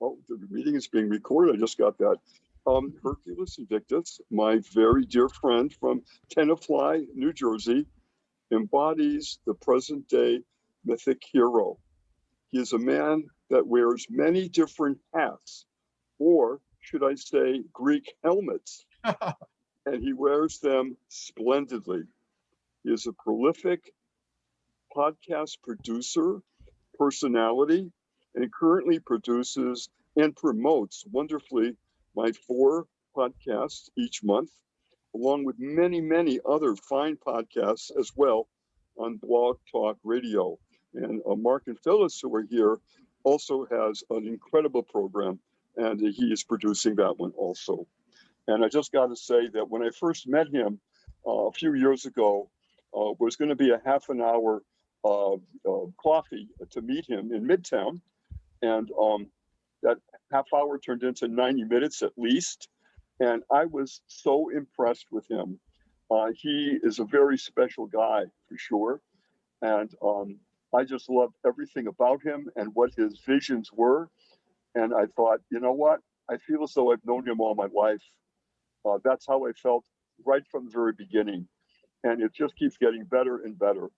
Oh, the meeting is being recorded. I just got that. Hercules Invictus, my very dear friend from Tenafly, New Jersey, embodies the present day mythic hero. He is a man that wears many different hats, or should I say, Greek helmets, and he wears them splendidly. He is a prolific podcast producer, personality, and currently produces and promotes wonderfully my 4 podcasts each month, along with many, many other fine podcasts as well on Blog Talk Radio. And Mark and Phyllis, who are here, also has an incredible program, and he is producing that one also. And I just got to say that when I first met him a few years ago, was going to be a half an hour coffee to meet him in Midtown. And that half hour turned into 90 minutes at least. And I was so impressed with him. He is a very special guy for sure. And I just loved everything about him and what his visions were. And I thought, you know what? I feel as though I've known him all my life. That's how I felt right from the very beginning. And it just keeps getting better and better.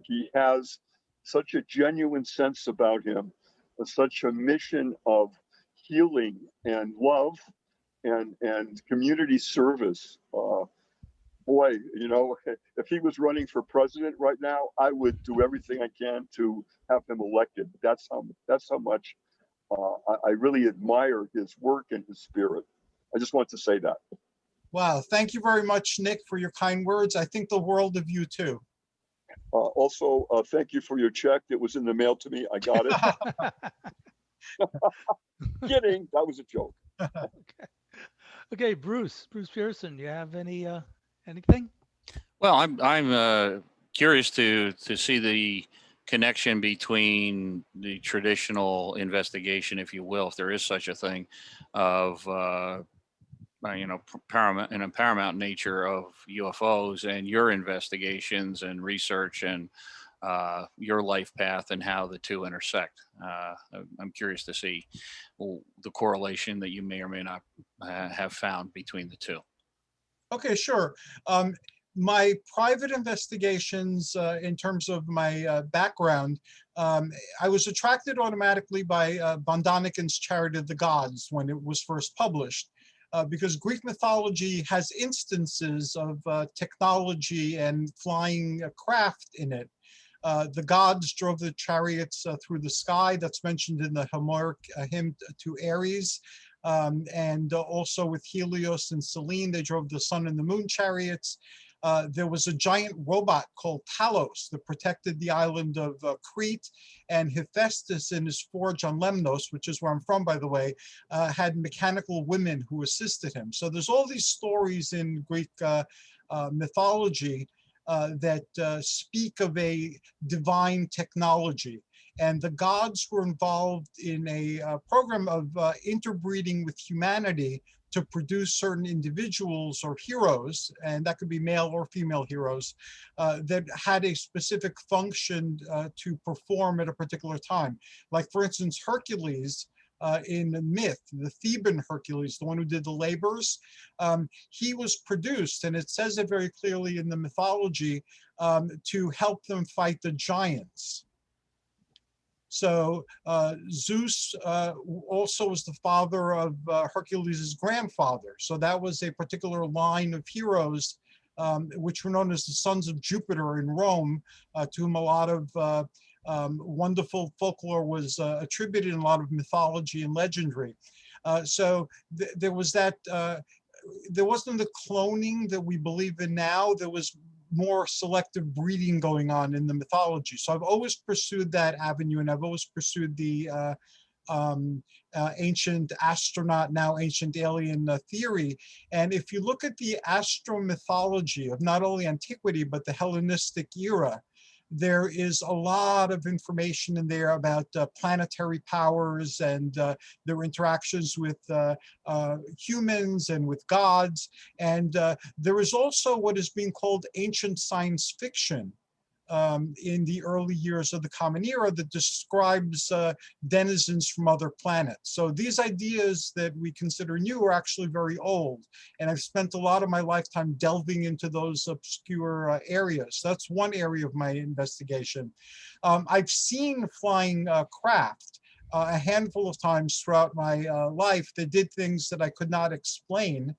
He has such a genuine sense about him, such a mission of healing and love and community service. Boy, you know, if he was running for president right now, I would do everything I can to have him elected. That's how much I really admire his work and his spirit. I just want to say that. Wow, thank you very much, Nick, for your kind words. I think the world of you too. Also, thank you for your check. It was in the mail to me. I got it. Kidding. That was a joke. Okay, Bruce Pearson, do you have anything? Well, I'm curious to see the connection between the traditional investigation, if you will, if there is such a thing, of paramount nature of UFOs and your investigations and research and your life path and how the two intersect. I'm curious to see the correlation that you may or may not have found between the two. Okay, sure. My private investigations, in terms of my background, I was attracted automatically by von Daniken's Chariot of the Gods when it was first published. Because Greek mythology has instances of technology and flying craft in it. The gods drove the chariots through the sky. That's mentioned in the Homeric hymn to Ares. And also with Helios and Selene, they drove the sun and the moon chariots. There was a giant robot called Talos that protected the island of Crete, and Hephaestus in his forge on Lemnos, which is where I'm from, by the way, had mechanical women who assisted him. So there's all these stories in Greek mythology that speak of a divine technology. And the gods were involved in a program of interbreeding with humanity to produce certain individuals or heroes, and that could be male or female heroes, that had a specific function to perform at a particular time. Like, for instance, Hercules in the myth, the Theban Hercules, the one who did the labors, he was produced, and it says it very clearly in the mythology, to help them fight the giants. So Zeus also was the father of Hercules' grandfather. So that was a particular line of heroes, which were known as the sons of Jupiter in Rome, to whom a lot of wonderful folklore was attributed in a lot of mythology and legendary. So there was that, there wasn't the cloning that we believe in now. There was more selective breeding going on in the mythology. So I've always pursued that avenue, and I've always pursued the ancient astronaut, now ancient alien theory. And if you look at the astromythology of not only antiquity, but the Hellenistic era, there is a lot of information in there about planetary powers and their interactions with humans and with gods. And there is also what is being called ancient science fiction in the early years of the Common Era that describes denizens from other planets. So these ideas that we consider new are actually very old. And I've spent a lot of my lifetime delving into those obscure areas. That's one area of my investigation. I've seen flying craft a handful of times throughout my life that did things that I could not explain.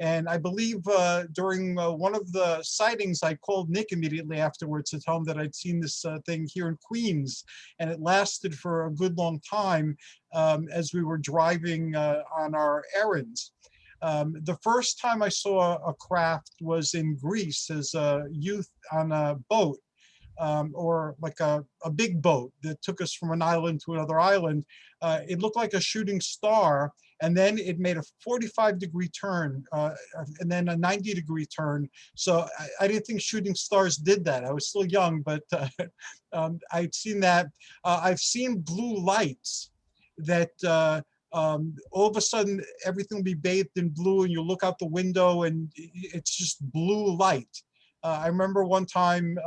And I believe during one of the sightings, I called Nick immediately afterwards to tell him that I'd seen this thing here in Queens, and it lasted for a good long time as we were driving on our errands. The first time I saw a craft was in Greece as a youth on a boat. Or like a big boat that took us from an island to another island. It looked like a shooting star, and then it made a 45-degree turn, and then a 90-degree turn. So I didn't think shooting stars did that. I was still young, but I'd seen that. I've seen blue lights that all of a sudden everything will be bathed in blue, and you look out the window and it's just blue light. I remember one time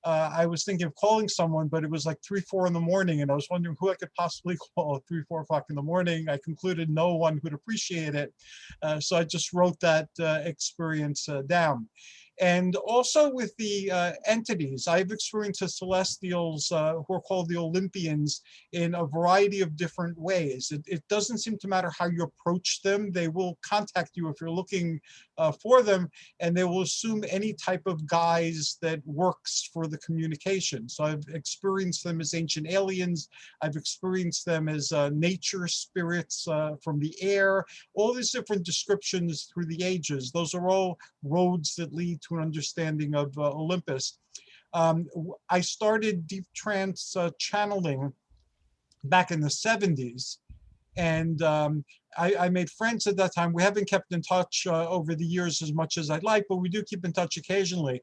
I was thinking of calling someone, but it was like 3, 4 in the morning, and I was wondering who I could possibly call at 3, 4 o'clock in the morning. I concluded no one would appreciate it. So I just wrote that experience down. And also with the entities, I've experienced the celestials who are called the Olympians in a variety of different ways. It doesn't seem to matter how you approach them. They will contact you if you're looking for them, and they will assume any type of guise that works for the communication. So I've experienced them as ancient aliens. I've experienced them as nature spirits from the air, all these different descriptions through the ages. Those are all roads that lead to an understanding of Olympus. I started deep trance channeling back in the 70s. And I made friends at that time. We haven't kept in touch over the years as much as I'd like, but we do keep in touch occasionally.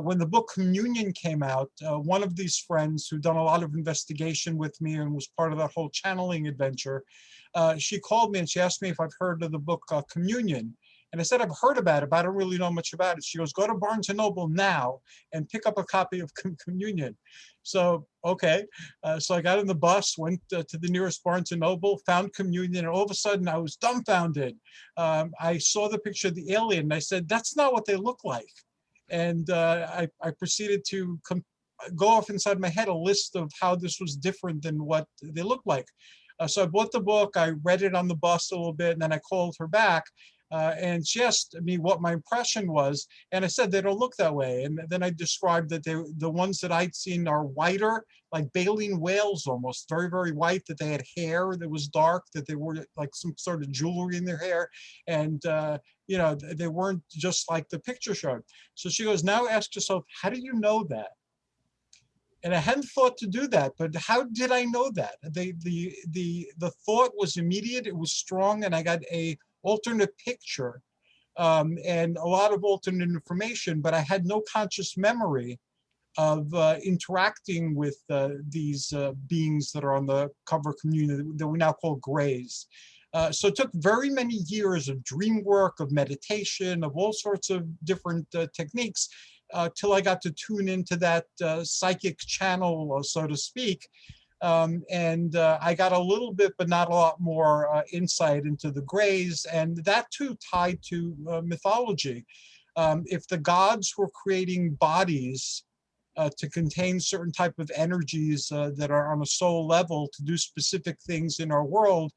When the book Communion came out, one of these friends who'd done a lot of investigation with me and was part of that whole channeling adventure, she called me and she asked me if I've heard of the book Communion. And I said, I've heard about it, but I don't really know much about it. She goes, go to Barnes & Noble now and pick up a copy of Communion. So, okay. So I got on the bus, went to the nearest Barnes & Noble, found Communion, and all of a sudden I was dumbfounded. I saw the picture of the alien and I said, that's not what they look like. And I proceeded to go off inside my head a list of how this was different than what they looked like. So I bought the book, I read it on the bus a little bit, and then I called her back. And she asked me what my impression was, and I said they don't look that way. And then I described that the ones that I'd seen are whiter, like baleen whales almost, very, very white, that they had hair that was dark, that they were like some sort of jewelry in their hair. And, you know, they weren't just like the picture showed. So she goes, now ask yourself, how do you know that? And I hadn't thought to do that, but how did I know that? The thought was immediate, it was strong, and I got a alternate picture and a lot of alternate information, but I had no conscious memory of interacting with these beings that are on the cover community that we now call Greys. So it took very many years of dream work, of meditation, of all sorts of different techniques till I got to tune into that psychic channel, so to speak. And I got a little bit, but not a lot more insight into the Greys, and that too tied to mythology. If the gods were creating bodies to contain certain type of energies that are on a soul level to do specific things in our world,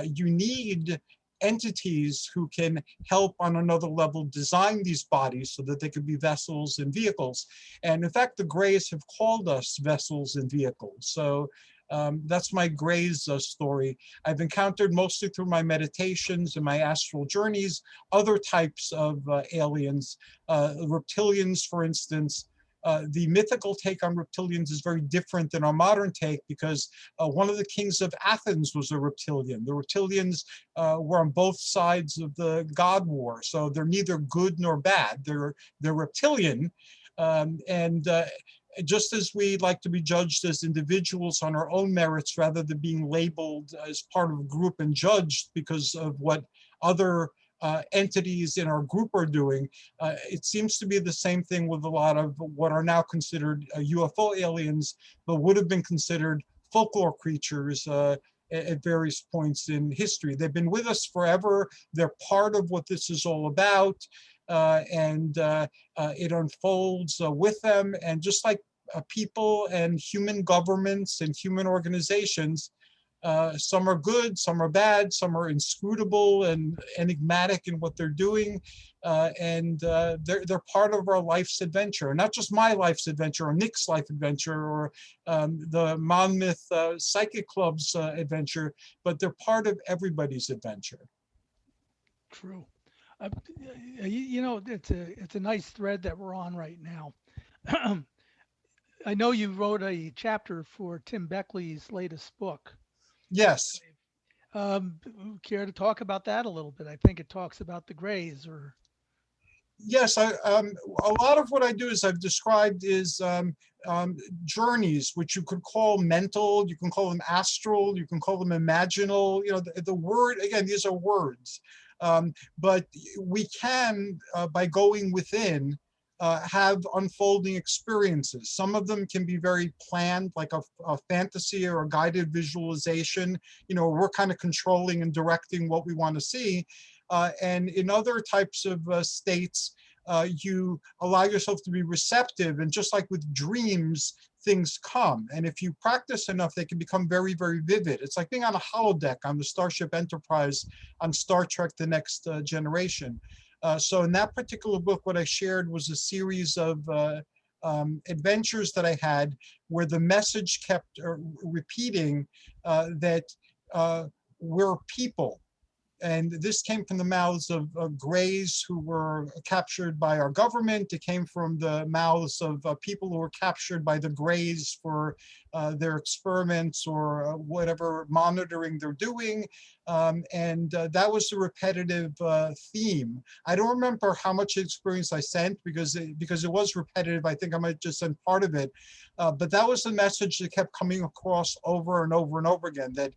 you need entities who can help on another level design these bodies so that they could be vessels and vehicles. And in fact, the Greys have called us vessels and vehicles. So that's my Greys story. I've encountered mostly through my meditations and my astral journeys, other types of aliens, reptilians, for instance. The mythical take on reptilians is very different than our modern take because one of the kings of Athens was a reptilian. The reptilians were on both sides of the god war, so they're neither good nor bad. They're reptilian, and just as we like to be judged as individuals on our own merits rather than being labeled as part of a group and judged because of what other entities in our group are doing. It seems to be the same thing with a lot of what are now considered UFO aliens, but would have been considered folklore creatures at various points in history. They've been with us forever. They're part of what this is all about, and it unfolds with them. And just like people and human governments and human organizations, some are good, some are bad, some are inscrutable and enigmatic in what they're doing, and they're part of our life's adventure. Not just my life's adventure or Nick's life adventure or the Monmouth Psychic Club's adventure, but they're part of everybody's adventure. True. Uh, you know, it's a nice thread that we're on right now. I know you wrote a chapter for Tim Beckley's latest book. Yes. Care to talk about that a little bit? I think it talks about the Greys, or Yes, a lot of what I do, as I've described, is journeys, which you could call mental, you can call them astral, you can call them imaginal. You know, the word, again, these are words. But we can, by going within, have unfolding experiences. Some of them can be very planned, like a fantasy or a guided visualization. You know, we're kind of controlling and directing what we want to see. And in other types of states, you allow yourself to be receptive. And just like with dreams, things come. And if you practice enough, they can become very, very vivid. It's like being on a holodeck on the Starship Enterprise on Star Trek: The Next Generation. So in that particular book, what I shared was a series of adventures that I had where the message kept repeating that we're people. And this came from the mouths of Greys who were captured by our government. It came from the mouths of people who were captured by the Greys for their experiments or whatever monitoring they're doing. And that was the repetitive theme. I don't remember how much experience I sent because it was repetitive. I think I might just send part of it. But that was the message that kept coming across over and over and over again, that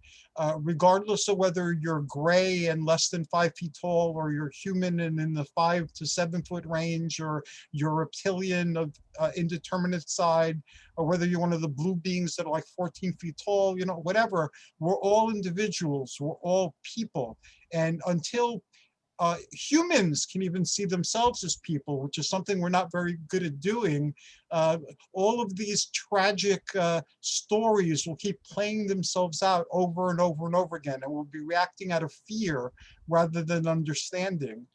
regardless of whether you're gray and less than 5 feet tall, or you're human and in the 5 to 7 foot range, or you're reptilian of indeterminate side, or whether you're one of the blue beings that are like 14 feet tall, you know, whatever, we're all individuals, we're all people. And until humans can even see themselves as people, which is something we're not very good at doing, all of these tragic stories will keep playing themselves out over and over and over again, and we'll be reacting out of fear rather than understanding.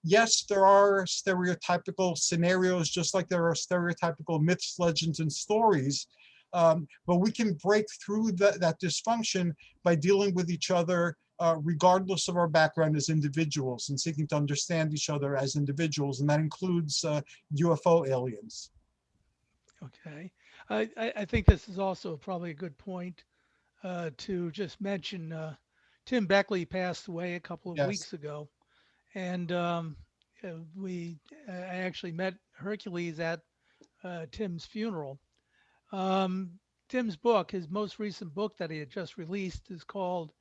Yes, there are stereotypical scenarios, just like there are stereotypical myths, legends, and stories. But we can break through that dysfunction by dealing with each other regardless of our background as individuals, and seeking to understand each other as individuals, and that includes UFO aliens. okay. I think this is also probably a good point to just mention. Tim Beckley passed away a couple of Yes. weeks ago, and I actually met Hercules at Tim's funeral. Tim's book, his most recent book that he had just released, is called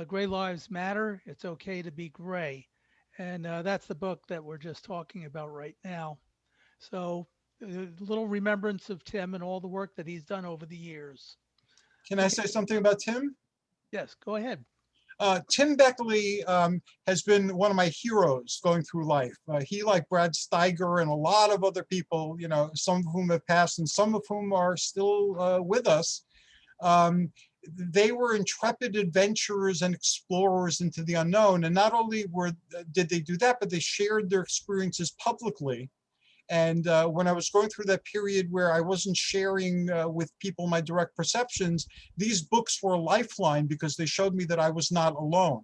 Gray Lives Matter. It's okay to be gray. And that's the book that we're just talking about right now. So a little remembrance of Tim and all the work that he's done over the years. Can I say something about Tim? Yes, go ahead. Tim Beckley has been one of my heroes going through life. He, like Brad Steiger and a lot of other people, you know, some of whom have passed and some of whom are still with us, they were intrepid adventurers and explorers into the unknown. And not only did they do that, but they shared their experiences publicly. And when I was going through that period where I wasn't sharing with people my direct perceptions, these books were a lifeline because they showed me that I was not alone.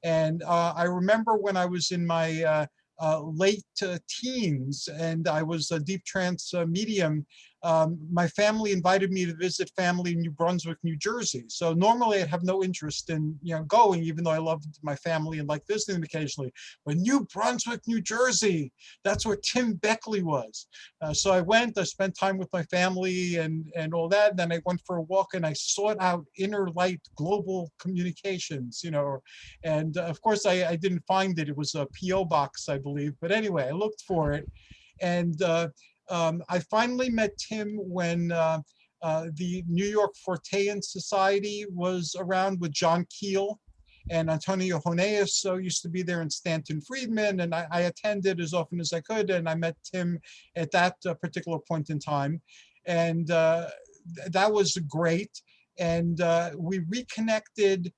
And I remember when I was in my late teens and I was a deep trance medium, my family invited me to visit family in New Brunswick, New Jersey. So normally I'd have no interest in, going, even though I loved my family and like visiting them occasionally. But New Brunswick, New Jersey, that's where Tim Beckley was. So I went, I spent time with my family and all that. Then I went for a walk and I sought out Inner Light Global Communications, and of course I didn't find it. It was a PO box, I believe. But anyway, I looked for it. And I finally met Tim when the New York Fortean Society was around with John Keel and Antonio Honeas. So used to be there, and Stanton Friedman. And I attended as often as I could. And I met Tim at that particular point in time. And that was great. And we reconnected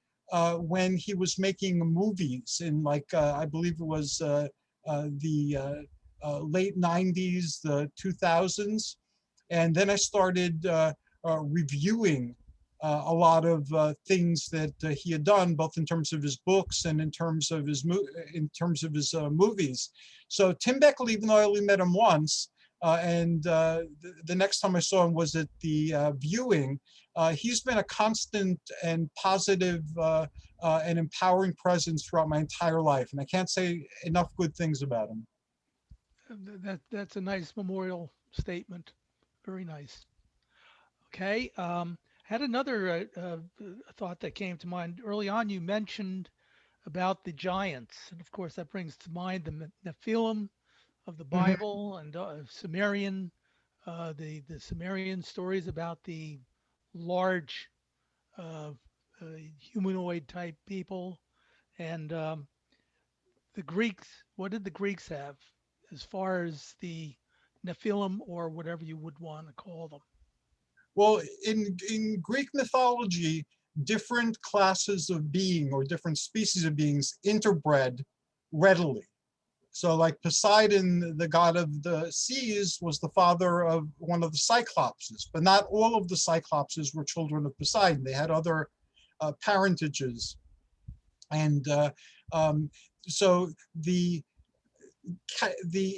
when he was making movies in I believe it was the late 90s, the 2000s. And then I started reviewing a lot of things that he had done, both in terms of his books and in terms of his movies. So Tim Beckley, even though I only met him once, and the next time I saw him was at the viewing, he's been a constant and positive and empowering presence throughout my entire life. And I can't say enough good things about him. That's a nice memorial statement. Very nice. Okay. Had another thought that came to mind early on. You mentioned about the giants, and of course that brings to mind the Nephilim of the Bible and Sumerian, the Sumerian stories about the large humanoid type people, and the Greeks. What did the Greeks have as far as the Nephilim, or whatever you would want to call them? Well, in Greek mythology, different classes of being or different species of beings interbred readily. So like Poseidon, the god of the seas, was the father of one of the Cyclopses, but not all of the Cyclopses were children of Poseidon. They had other parentages. And so the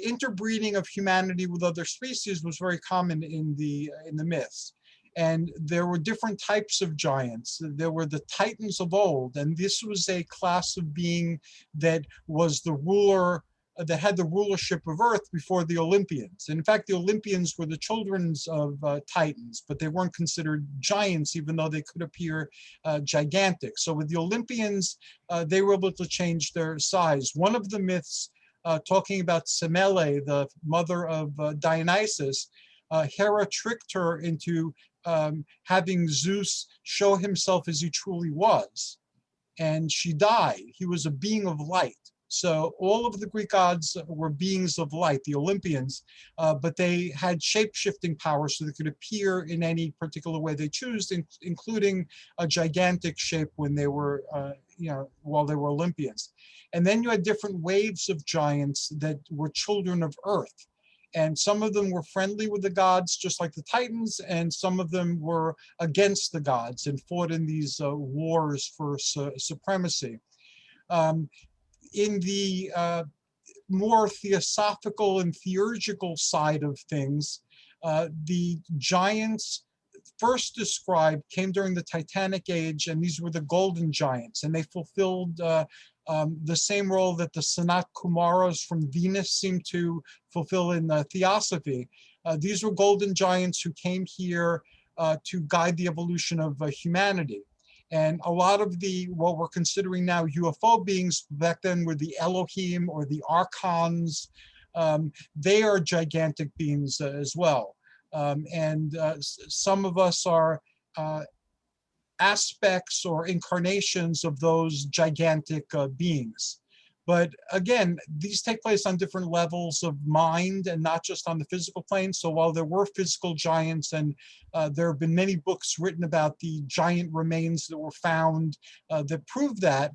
interbreeding of humanity with other species was very common in the myths. And there were different types of giants. There were the Titans of old, and this was a class of being that was the ruler, that had the rulership of Earth before the Olympians. And in fact, the Olympians were the children of Titans, but they weren't considered giants, even though they could appear gigantic. So with the Olympians, they were able to change their size. One of the myths talking about Semele, the mother of Dionysus, Hera tricked her into having Zeus show himself as he truly was. And she died. He was a being of light. So all of the Greek gods were beings of light, the Olympians, but they had shape-shifting powers, so they could appear in any particular way they chose, including a gigantic shape when they were, while they were Olympians. And then you had different waves of giants that were children of Earth. And some of them were friendly with the gods, just like the Titans, and some of them were against the gods and fought in these wars for supremacy. In the more theosophical and theurgical side of things, the giants first described came during the Titanic Age, and these were the golden giants, and they fulfilled the same role that the Sanat Kumaras from Venus seem to fulfill in Theosophy. These were golden giants who came here to guide the evolution of humanity. And a lot of what we're considering now UFO beings back then were the Elohim or the Archons. They are gigantic beings as well. And some of us are aspects or incarnations of those gigantic beings. But again, these take place on different levels of mind and not just on the physical plane. So while there were physical giants, and there have been many books written about the giant remains that were found that prove that,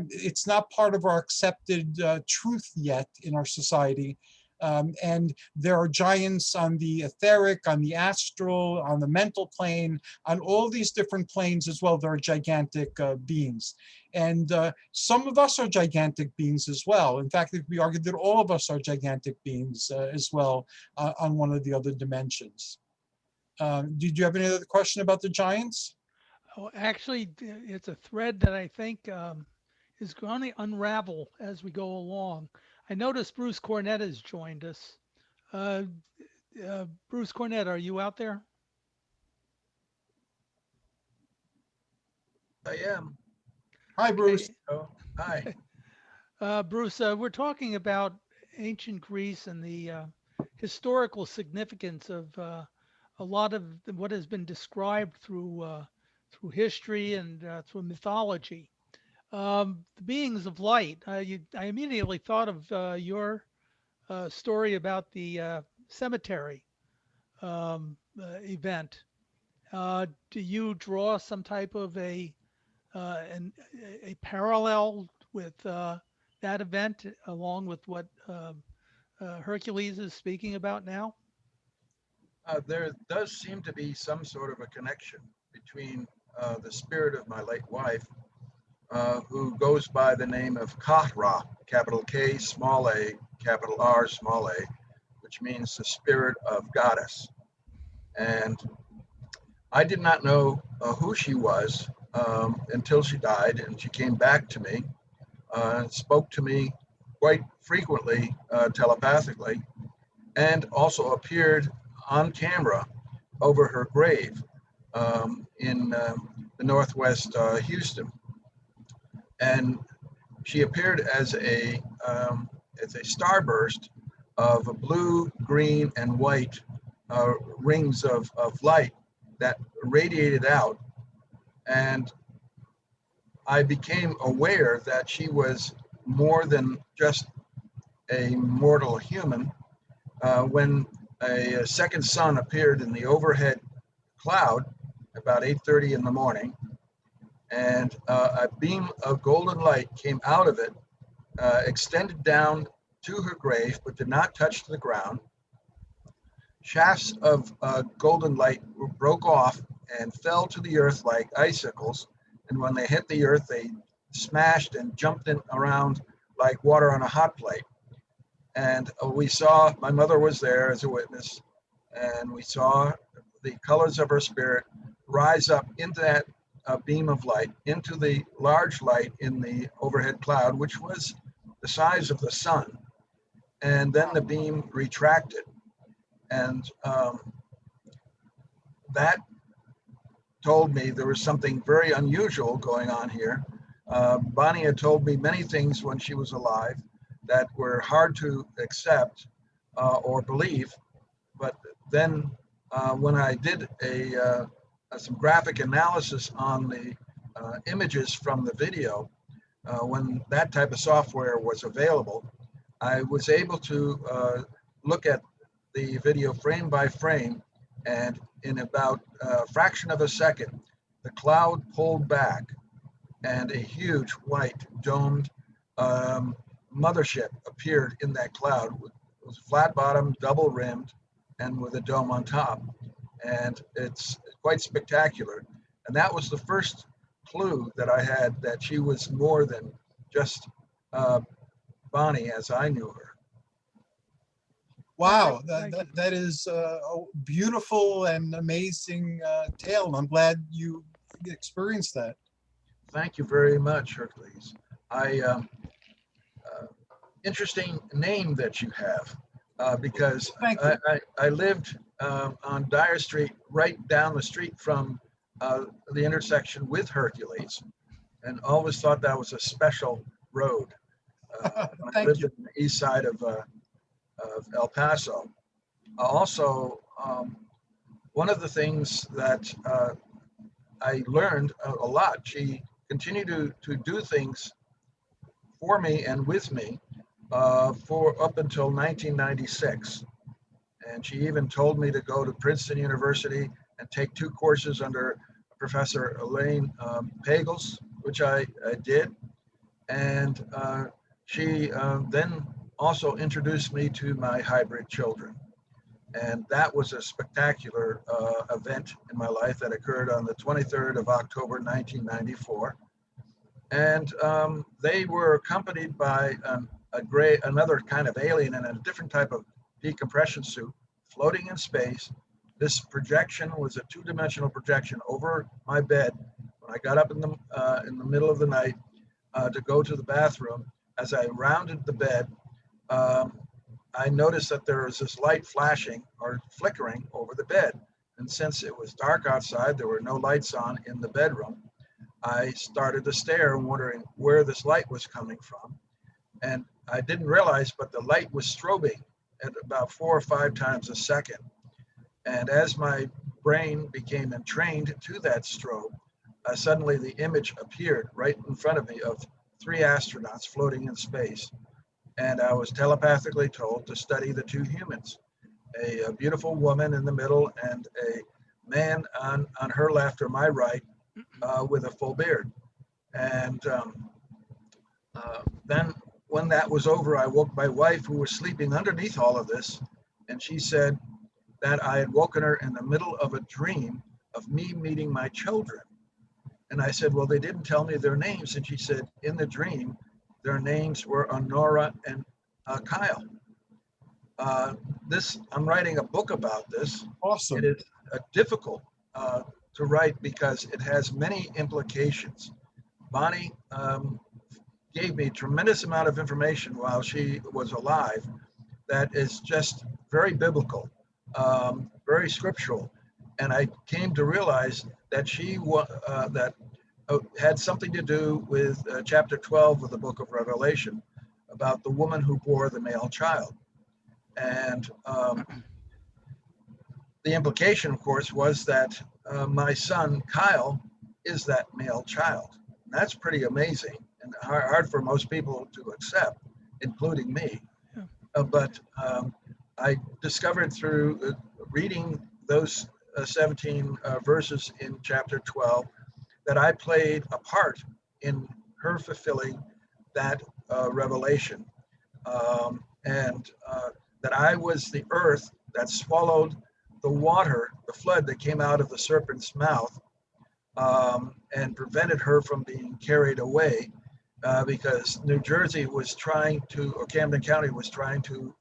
it's not part of our accepted truth yet in our society. And there are giants on the etheric, on the astral, on the mental plane, on all these different planes as well. There are gigantic beings. And some of us are gigantic beings as well. In fact, it could be argued that all of us are gigantic beings as well on one of the other dimensions. Did you have any other question about the Giants? Oh, actually, it's a thread that I think is going to unravel as we go along. I noticed Bruce Cornett has joined us. Uh, Bruce Cornett, are you out there? I am. Hi, Bruce. Okay. Oh, hi. Bruce, we're talking about ancient Greece and the historical significance of a lot of what has been described through history and through mythology. The beings of light. I immediately thought of your story about the cemetery event. Do you draw some type of a parallel with that event along with what Hercules is speaking about now? There does seem to be some sort of a connection between the spirit of my late wife, who goes by the name of Kahra, capital K, small a, capital R, small a, which means the spirit of goddess. And I did not know who she was until she died, and she came back to me, spoke to me quite frequently telepathically, and also appeared on camera over her grave in the Northwest Houston. And she appeared as a starburst of blue, green, and white rings of light that radiated out. And I became aware that she was more than just a mortal human when a second sun appeared in the overhead cloud about 8:30 in the morning, and a beam of golden light came out of it, extended down to her grave, but did not touch the ground. Shafts of golden light broke off and fell to the earth like icicles, and when they hit the earth, they smashed and jumped in around like water on a hot plate. And we saw, my mother was there as a witness, and we saw the colors of her spirit rise up into that beam of light, into the large light in the overhead cloud, which was the size of the sun. And then the beam retracted. And that told me there was something very unusual going on here. Bonnie had told me many things when she was alive that were hard to accept or believe. But then when I did some graphic analysis on the images from the video, when that type of software was available, I was able to look at the video frame by frame, and in about a fraction of a second, the cloud pulled back and a huge white domed mothership appeared in that cloud. It was flat bottom, double rimmed, and with a dome on top. And it's quite spectacular. And that was the first clue that I had that she was more than just Bonnie as I knew her. Wow, Thank you. that is a beautiful and amazing tale. And I'm glad you experienced that. Thank you very much, Hercules. Interesting name that you have, because Thank you. I lived on Dyer Street, right down the street from the intersection with Hercules, and always thought that was a special road. When I Thank lived you. on the east side of El Paso. Also, one of the things that I learned a lot, she continued to do things for me and with me for up until 1996. And she even told me to go to Princeton University and take 2 courses under Professor Elaine Pagels, which I did. And she then also introduced me to my hybrid children. And that was a spectacular event in my life that occurred on the 23rd of October, 1994. And they were accompanied by another kind of alien in a different type of decompression suit, floating in space, This projection was a two-dimensional projection over my bed. When I got up in the middle of the night to go to the bathroom, as I rounded the bed, I noticed that there was this light flashing or flickering over the bed. And since it was dark outside, there were no lights on in the bedroom. I started to stare, wondering where this light was coming from. And I didn't realize, but the light was strobing at about 4 or 5 times a second. And as my brain became entrained to that strobe, suddenly the image appeared right in front of me of 3 astronauts floating in space. And I was telepathically told to study the 2 humans, a beautiful woman in the middle and a man on her left or my right with a full beard. And then when that was over, I woke my wife, who was sleeping underneath all of this, and she said that I had woken her in the middle of a dream of me meeting my children. And I said, well, they didn't tell me their names. And she said, in the dream, their names were Honora and Kyle. I'm writing a book about this. Awesome. It is difficult to write because it has many implications. Bonnie gave me a tremendous amount of information while she was alive that is just very biblical, very scriptural. And I came to realize that she had something to do with chapter 12 of the book of Revelation about the woman who bore the male child. And the implication, of course, was that my son, Kyle, is that male child. And that's pretty amazing and hard for most people to accept, including me. But I discovered through reading those 17 verses in chapter 12 that I played a part in her fulfilling that revelation. And that I was the earth that swallowed the water, the flood that came out of the serpent's mouth, and prevented her from being carried away because New Jersey was trying to, or Camden County was trying to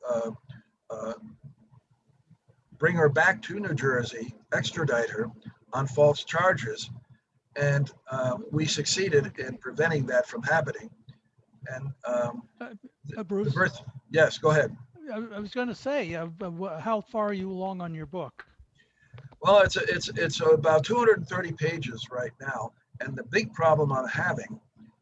bring her back to New Jersey, extradite her on false charges. And we succeeded in preventing that from happening. And Bruce? Yes, go ahead. I was going to say, how far are you along on your book? Well, it's about 230 pages right now. And the big problem I'm having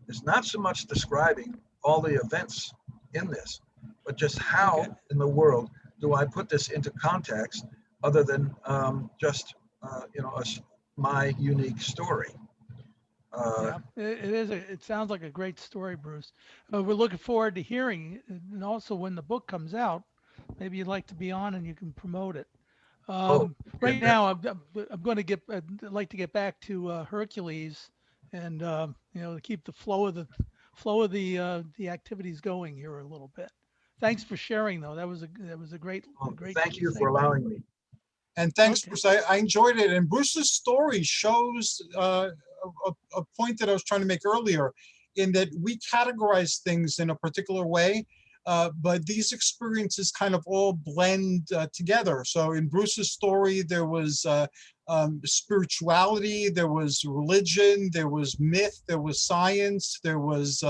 is not so much describing all the events in this, but just how in the world do I put this into context other than just, my unique story. Yeah, it sounds like a great story, Bruce. We're looking forward to hearing, and also when the book comes out, maybe you'd like to be on and you can promote it. Right now, I'm going to I'd like to get back to Hercules, and keep the flow of the activities going here a little bit. Thanks for sharing, though. That was a great. Thank you for allowing me. And thanks, Bruce. I enjoyed it. And Bruce's story shows a point that I was trying to make earlier, in that we categorize things in a particular way, but these experiences kind of all blend together. So in Bruce's story, there was spirituality, there was religion, there was myth, there was science, there was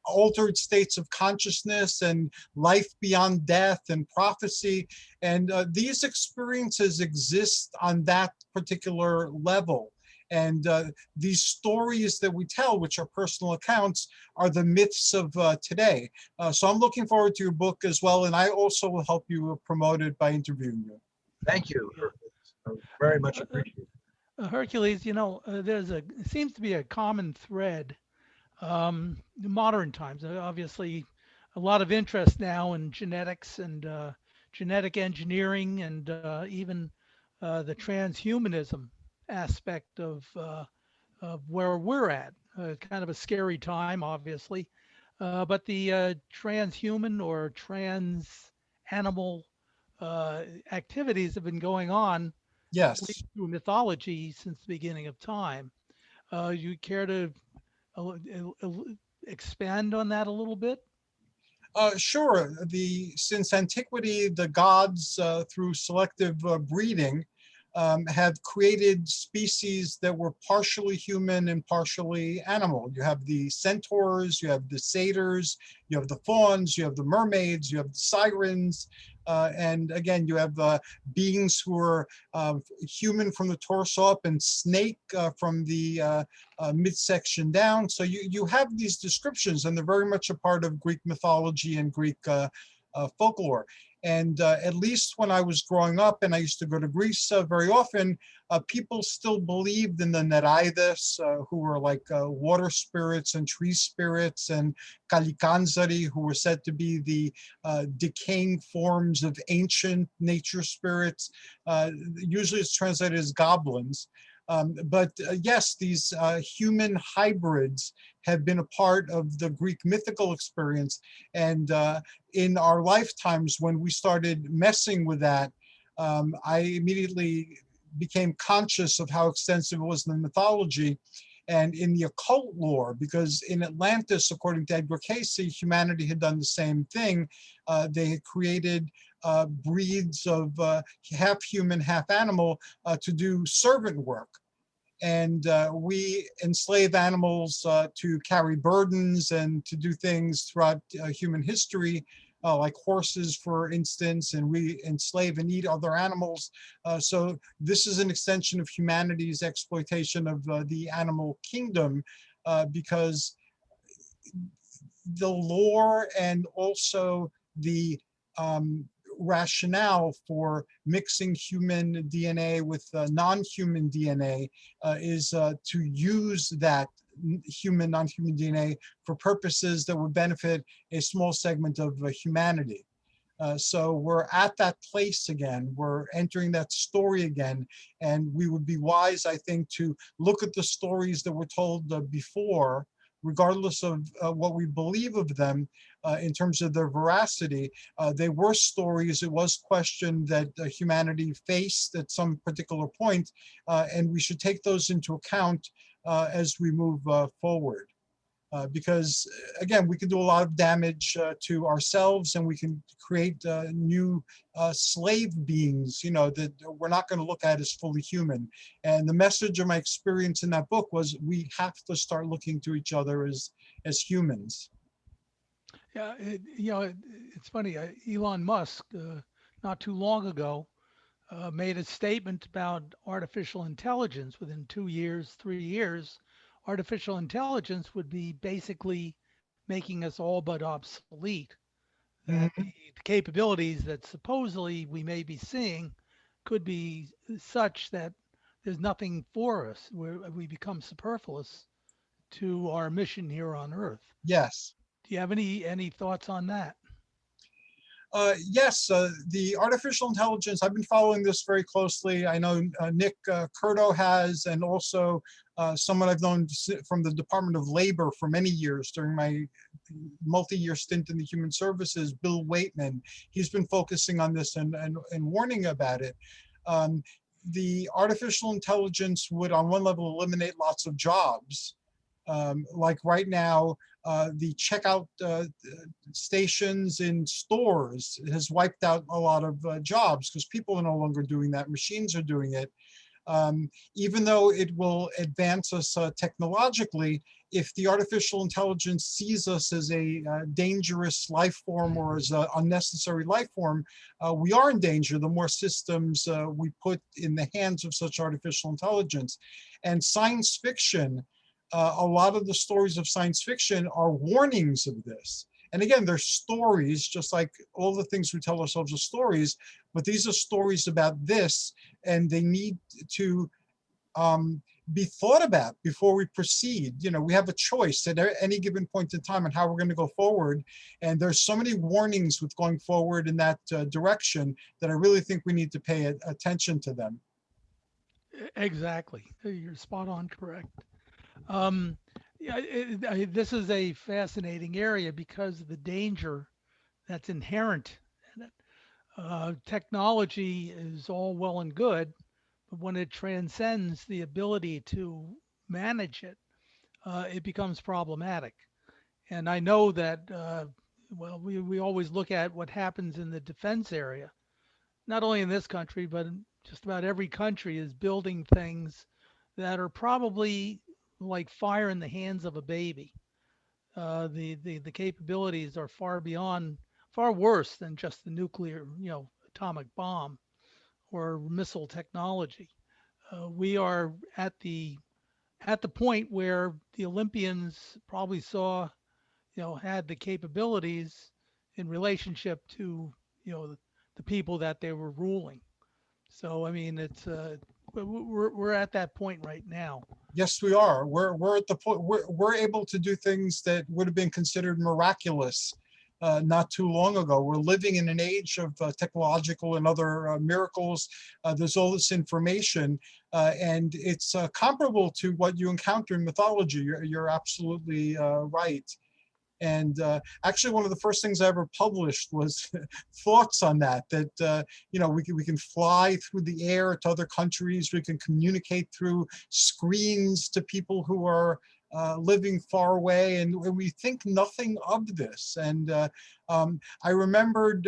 altered states of consciousness and life beyond death and prophecy. And these experiences exist on that particular level. And these stories that we tell, which are personal accounts, are the myths of today. So I'm looking forward to your book as well. And I also will help you promote it by interviewing you. Thank you. Very much appreciated. Hercules, it seems to be a common thread in modern times. Obviously, a lot of interest now in genetics and genetic engineering and even the transhumanism aspect of where we're at. Kind of a scary time, obviously, but the transhuman or trans animal activities have been going on. Yes. Through mythology since the beginning of time. You care to expand on that a little bit? Sure. Since antiquity, the gods, through selective breeding, have created species that were partially human and partially animal. You have the centaurs, you have the satyrs, you have the fauns, you have the mermaids, you have the sirens, and again, you have beings who are human from the torso up and snake from the midsection down. So you have these descriptions, and they're very much a part of Greek mythology and Greek folklore. And at least when I was growing up, and I used to go to Greece very often, people still believed in the Nereides, who were like water spirits and tree spirits, and Kalikanzari, who were said to be the decaying forms of ancient nature spirits. Usually it's translated as goblins. But yes, these human hybrids have been a part of the Greek mythical experience. And in our lifetimes, when we started messing with that, I immediately became conscious of how extensive it was in the mythology and in the occult lore, because in Atlantis, according to Edgar Cayce, humanity had done the same thing. They had created breeds of half human, half animal to do servant work. And we enslave animals to carry burdens and to do things throughout human history, like horses, for instance, and we enslave and eat other animals. So this is an extension of humanity's exploitation of the animal kingdom, because the lore and also the rationale for mixing human DNA with non-human DNA is to use that human, non-human DNA for purposes that would benefit a small segment of humanity. So we're at that place again, we're entering that story again, and we would be wise, I think, to look at the stories that were told before, regardless of what we believe of them in terms of their veracity. They were stories, it was questioned that humanity faced at some particular point, and we should take those into account as we move forward. Because again, we can do a lot of damage to ourselves, and we can create new slave beings, you know, that we're not going to look at as fully human. And the message of my experience in that book was we have to start looking to each other as humans. Yeah, it's funny. Elon Musk, not too long ago, made a statement about artificial intelligence. Within 2 years, 3 years, artificial intelligence would be basically making us all but obsolete. That Mhm. the capabilities that supposedly we may be seeing could be such that there's nothing for us, where we become superfluous to our mission here on Earth. Yes. Do you have any thoughts on that? Yes, the artificial intelligence, I've been following this very closely. I know Nick Curto has, and also someone I've known from the Department of Labor for many years during my multi-year stint in the Human Services, Bill Waitman. He's been focusing on this and warning about it. The artificial intelligence would, on one level, eliminate lots of jobs. Like right now, the checkout stations in stores has wiped out a lot of jobs because people are no longer doing that. Machines are doing it. Even though it will advance us technologically, if the artificial intelligence sees us as a dangerous life form or as an unnecessary life form, we are in danger the more systems we put in the hands of such artificial intelligence. And science fiction, a lot of the stories of science fiction are warnings of this. And again, they're stories, just like all the things we tell ourselves are stories, but these are stories about this, and they need to be thought about before we proceed. You know, we have a choice at any given point in time on how we're going to go forward. And there's so many warnings with going forward in that direction that I really think we need to pay attention to them. Exactly. You're spot on correct. Um, yeah, this is a fascinating area because of the danger that's inherent in it. Technology is all well and good, but when it transcends the ability to manage it, it becomes problematic. And I know that well, we always look at what happens in the defense area, not only in this country, but in just about every country is building things that are probably like fire in the hands of a baby. The capabilities are far beyond, far worse than just the nuclear, atomic bomb or missile technology. We are at the point where the Olympians probably saw, had the capabilities in relationship to, the people that they were ruling. So I mean, it's we're at that point right now. Yes, we are. We're at the point we're able to do things that would have been considered miraculous not too long ago. We're living in an age of technological and other miracles. There's all this information, and it's comparable to what you encounter in mythology. You're absolutely right. And actually, one of the first things I ever published was thoughts on that, we can fly through the air to other countries. We can communicate through screens to people who are living far away. And we think nothing of this. And I remembered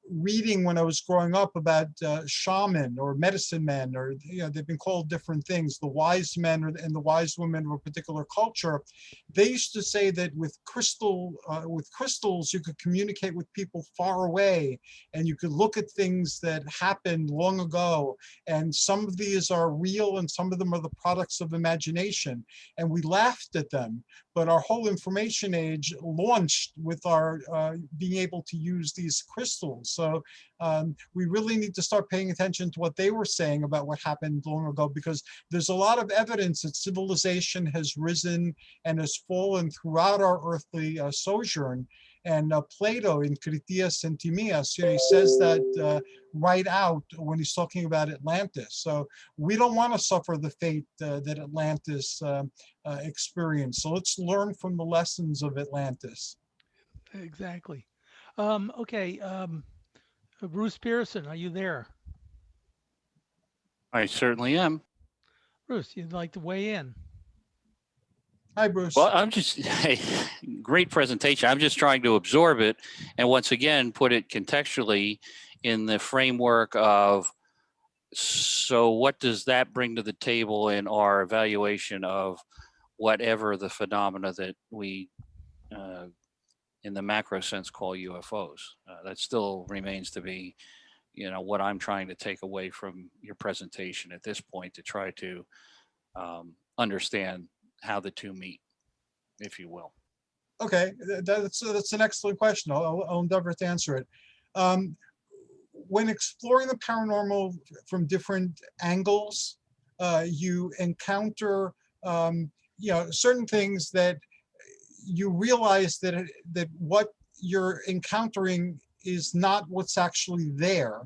reading when I was growing up about shaman or medicine men, or they've been called different things, the wise men and the wise women of a particular culture. They used to say that with crystals you could communicate with people far away, and you could look at things that happened long ago, and some of these are real and some of them are the products of imagination, and we laughed at them. But our whole information age launched with our being able to use these crystals. So we really need to start paying attention to what they were saying about what happened long ago, because there's a lot of evidence that civilization has risen and has fallen throughout our earthly sojourn. And Plato in Critias and Timaeus, he says that right out when he's talking about Atlantis. So we don't want to suffer the fate that Atlantis experienced. So let's learn from the lessons of Atlantis. Exactly. Okay. Bruce Pearson, are you there? I certainly am. Bruce, you'd like to weigh in? Hi, Bruce. Well, I'm just, hey, great presentation. I'm just trying to absorb it and once again put it contextually in the framework of, so what does that bring to the table in our evaluation of whatever the phenomena that we, in the macro sense, call UFOs? That still remains to be, what I'm trying to take away from your presentation at this point to try to understand how the two meet, if you will. Okay, that's an excellent question. I'll endeavor to answer it. When exploring the paranormal from different angles, you encounter certain things that you realize that what you're encountering is not what's actually there.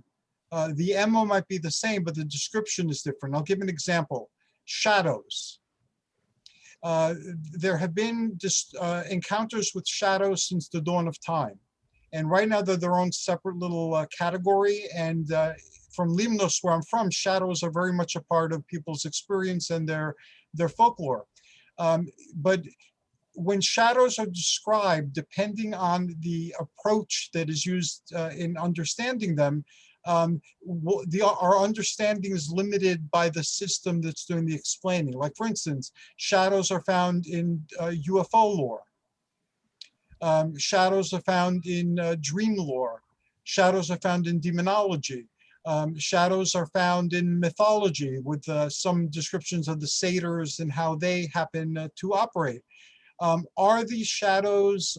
The MO might be the same, but the description is different. I'll give an example. Shadows. There have been encounters with shadows since the dawn of time. And right now they're their own separate little category. And from Limnos, where I'm from, shadows are very much a part of people's experience and their folklore. But when shadows are described, depending on the approach that is used in understanding them, our understanding is limited by the system that's doing the explaining. Like, for instance, shadows are found in UFO lore. Shadows are found in dream lore. Shadows are found in demonology. Shadows are found in mythology with some descriptions of the satyrs and how they happen to operate. Are these shadows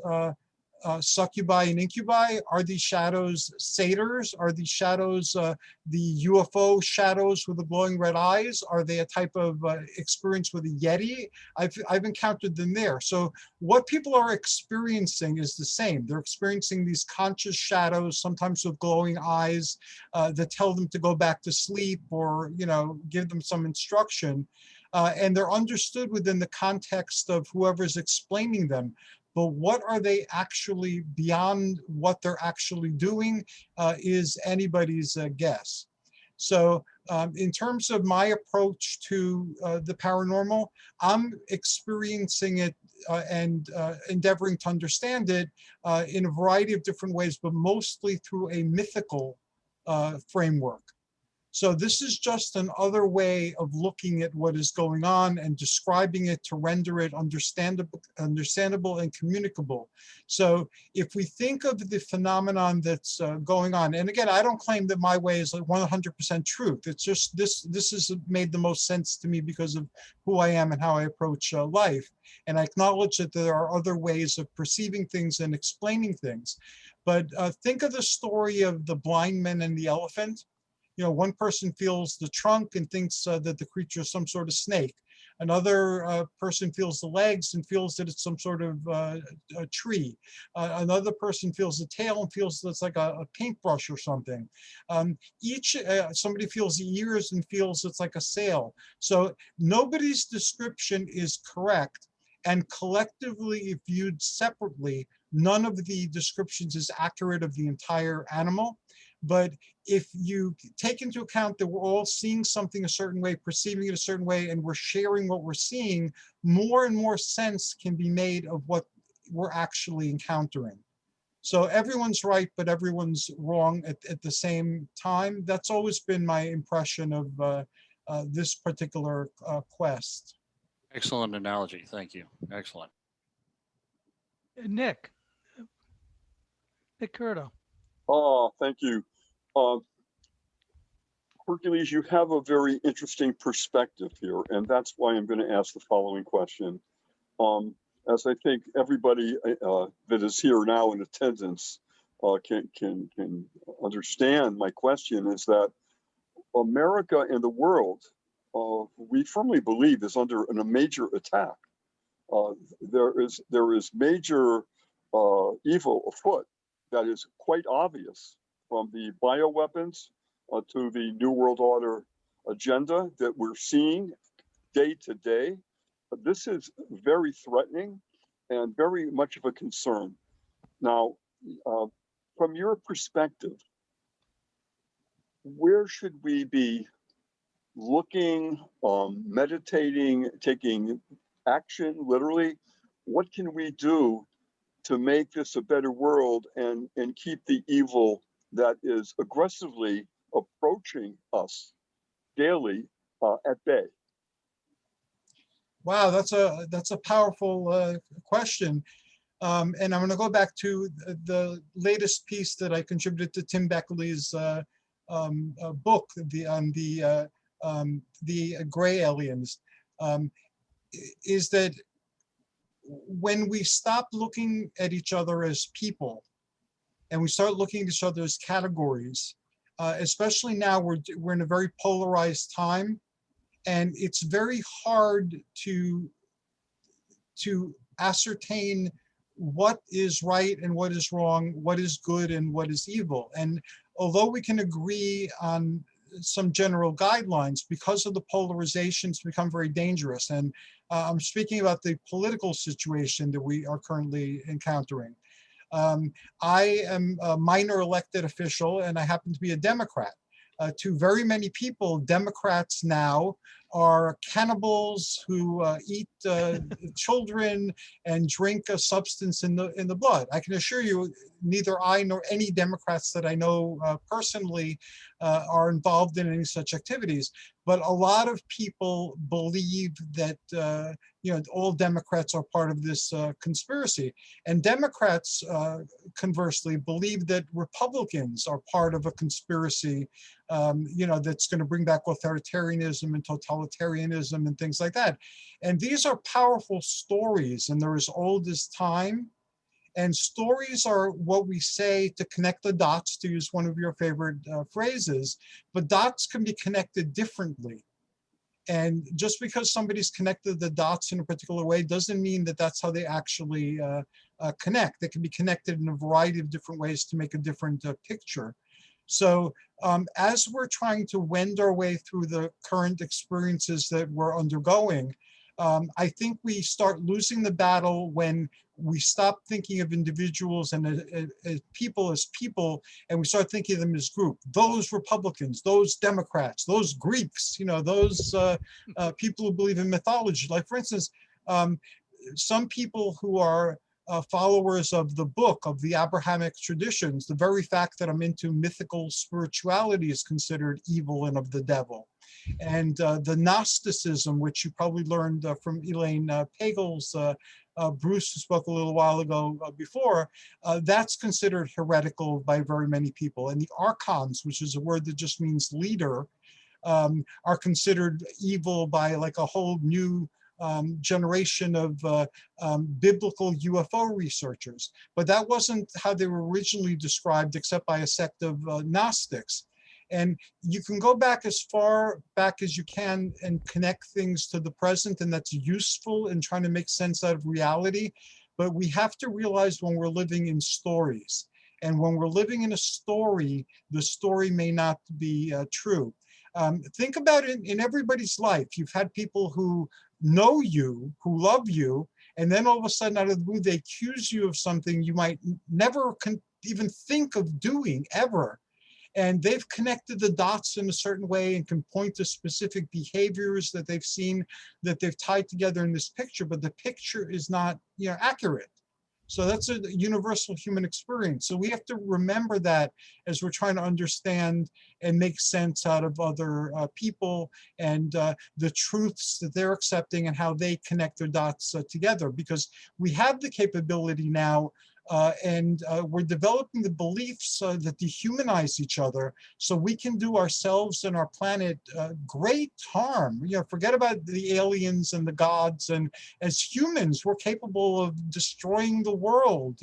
succubi and incubi? Are these shadows satyrs? Are these shadows the UFO shadows with the glowing red eyes? Are they a type of experience with a Yeti? I've encountered them there. So what people are experiencing is the same. They're experiencing these conscious shadows, sometimes with glowing eyes, that tell them to go back to sleep or give them some instruction. And they're understood within the context of whoever's explaining them. But what are they actually, beyond what they're actually doing, is anybody's guess. So in terms of my approach to the paranormal, I'm experiencing it endeavoring to understand it in a variety of different ways, but mostly through a mythical framework. So this is just another way of looking at what is going on and describing it to render it understandable and communicable. So if we think of the phenomenon that's going on, and again, I don't claim that my way is like 100% truth. It's just this has made the most sense to me because of who I am and how I approach life. And I acknowledge that there are other ways of perceiving things and explaining things. But think of the story of the blind man and the elephant. You know, one person feels the trunk and thinks that the creature is some sort of snake. Another person feels the legs and feels that it's some sort of a tree. Another person feels the tail and feels that it's like a paintbrush or something. Somebody feels the ears and feels it's like a sail. So nobody's description is correct. And collectively, if viewed separately, none of the descriptions is accurate of the entire animal. But if you take into account that we're all seeing something a certain way, perceiving it a certain way, and we're sharing what we're seeing, more and more sense can be made of what we're actually encountering. So everyone's right, but everyone's wrong at the same time. That's always been my impression of this particular quest. Excellent analogy. Thank you. Excellent. Nick Curto. Oh, thank you. Hercules, you have a very interesting perspective here, and that's why I'm going to ask the following question. As I think everybody that is here now in attendance can understand, my question is that America and the world, we firmly believe, is under a major attack. There is major evil afoot that is quite obvious, from the bioweapons to the New World Order agenda that we're seeing day to day. This is very threatening and very much of a concern. Now, from your perspective, where should we be looking, meditating, taking action, literally? What can we do to make this a better world and keep the evil that is aggressively approaching us daily at bay? Wow, that's a powerful question. And I'm going to go back to the latest piece that I contributed to Tim Beckley's book, on the gray aliens, is that when we stop looking at each other as people and we start looking at each other as categories, especially now we're in a very polarized time, and it's very hard to ascertain what is right and what is wrong, what is good and what is evil. And although we can agree on some general guidelines, because of the polarizations become very dangerous. And I'm speaking about the political situation that we are currently encountering. I am a minor elected official, and I happen to be a Democrat. To very many people, Democrats now are cannibals who eat children and drink a substance in the blood. I can assure you, neither I nor any Democrats that I know personally are involved in any such activities. But a lot of people believe that all Democrats are part of this conspiracy, and Democrats conversely believe that Republicans are part of a conspiracy, that's going to bring back authoritarianism and totalitarianism and things like that. And these are powerful stories, and they're as old as time. And stories are what we say to connect the dots, to use one of your favorite phrases, but dots can be connected differently. And just because somebody's connected the dots in a particular way doesn't mean that that's how they actually connect. They can be connected in a variety of different ways to make a different picture. So as we're trying to wend our way through the current experiences that we're undergoing, I think we start losing the battle when we stop thinking of individuals and people as people, and we start thinking of them as group. Those Republicans, those Democrats, those Greeks, those people who believe in mythology. Like, for instance, some people who are followers of the book, of the Abrahamic traditions, the very fact that I'm into mythical spirituality is considered evil and of the devil. And the Gnosticism, which you probably learned from Elaine Pagel's, Bruce, who spoke a little while ago before, that's considered heretical by very many people. And the archons, which is a word that just means leader, are considered evil by like a whole new generation of biblical UFO researchers. But that wasn't how they were originally described, except by a sect of Gnostics. And you can go back as far back as you can and connect things to the present, and that's useful in trying to make sense out of reality. But we have to realize when we're living in stories, and when we're living in a story, the story may not be true. Think about it in everybody's life. You've had people who know you, who love you, and then all of a sudden out of the blue, they accuse you of something you might never even think of doing ever. And they've connected the dots in a certain way and can point to specific behaviors that they've seen, that they've tied together in this picture, but the picture is not, accurate. So that's a universal human experience. So we have to remember that as we're trying to understand and make sense out of other people and the truths that they're accepting and how they connect their dots together, because we have the capability now and we're developing the beliefs that dehumanize each other, so we can do ourselves and our planet great harm. Forget about the aliens and the gods, and as humans, we're capable of destroying the world.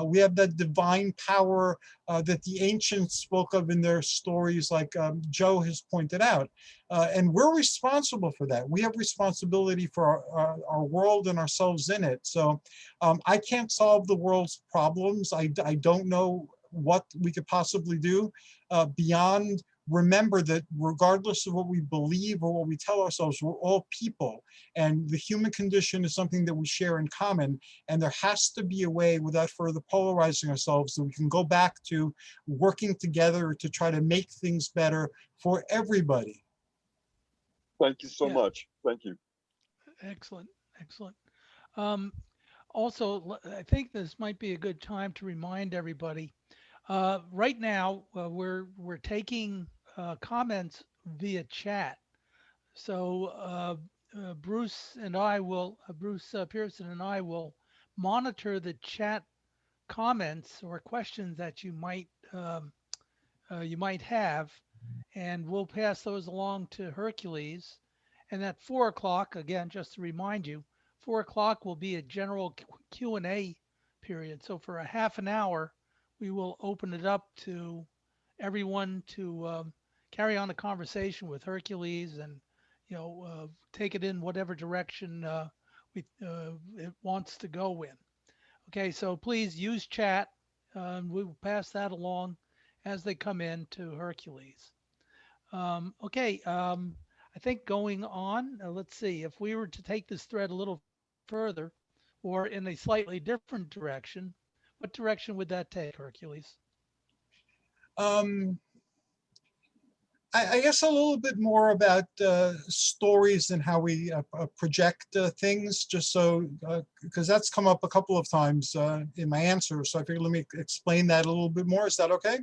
We have that divine power that the ancients spoke of in their stories, like Joe has pointed out. And we're responsible for that. We have responsibility for our world and ourselves in it. So I can't solve the world's problems. I don't know what we could possibly do beyond remember that regardless of what we believe or what we tell ourselves, we're all people. And the human condition is something that we share in common. And there has to be a way, without further polarizing ourselves, that we can go back to working together to try to make things better for everybody. Thank you so Yeah. much. Thank you. Excellent, excellent. Also, I think this might be a good time to remind everybody. Right now, we're taking comments via chat. So Bruce Pearson and I will monitor the chat comments or questions that you might have, and we'll pass those along to Hercules. And at 4 o'clock, again, just to remind you, 4 o'clock will be a general Q&A period. So for a half an hour, we will open it up to everyone to carry on a conversation with Hercules and, take it in whatever direction it wants to go in. Okay, so please use chat. We will pass that along as they come in to Hercules. Okay, I think going on, let's see, if we were to take this thread a little further or in a slightly different direction, what direction would that take, Hercules? I guess a little bit more about stories and how we project things, just so, because that's come up a couple of times in my answer. So I figured let me explain that a little bit more. Is that okay?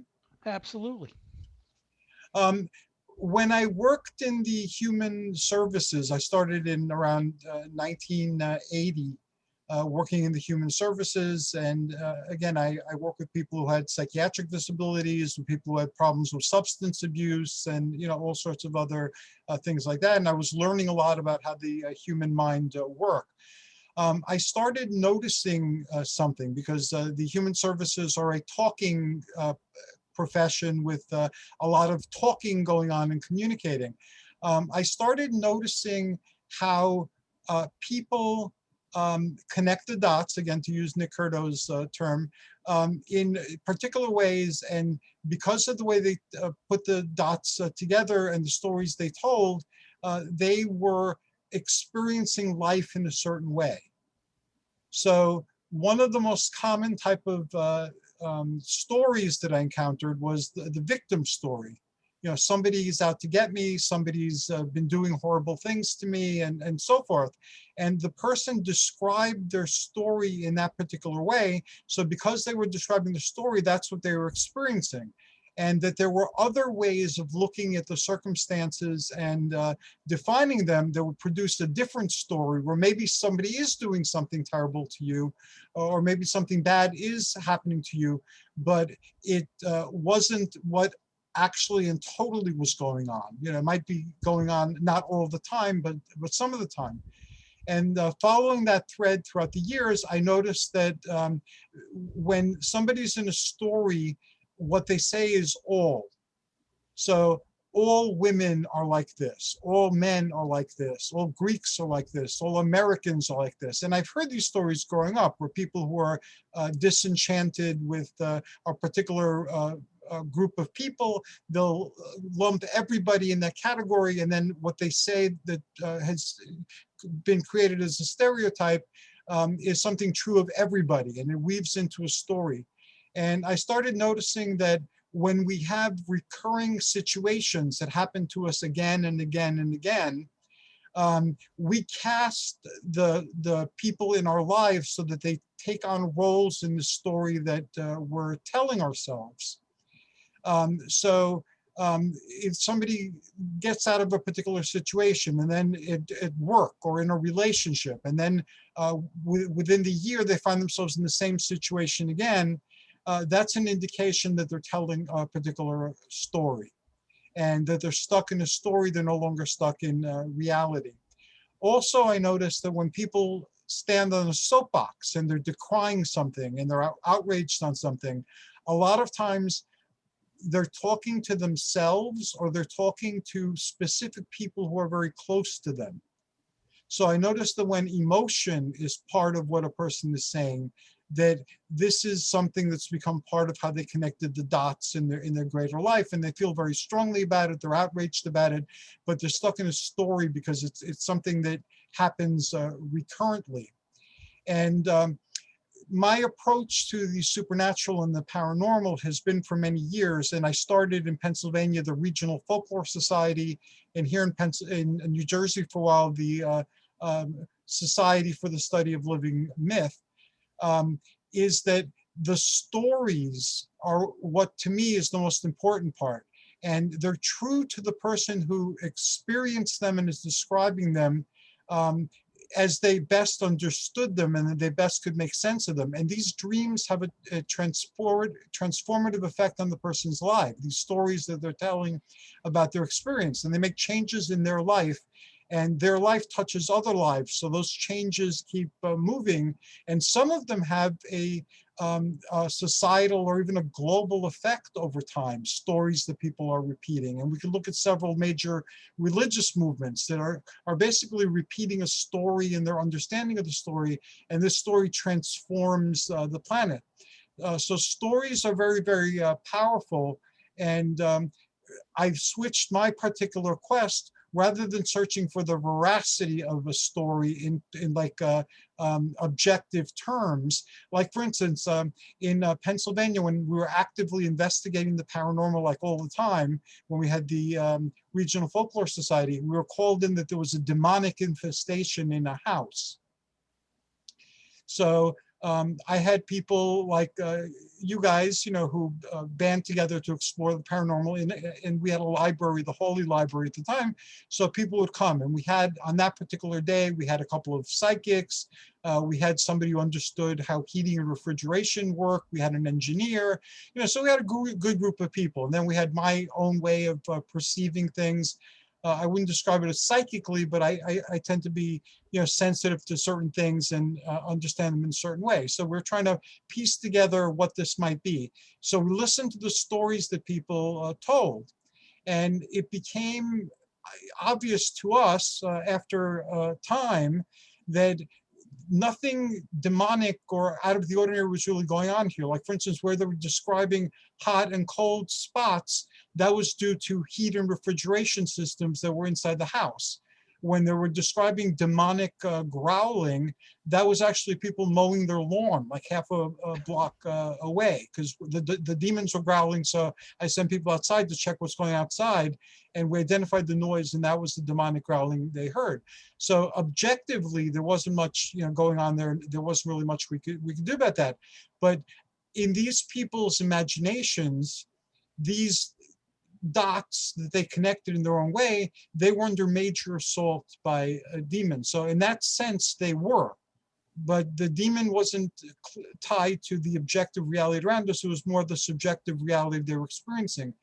Absolutely. When I worked in the human services, I started in around 1980, working in the human services. And again, I work with people who had psychiatric disabilities, with people who had problems with substance abuse, and all sorts of other things like that. And I was learning a lot about how the human mind work. I started noticing something, because the human services are a talking profession with a lot of talking going on and communicating. I started noticing how people connect the dots, again, to use Nick Curto's term, in particular ways. And because of the way they put the dots together and the stories they told, they were experiencing life in a certain way. So one of the most common type of stories that I encountered was the victim story. somebody's out to get me, somebody's been doing horrible things to me, and so forth. And the person described their story in that particular way. So because they were describing the story, that's what they were experiencing. And that there were other ways of looking at the circumstances and defining them that would produce a different story, where maybe somebody is doing something terrible to you, or maybe something bad is happening to you, but it wasn't what actually and totally was going on. It might be going on not all the time, but some of the time. And following that thread throughout the years, I noticed that when somebody's in a story, what they say is all. So all women are like this, all men are like this, all Greeks are like this, all Americans are like this. And I've heard these stories growing up, where people who are disenchanted with a particular group of people, they'll lump everybody in that category, and then what they say that has been created as a stereotype is something true of everybody, and it weaves into a story. And I started noticing that when we have recurring situations that happen to us again and again and again, we cast the people in our lives so that they take on roles in the story that we're telling ourselves. If somebody gets out of a particular situation, and then at work or in a relationship, and then within the year they find themselves in the same situation again, that's an indication that they're telling a particular story, and that they're stuck in a story. They're no longer stuck in reality. Also, I noticed that when people stand on a soapbox and they're decrying something and they're outraged on something, a lot of times they're talking to themselves, or they're talking to specific people who are very close to them. So I noticed that when emotion is part of what a person is saying, that this is something that's become part of how they connected the dots in their greater life, and they feel very strongly about it. They're outraged about it, but they're stuck in a story because it's something that happens recurrently. And my approach to the supernatural and the paranormal has been for many years, and I started in Pennsylvania, the Regional Folklore Society, and here in New Jersey for a while, the Society for the Study of Living Myth. Is that the stories are what, to me, is the most important part. And they're true to the person who experienced them and is describing them as they best understood them and they best could make sense of them. And these dreams have a transformative effect on the person's life, these stories that they're telling about their experience, and they make changes in their life. And their life touches other lives, so those changes keep moving. And some of them have a societal or even a global effect over time, stories that people are repeating. And we can look at several major religious movements that are basically repeating a story in their understanding of the story, and this story transforms the planet. So stories are very, very powerful. And I've switched my particular quest, rather than searching for the veracity of a story in like objective terms. Like, for instance, in Pennsylvania, when we were actively investigating the paranormal, like all the time, when we had the Regional Folklore Society, we were called in that there was a demonic infestation in a house. So I had people like you guys, who band together to explore the paranormal, and we had a library, the Holy Library at the time, so people would come. And we had, on that particular day, we had a couple of psychics, we had somebody who understood how heating and refrigeration work, we had an engineer, so we had a good group of people. And then we had my own way of perceiving things. I wouldn't describe it as psychically, but I tend to be, sensitive to certain things and understand them in a certain way. So we're trying to piece together what this might be. So we listened to the stories that people told, and it became obvious to us after time that nothing demonic or out of the ordinary was really going on here. Like, for instance, where they were describing hot and cold spots, that was due to heat and refrigeration systems that were inside the house. when they were describing demonic growling, that was actually people mowing their lawn like half a block away, because the demons were growling. So I sent people outside to check what's going outside, and we identified the noise, and that was the demonic growling they heard. So objectively, there wasn't much going on there. There wasn't really much we could do about that. But in these people's imaginations, these dots that they connected in their own way, they were under major assault by a demon. So in that sense, they were. But the demon wasn't tied to the objective reality around us. It was more the subjective reality they were experiencing.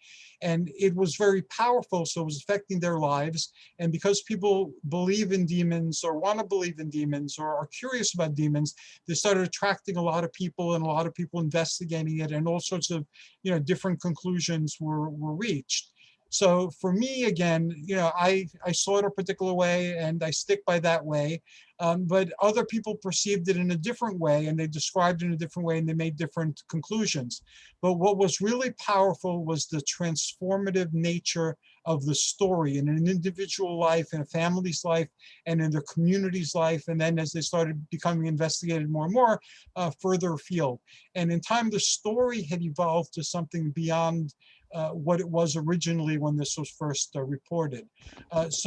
And it was very powerful, so it was affecting their lives. And because people believe in demons or want to believe in demons or are curious about demons, they started attracting a lot of people, and a lot of people investigating it, and all sorts of different conclusions were reached. So for me, again, I saw it a particular way, and I stick by that way. But other people perceived it in a different way, and they described it in a different way, and they made different conclusions. But what was really powerful was the transformative nature of the story in an individual life, in a family's life, and in their community's life. And then as they started becoming investigated more and more, further afield. And in time, the story had evolved to something beyond what it was originally when this was first reported. That's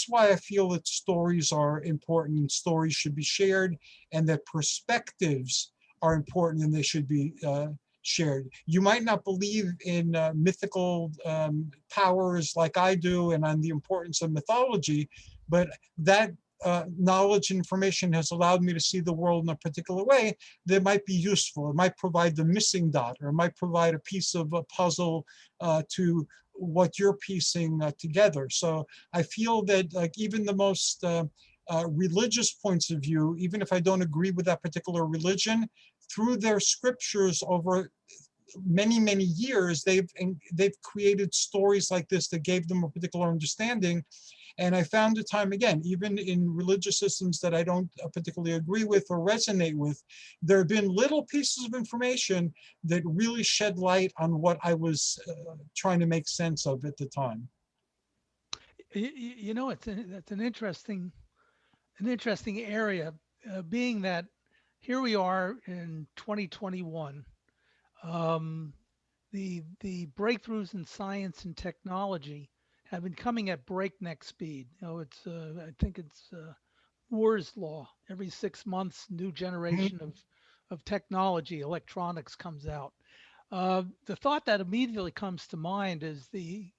why I feel that stories are important, and stories should be shared, and that perspectives are important and they should be shared. You might not believe in mythical powers like I do, and on the importance of mythology, but that knowledge and information has allowed me to see the world in a particular way that might be useful. It might provide the missing dot, or it might provide a piece of a puzzle to what you're piecing together. So I feel that even the most religious points of view, even if I don't agree with that particular religion, through their scriptures over many years, they've created stories like this that gave them a particular understanding. And I found it time again, even in religious systems that I don't particularly agree with or resonate with, there have been little pieces of information that really shed light on what I was trying to make sense of at the time. That's an interesting area, being that here we are in 2021. Um, the breakthroughs in science and technology have been coming at breakneck speed. It's I think it's Moore's law. Every 6 months, new generation of technology, electronics comes out. The thought that immediately comes to mind is the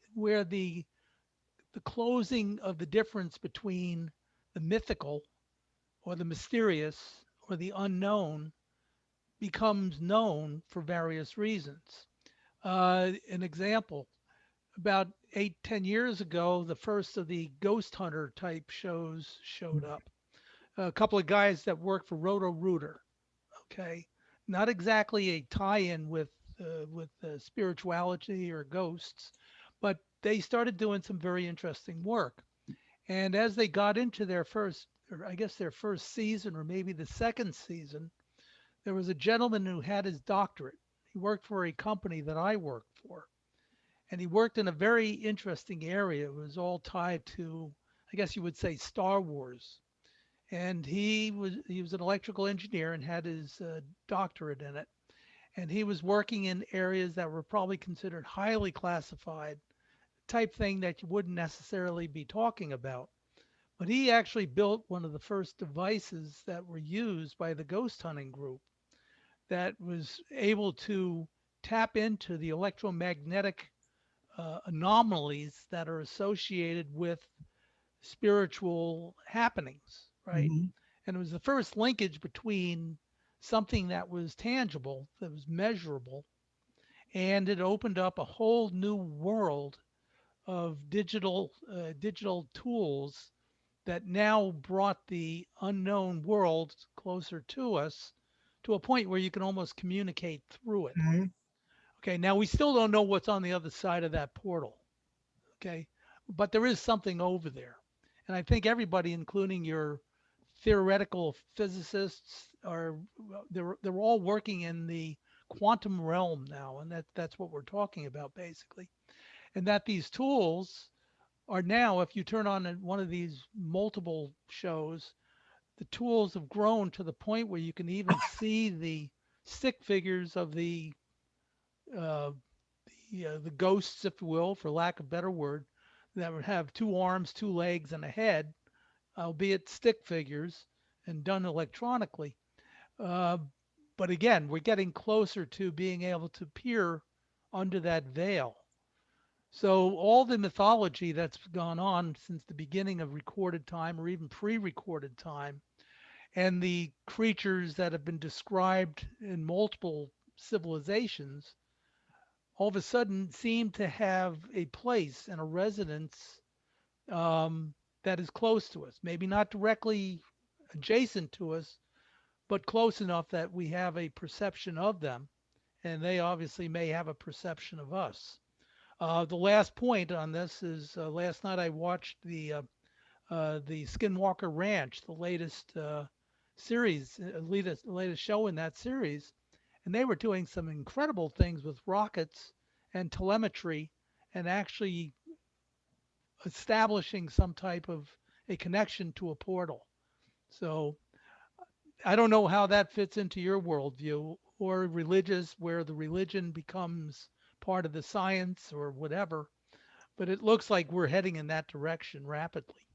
closing of the difference between the mythical or the mysterious or the unknown becomes known for various reasons. An example, about 8, 10 years ago, the first of the ghost hunter type shows showed up. A couple of guys that work for Roto Rooter. Okay, not exactly a tie-in with spirituality or ghosts, but they started doing some very interesting work. And as they got into their first, or I guess their first season, or maybe the second season, there was a gentleman who had his doctorate. He worked for a company that I worked for, and he worked in a very interesting area. It was all tied to, I guess you would say, Star Wars. And he was an electrical engineer and had his doctorate in it. And he was working in areas that were probably considered highly classified, type thing that you wouldn't necessarily be talking about. But he actually built one of the first devices that were used by the ghost hunting group that was able to tap into the electromagnetic anomalies that are associated with spiritual happenings, right? Mhm. And it was the first linkage between something that was tangible, that was measurable, and it opened up a whole new world of digital tools that now brought the unknown world closer to us, to a point where you can almost communicate through it. Mhm. Okay, now we still don't know what's on the other side of that portal. Okay, but there is something over there. And I think everybody, including your theoretical physicists, are they're all working in the quantum realm now, and that's what we're talking about basically. And that these tools are now, if you turn on one of these multiple shows, the tools have grown to the point where you can even see the stick figures of uh, the ghosts, if you will, for lack of a better word, that would have two arms, two legs, and a head, albeit stick figures, and done electronically. Uh, but again, we're getting closer to being able to peer under that veil. So all the mythology that's gone on since the beginning of recorded time or even pre-recorded time, and the creatures that have been described in multiple civilizations, all of a sudden seem to have a place and a resonance that is close to us. Maybe not directly adjacent to us, but close enough that we have a perception of them, and they obviously may have a perception of us. The last point on this is last night I watched the Skinwalker Ranch, the latest series, latest show in that series, and they were doing some incredible things with rockets and telemetry, and actually establishing some type of a connection to a portal. So I don't know how that fits into your worldview or religious, where the religion becomes part of the science or whatever, but it looks like we're heading in that direction rapidly.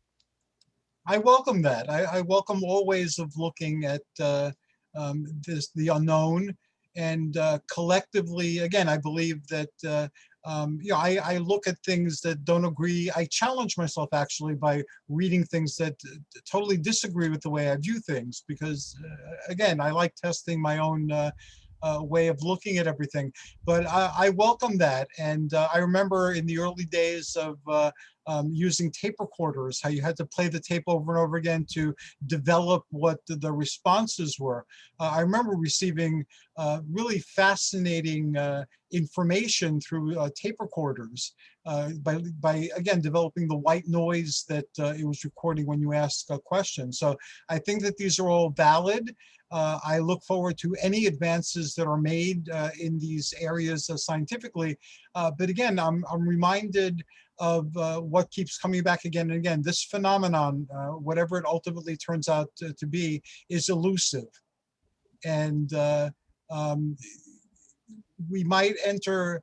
I welcome that. I welcome all ways of looking at the unknown, and collectively, again, I believe that I look at things that don't agree. I challenge myself actually by reading things that totally disagree with the way I view things, because again, I like testing my own way of looking at everything. But I welcome that, and I remember in the early days of using tape recorders, how you had to play the tape over and over again to develop what the responses were. I remember receiving really fascinating information through tape recorders by again developing the white noise that it was recording when you asked a question. So I think that these are all valid. I look forward to any advances that are made in these areas scientifically. But again, I'm reminded of what keeps coming back again and again. This phenomenon, whatever it ultimately turns out to be, is elusive. And we might enter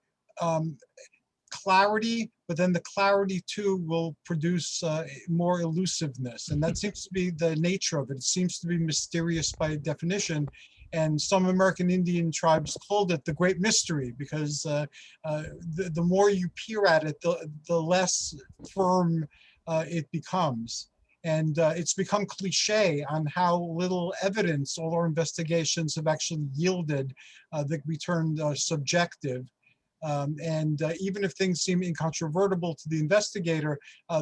clarity, but then the clarity too will produce more elusiveness. And that seems to be the nature of it. It seems to be mysterious by definition. And some American Indian tribes called it the great mystery, because the more you peer at it, the less firm it becomes. And it's become cliche on how little evidence all our investigations have actually yielded that we turned subjective. Even if things seem incontrovertible to the investigator,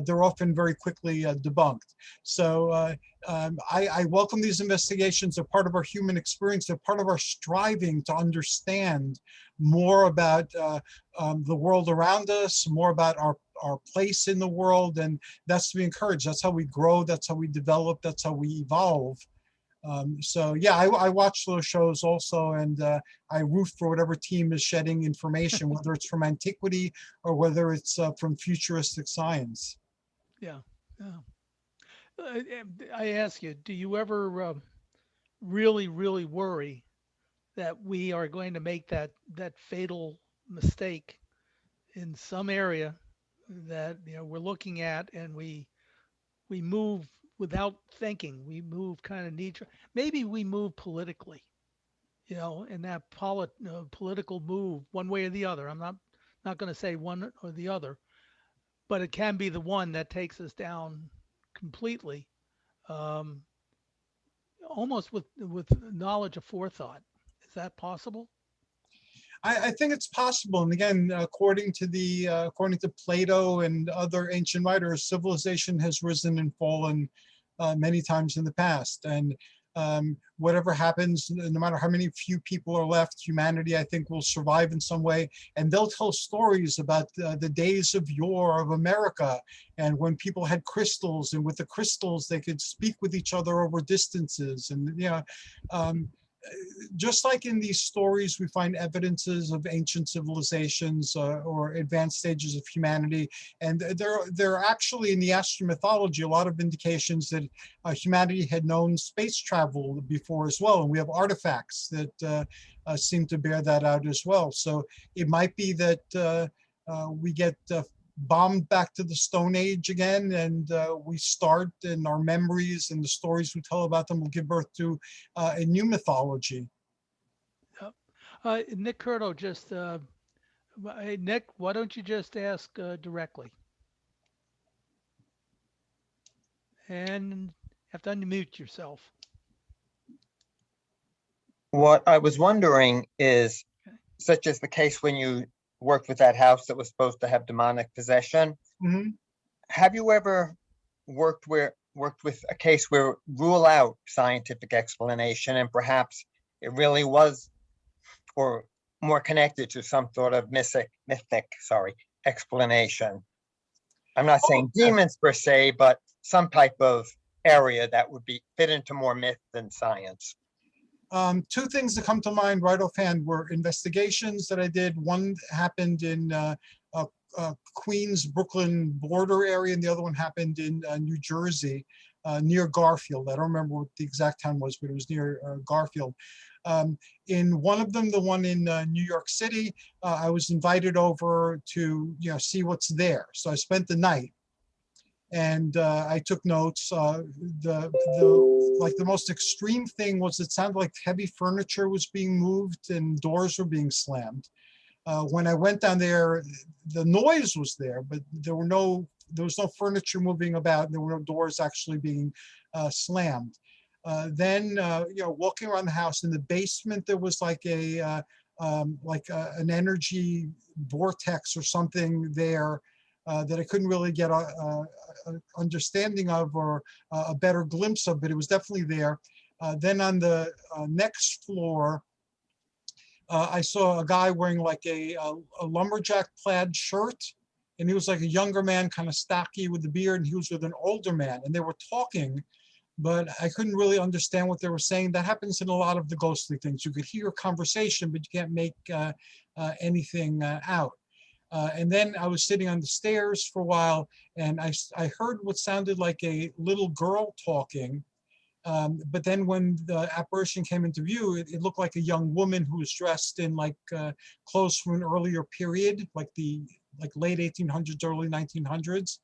they're often very quickly debunked. So I welcome these investigations. They're part of our human experience. They're part of our striving to understand more about the world around us, more about our place in the world, and that's to be encouraged. That's how we grow, that's how we develop, that's how we evolve. So yeah, I watch those shows also, and I root for whatever team is shedding information, whether it's from antiquity or whether it's from futuristic science. Yeah, yeah. I ask you, do you ever really, really worry that we are going to make that fatal mistake in some area that we're looking at, and we move without thinking. We move kind of nature. Maybe we move politically, in that political move, one way or the other. I'm not going to say one or the other, but it can be the one that takes us down completely, um, almost with knowledge of forethought. Is that possible? I think it's possible. And again, according to Plato and other ancient writers, civilization has risen and fallen many times in the past. And whatever happens, no matter how many few people are left, humanity, I think, will survive in some way. And they'll tell stories about the days of yore of America, and when people had crystals, and with the crystals they could speak with each other over distances. And just like in these stories, we find evidences of ancient civilizations or advanced stages of humanity. And there are actually in the astromythology a lot of indications that humanity had known space travel before as well. And we have artifacts that seem to bear that out as well. So it might be that we get bombed back to the Stone Age again, and we start, and our memories and the stories we tell about them will give birth to a new mythology. Nick Curto just, hey, Nick, why don't you just ask directly? And you have to unmute yourself. What I was wondering is, such as the case when you worked with that house that was supposed to have demonic possession, Mm-hmm. have you ever worked with a case where rule out scientific explanation and perhaps it really was, or more connected to some sort of mythic explanation? I'm not saying demons per se, but some type of area that would be fit into more myth than science. Two things that come to mind right offhand were investigations that I did. One happened in Queens, Brooklyn border area, and the other one happened in New Jersey, near Garfield. I don't remember what the exact town was, but it was near Garfield. In one of them, the one in New York City, I was invited over to see what's there. So I spent the night. And I took notes. The most extreme thing was it sounded like heavy furniture was being moved and doors were being slammed. When I went down there, the noise was there, but there was no furniture moving about. And there were no doors actually being slammed. Then walking around the house in the basement, there was like an energy vortex or something there. That I couldn't really get a understanding of or a better glimpse of, but it was definitely there. Then on the next floor, I saw a guy wearing like a lumberjack plaid shirt, and he was like a younger man, kind of stocky with the beard, and he was with an older man, and they were talking, but I couldn't really understand what they were saying. That happens in a lot of the ghostly things. You could hear a conversation, but you can't make anything out. And then I was sitting on the stairs for a while, and I heard what sounded like a little girl talking. But then when the apparition came into view, it looked like a young woman who was dressed in like clothes from an earlier period, like late 1800s, early 1900s.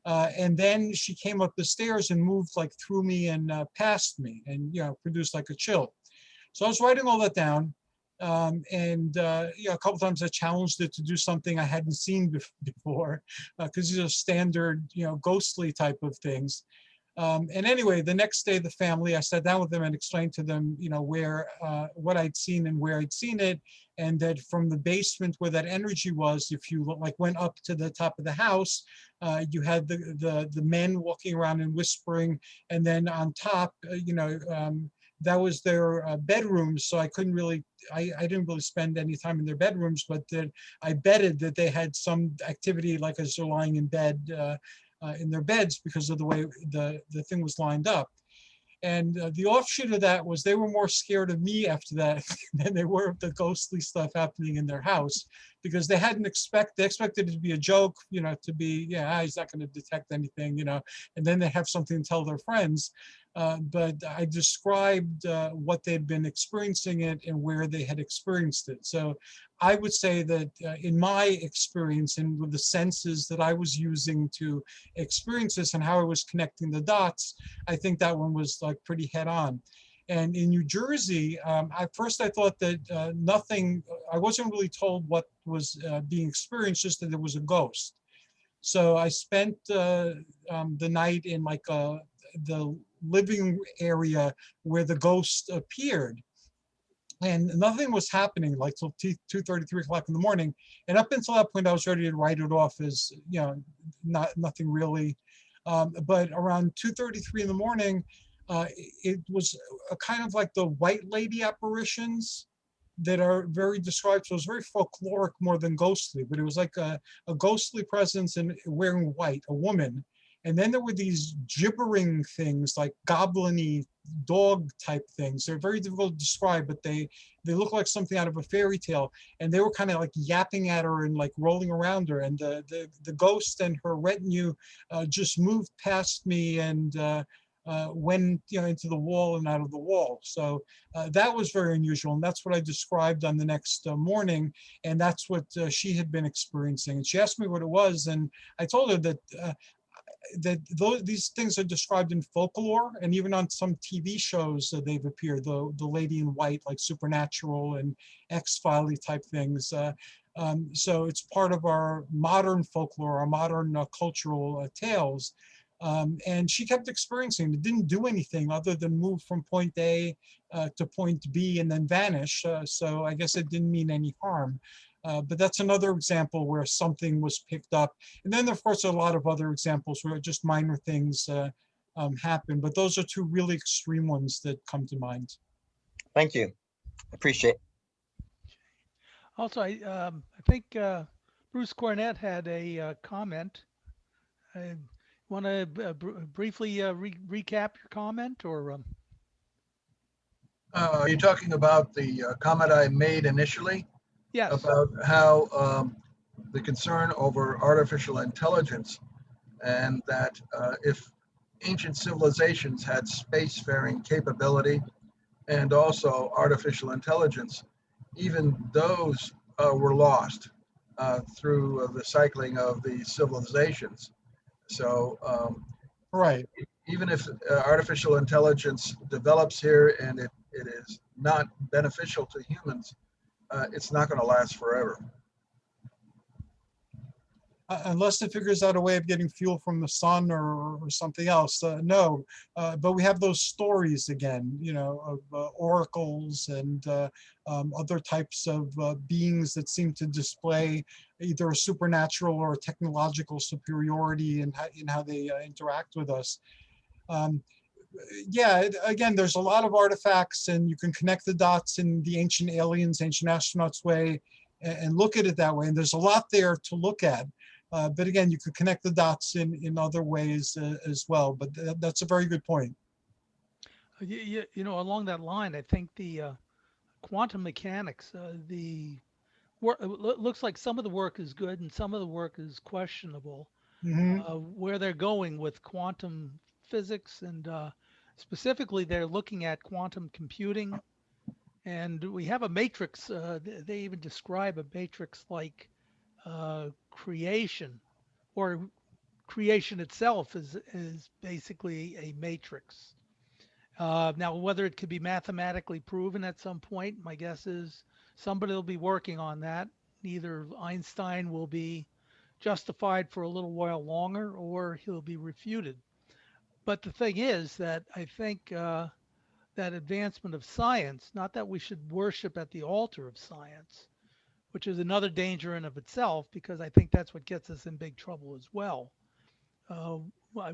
And then she came up the stairs and moved like through me and past me, and produced like a chill. So I was writing all that down. A couple times I challenged it to do something I hadn't seen before, because these are standard, ghostly type of things. And anyway, the next day, the family, I sat down with them and explained to them, what I'd seen and where I'd seen it, and that from the basement where that energy was, if you went up to the top of the house, you had the men walking around and whispering, and then on top, that was their bedrooms. So I couldn't really, I didn't really spend any time in their bedrooms, but that I betted that they had some activity like as they're lying in bed in their beds because of the way the thing was lined up. And the offshoot of that was they were more scared of me after that than they were of the ghostly stuff happening in their house, because they expected it to be a joke, to be, he's not going to detect anything, and then they have something to tell their friends. But I described what they'd been experiencing it and where they had experienced it. So I would say that in my experience and with the senses that I was using to experience this and how I was connecting the dots, I think that one was like pretty head on. And in New Jersey, at first I thought that nothing, I wasn't really told what was being experienced, just that there was a ghost. So I spent the night in like the living area where the ghost appeared, and nothing was happening like till 2:30, 3 o'clock in the morning. And up until that point, I was ready to write it off as nothing really. But around 2:33 in the morning, it was a kind of like the white lady apparitions that are very described. So it was very folkloric more than ghostly, but it was like a ghostly presence and wearing white, a woman. And then there were these gibbering things like goblin-y dog type things. They're very difficult to describe, but they look like something out of a fairy tale. And they were kind of like yapping at her and like rolling around her. And the ghost and her retinue just moved past me and went, you know, into the wall and out of the wall. So that was very unusual. And that's what I described on the next morning. And that's what she had been experiencing. And she asked me what it was. And I told her that these things are described in folklore, and even on some TV shows they've appeared, the lady in white, like Supernatural and X-Files type things. So it's part of our modern folklore, our modern cultural tales. And she kept experiencing it. Didn't do anything other than move from point A to point B and then vanish. So I guess it didn't mean any harm. But that's another example where something was picked up. And then, of course, there are a lot of other examples where just minor things happen. But those are two really extreme ones that come to mind. Thank you. Appreciate it. Also, I think Bruce Cornett had a comment. Want to briefly recap your comment, or? Are you talking about the comment I made initially? Yes. About how the concern over artificial intelligence, and that if ancient civilizations had spacefaring capability and also artificial intelligence, even those were lost through the cycling of the civilizations. So Right. even if artificial intelligence develops here and it is not beneficial to humans, it's not going to last forever. Unless it figures out a way of getting fuel from the sun or something else, no. But we have those stories again, you know, of oracles and other types of beings that seem to display either a supernatural or a technological superiority in how they interact with us. Yeah, again, there's a lot of artifacts, and you can connect the dots in the ancient aliens, ancient astronauts way, and look at it that way. And there's a lot there to look at. But again, you could connect the dots in other ways as well. But that's a very good point. You know, along that line, I think the quantum mechanics, looks like some of the work is good and some of the work is questionable. Where they're going with quantum physics, and specifically they're looking at quantum computing. And we have a matrix. They even describe a matrix-like creation, or creation itself is basically a matrix. Now, whether it could be mathematically proven at some point, my guess is somebody will be working on that. Either Einstein will be justified for a little while longer, or he'll be refuted. But the thing is that I think that advancement of science, not that we should worship at the altar of science, which is another danger in of itself, because I think that's what gets us in big trouble as well.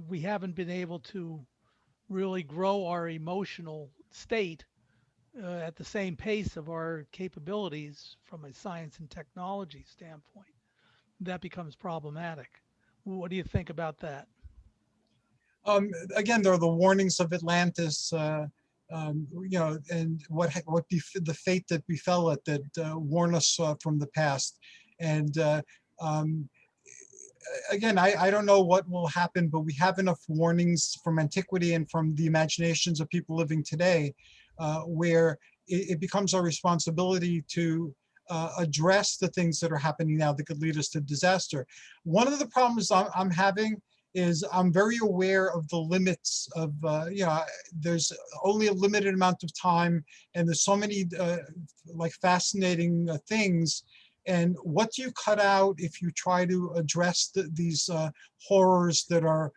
We haven't been able to really grow our emotional state at the same pace of our capabilities from a science and technology standpoint. That becomes problematic. What do you think about that? Again, there are the warnings of Atlantis, you know, and the fate that befell it that warn us from the past. And again, I don't know what will happen, but we have enough warnings from antiquity and from the imaginations of people living today, where it becomes our responsibility to address the things that are happening now that could lead us to disaster. One of the problems I'm having is I'm very aware of the limits of, you know, there's only a limited amount of time, and there's so many like fascinating things. And what do you cut out if you try to address these horrors that are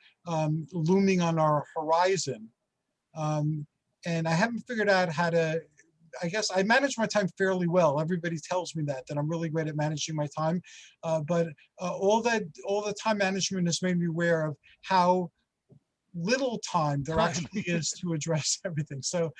looming on our horizon? And I haven't figured out how to, I guess I manage my time fairly well. Everybody tells me that I'm really great at managing my time. But all the time management has made me aware of how little time there actually is to address everything. So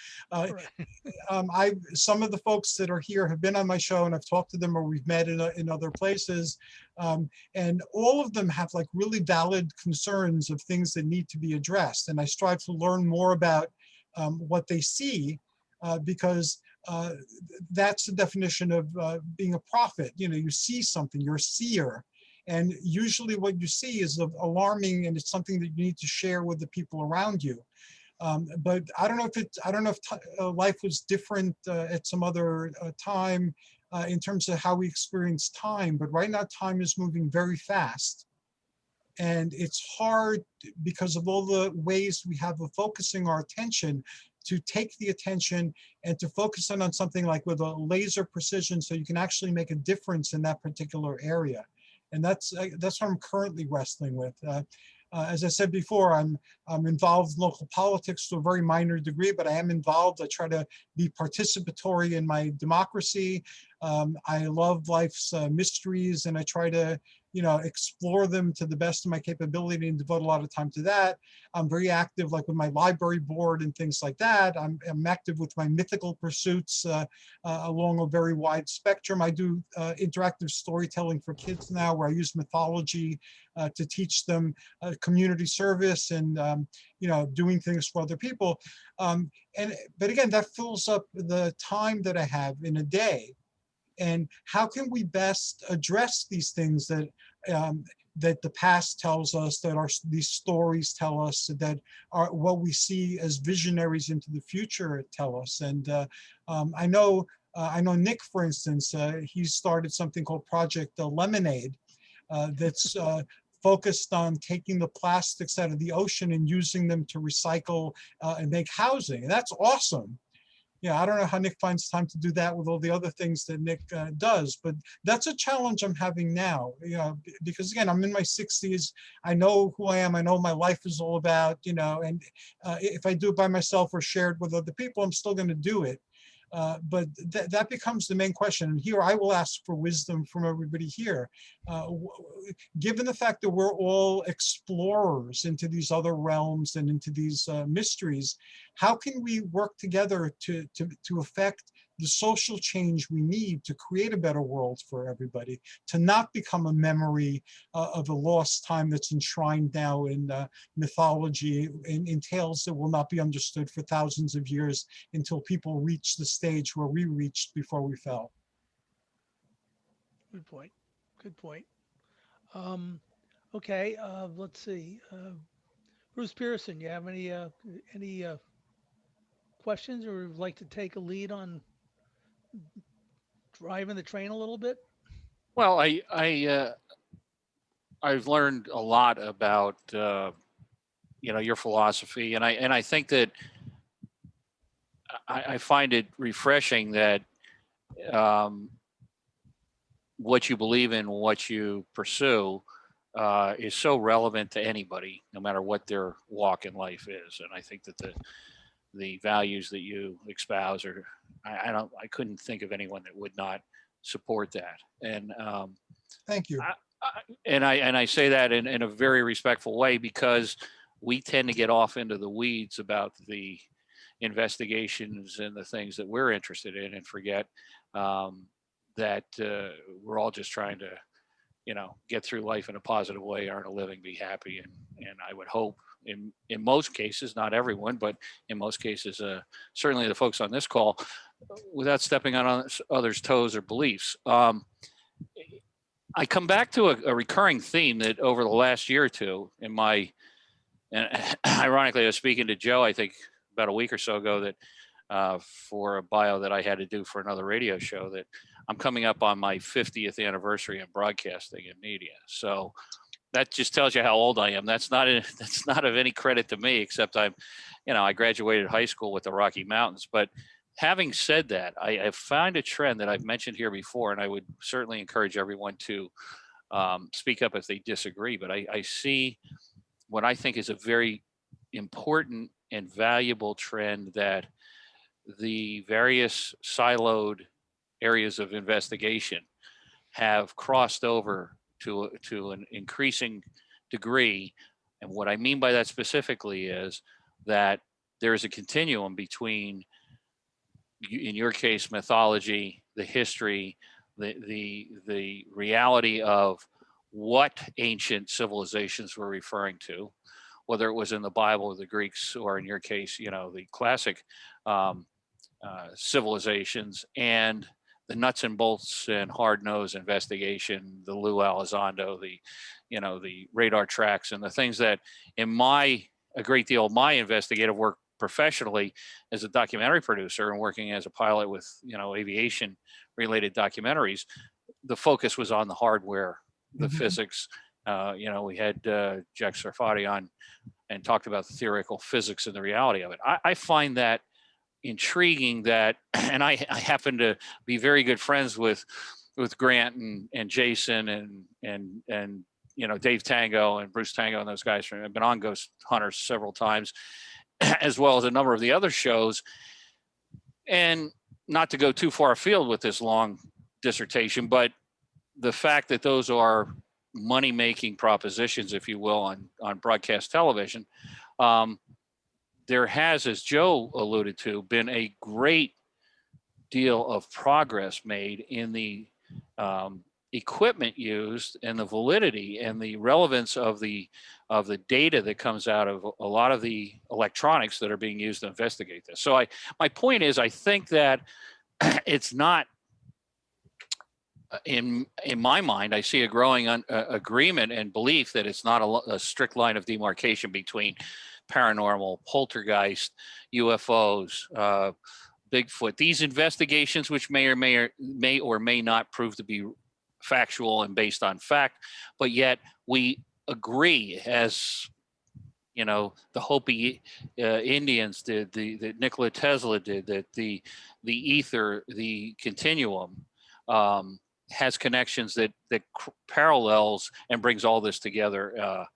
some of the folks that are here have been on my show, and I've talked to them, or we've met in other places. And all of them have like really valid concerns of things that need to be addressed. And I strive to learn more about what they see, because that's the definition of being a prophet. You know, you see something, you're a seer. And usually what you see is alarming, and it's something that you need to share with the people around you. But I don't know if life was different at some other time in terms of how we experience time. But right now, time is moving very fast. And it's hard because of all the ways we have of focusing our attention to take the attention and to focus on something like with a laser precision, so you can actually make a difference in that particular area. And that's what I'm currently wrestling with. As I said before, I'm involved in local politics to a very minor degree, but I am involved. I try to be participatory in my democracy. I love life's mysteries, and I try to, you know, explore them to the best of my capability and devote a lot of time to that. I'm very active, like with my library board and things like that. I'm active with my mythical pursuits along a very wide spectrum. I do interactive storytelling for kids now, where I use mythology to teach them community service and, you know, doing things for other people. But again, that fills up the time that I have in a day. And how can we best address these things that that the past tells us, that these stories tell us, that are what we see as visionaries into the future tell us? And I know Nick, for instance, he started something called Project Lemonade that's focused on taking the plastics out of the ocean and using them to recycle and make housing. And that's awesome. Yeah, I don't know how Nick finds time to do that with all the other things that Nick does, but that's a challenge I'm having now. You know, because again, I'm in my 60s. I know who I am. I know what my life is all about. You know, and if I do it by myself or shared with other people, I'm still going to do it. But that becomes the main question. And here I will ask for wisdom from everybody here. Given the fact that we're all explorers into these other realms and into these mysteries, how can we work together to affect the social change we need to create a better world for everybody, to not become a memory of a lost time that's enshrined now in mythology, in tales that will not be understood for thousands of years until people reach the stage where we reached before we fell. Good point. Good point. Okay, let's see. Bruce Pearson, you have any questions, or would like to take a lead on driving the train a little bit? Well, I've learned a lot about you know, your philosophy, and I think that I find it refreshing that what you believe in, what you pursue, is so relevant to anybody, no matter what their walk in life is. And I think that the values that you espouse are, I couldn't think of anyone that would not support that. And Thank you. I say that in a very respectful way, because we tend to get off into the weeds about the investigations and the things that we're interested in, and forget that we're all just trying to, you know, get through life in a positive way, earn a living, be happy. And I would hope in most cases, not everyone, but in most cases, certainly the folks on this call, without stepping on others' toes or beliefs. I come back to a recurring theme that over the last year or two in my, and ironically, I was speaking to Joe, I think about a week or so ago, that for a bio that I had to do for another radio show, that I'm coming up on my 50th anniversary in broadcasting and media. So that just tells you how old I am. That's not of any credit to me, except I graduated high school with the Rocky Mountains. But having said that, I find a trend that I've mentioned here before, and I would certainly encourage everyone to speak up if they disagree. But I see what I think is a very important and valuable trend, that the various siloed areas of investigation have crossed over to an increasing degree. And what I mean by that specifically is that there is a continuum between, in your case, mythology, the history, the reality of what ancient civilizations were referring to, whether it was in the Bible or the Greeks, or in your case, the classic um, civilizations, and the nuts and bolts and hard nose investigation, the Lou Elizondo, the radar tracks, and the things that a great deal of my investigative work professionally as a documentary producer and working as a pilot with, aviation related documentaries, the focus was on the hardware, the physics. We had Jack Sarfati on and talked about the theoretical physics and the reality of it. I find that intriguing, that, and I happen to be very good friends with Grant and Jason and Dave Tango and Bruce Tango and those guys. I've been on Ghost Hunters several times, as well as a number of the other shows. And not to go too far afield with this long dissertation, but the fact that those are money-making propositions, if you will, on broadcast television, there has, as Joe alluded to, been a great deal of progress made in the equipment used and the validity and the relevance of the data that comes out of a lot of the electronics that are being used to investigate this. So my point is, I think that it's not, in my mind, I see a growing agreement and belief that it's not a strict line of demarcation between paranormal, poltergeist, UFOs, Bigfoot. These investigations, which may or may not prove to be factual and based on fact, but yet we agree, as the Hopi Indians did, that Nikola Tesla did, that the ether, the continuum, has connections that parallels and brings all this together.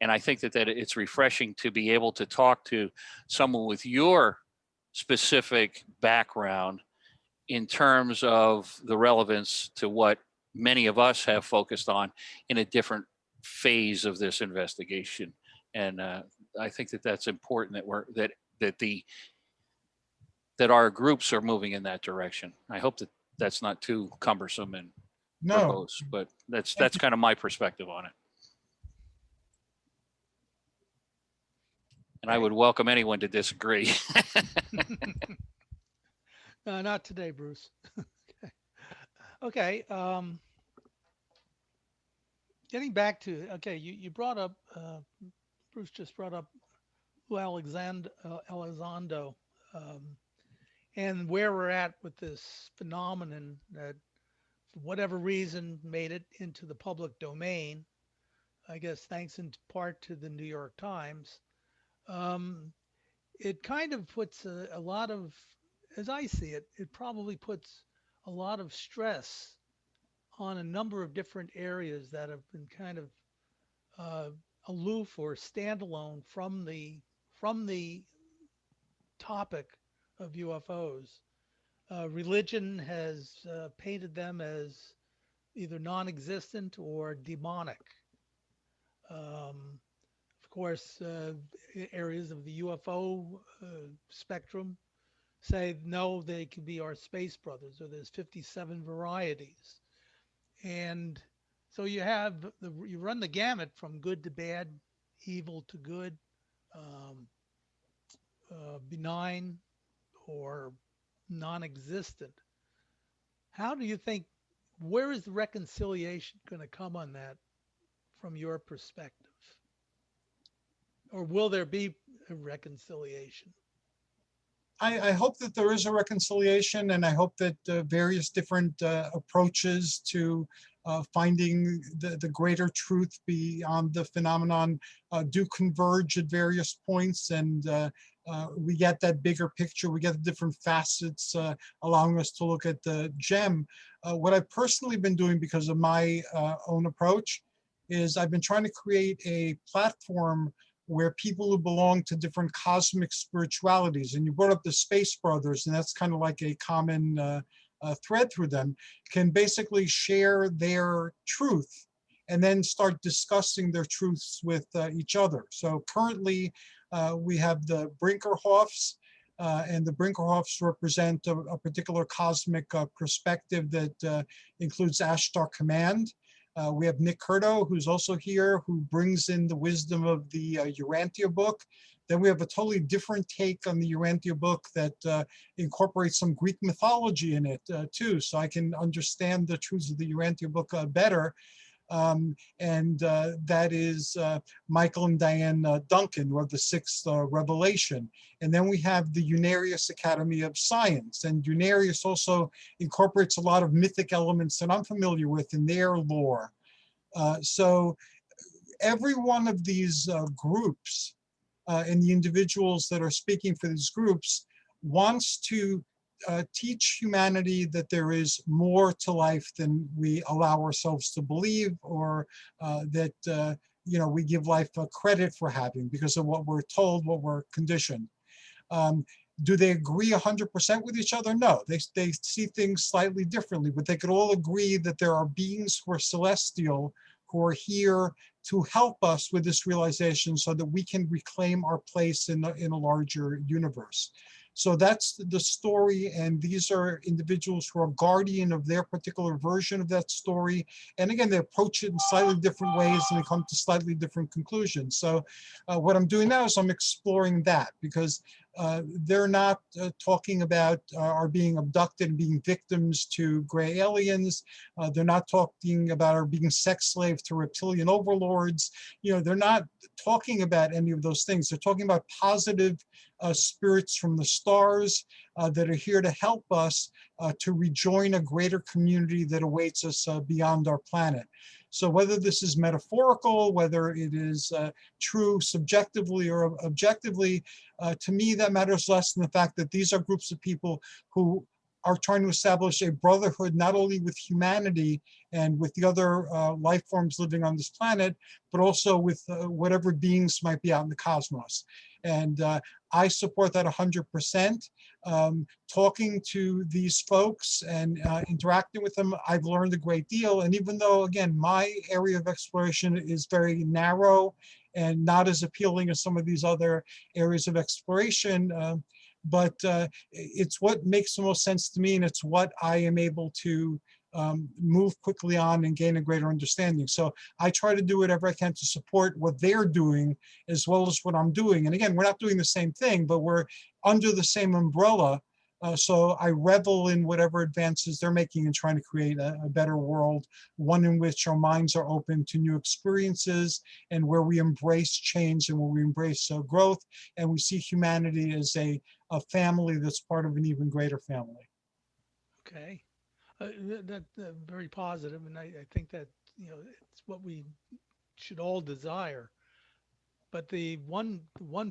And I think that it's refreshing to be able to talk to someone with your specific background in terms of the relevance to what many of us have focused on in a different phase of this investigation. And I think that that's important, that our groups are moving in that direction. I hope that that's not too cumbersome and verbose, but that's kind of my perspective on it. And I would welcome anyone to disagree. Not today, Bruce. Okay. Getting back to, you brought up, Bruce just brought up Lou Elizondo, and where we're at with this phenomenon that, for whatever reason, made it into the public domain, I guess thanks in part to the New York Times. It kind of puts a lot of, as I see it, it probably puts a lot of stress on a number of different areas that have been kind of aloof or standalone from the topic of UFOs. Religion has painted them as either non-existent or demonic. Of course, areas of the UFO spectrum say, no, they can be our space brothers, or there's 57 varieties. And so you run the gamut from good to bad, evil to good, benign or non-existent. How do you think, where is the reconciliation going to come on that from your perspective? Or will there be a reconciliation? I hope that there is a reconciliation, and I hope that various different approaches to finding the greater truth beyond the phenomenon do converge at various points, and we get that bigger picture. We get the different facets allowing us to look at the gem. What I've personally been doing, because of my own approach, is I've been trying to create a platform where people who belong to different cosmic spiritualities, and you brought up the Space Brothers, and that's kind of like a common thread through them, can basically share their truth and then start discussing their truths with each other. So currently we have the Brinkerhoffs, and the Brinkerhoffs represent a particular cosmic perspective that includes Ashtar Command. We have Nick Curto, who's also here, who brings in the wisdom of the Urantia book. Then we have a totally different take on the Urantia book that incorporates some Greek mythology in it too, so I can understand the truths of the Urantia book better. That is Michael and Diane Duncan, or the Sixth Revelation. And then we have the Unarius Academy of Science, and Unarius also incorporates a lot of mythic elements that I'm familiar with in their lore. So every one of these groups and the individuals that are speaking for these groups wants to teach humanity that there is more to life than we allow ourselves to believe, or that we give life credit for having because of what we're told, what we're conditioned. Do they agree 100% with each other? No, they see things slightly differently, but they could all agree that there are beings who are celestial, who are here to help us with this realization so that we can reclaim our place in a larger universe. So that's the story, and these are individuals who are guardian of their particular version of that story. And again, they approach it in slightly different ways and they come to slightly different conclusions. So what I'm doing now is I'm exploring that, because they're not talking about our being abducted and being victims to gray aliens. They're not talking about our being sex slaves to reptilian overlords. They're not talking about any of those things. They're talking about positive spirits from the stars that are here to help us to rejoin a greater community that awaits us beyond our planet. So whether this is metaphorical, whether it is true subjectively or objectively, to me that matters less than the fact that these are groups of people who are trying to establish a brotherhood not only with humanity and with the other life forms living on this planet, but also with whatever beings might be out in the cosmos. And I support that 100%. Talking to these folks and interacting with them, I've learned a great deal. And even though, again, my area of exploration is very narrow and not as appealing as some of these other areas of exploration, but it's what makes the most sense to me, and it's what I am able to move quickly on and gain a greater understanding. So I try to do whatever I can to support what they're doing as well as what I'm doing. And again, we're not doing the same thing, but we're under the same umbrella. So I revel in whatever advances they're making in trying to create a better world, one in which our minds are open to new experiences and where we embrace change and where we embrace growth, and we see humanity as a family that's part of an even greater family. Okay. That's very positive, and I think that it's what we should all desire. But the one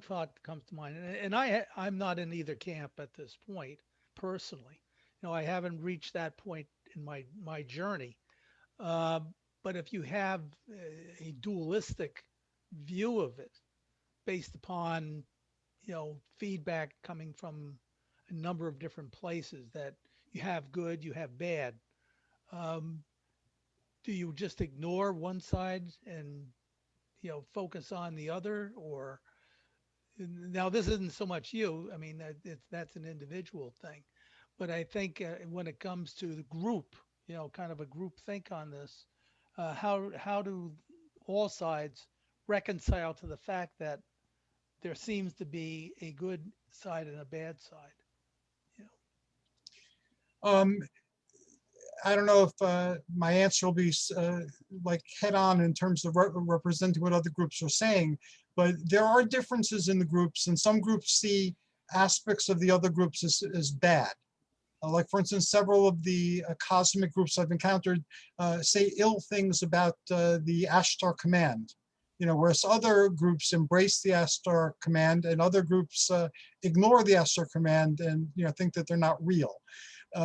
thought that comes to mind, and I'm not in either camp at this point personally. I haven't reached that point in my journey. Uh, but if you have a dualistic view of it, based upon feedback coming from a number of different places, that you have good, you have bad. Um, do you just ignore one side and focus on the other? Or now this isn't so much you. I mean, that's an individual thing, but I think when it comes to the group, kind of a group think on this, how do all sides reconcile to the fact that there seems to be a good side and a bad side? You Um, I don't know if my answer will be like head on in terms of representing what other groups are saying, but there are differences in the groups, and some groups see aspects of the other groups as bad. Like, for instance, several of the cosmic groups I've encountered say ill things about the Ashtar Command. Whereas other groups embrace the Ashtar Command, and other groups ignore the Ashtar Command and think that they're not real.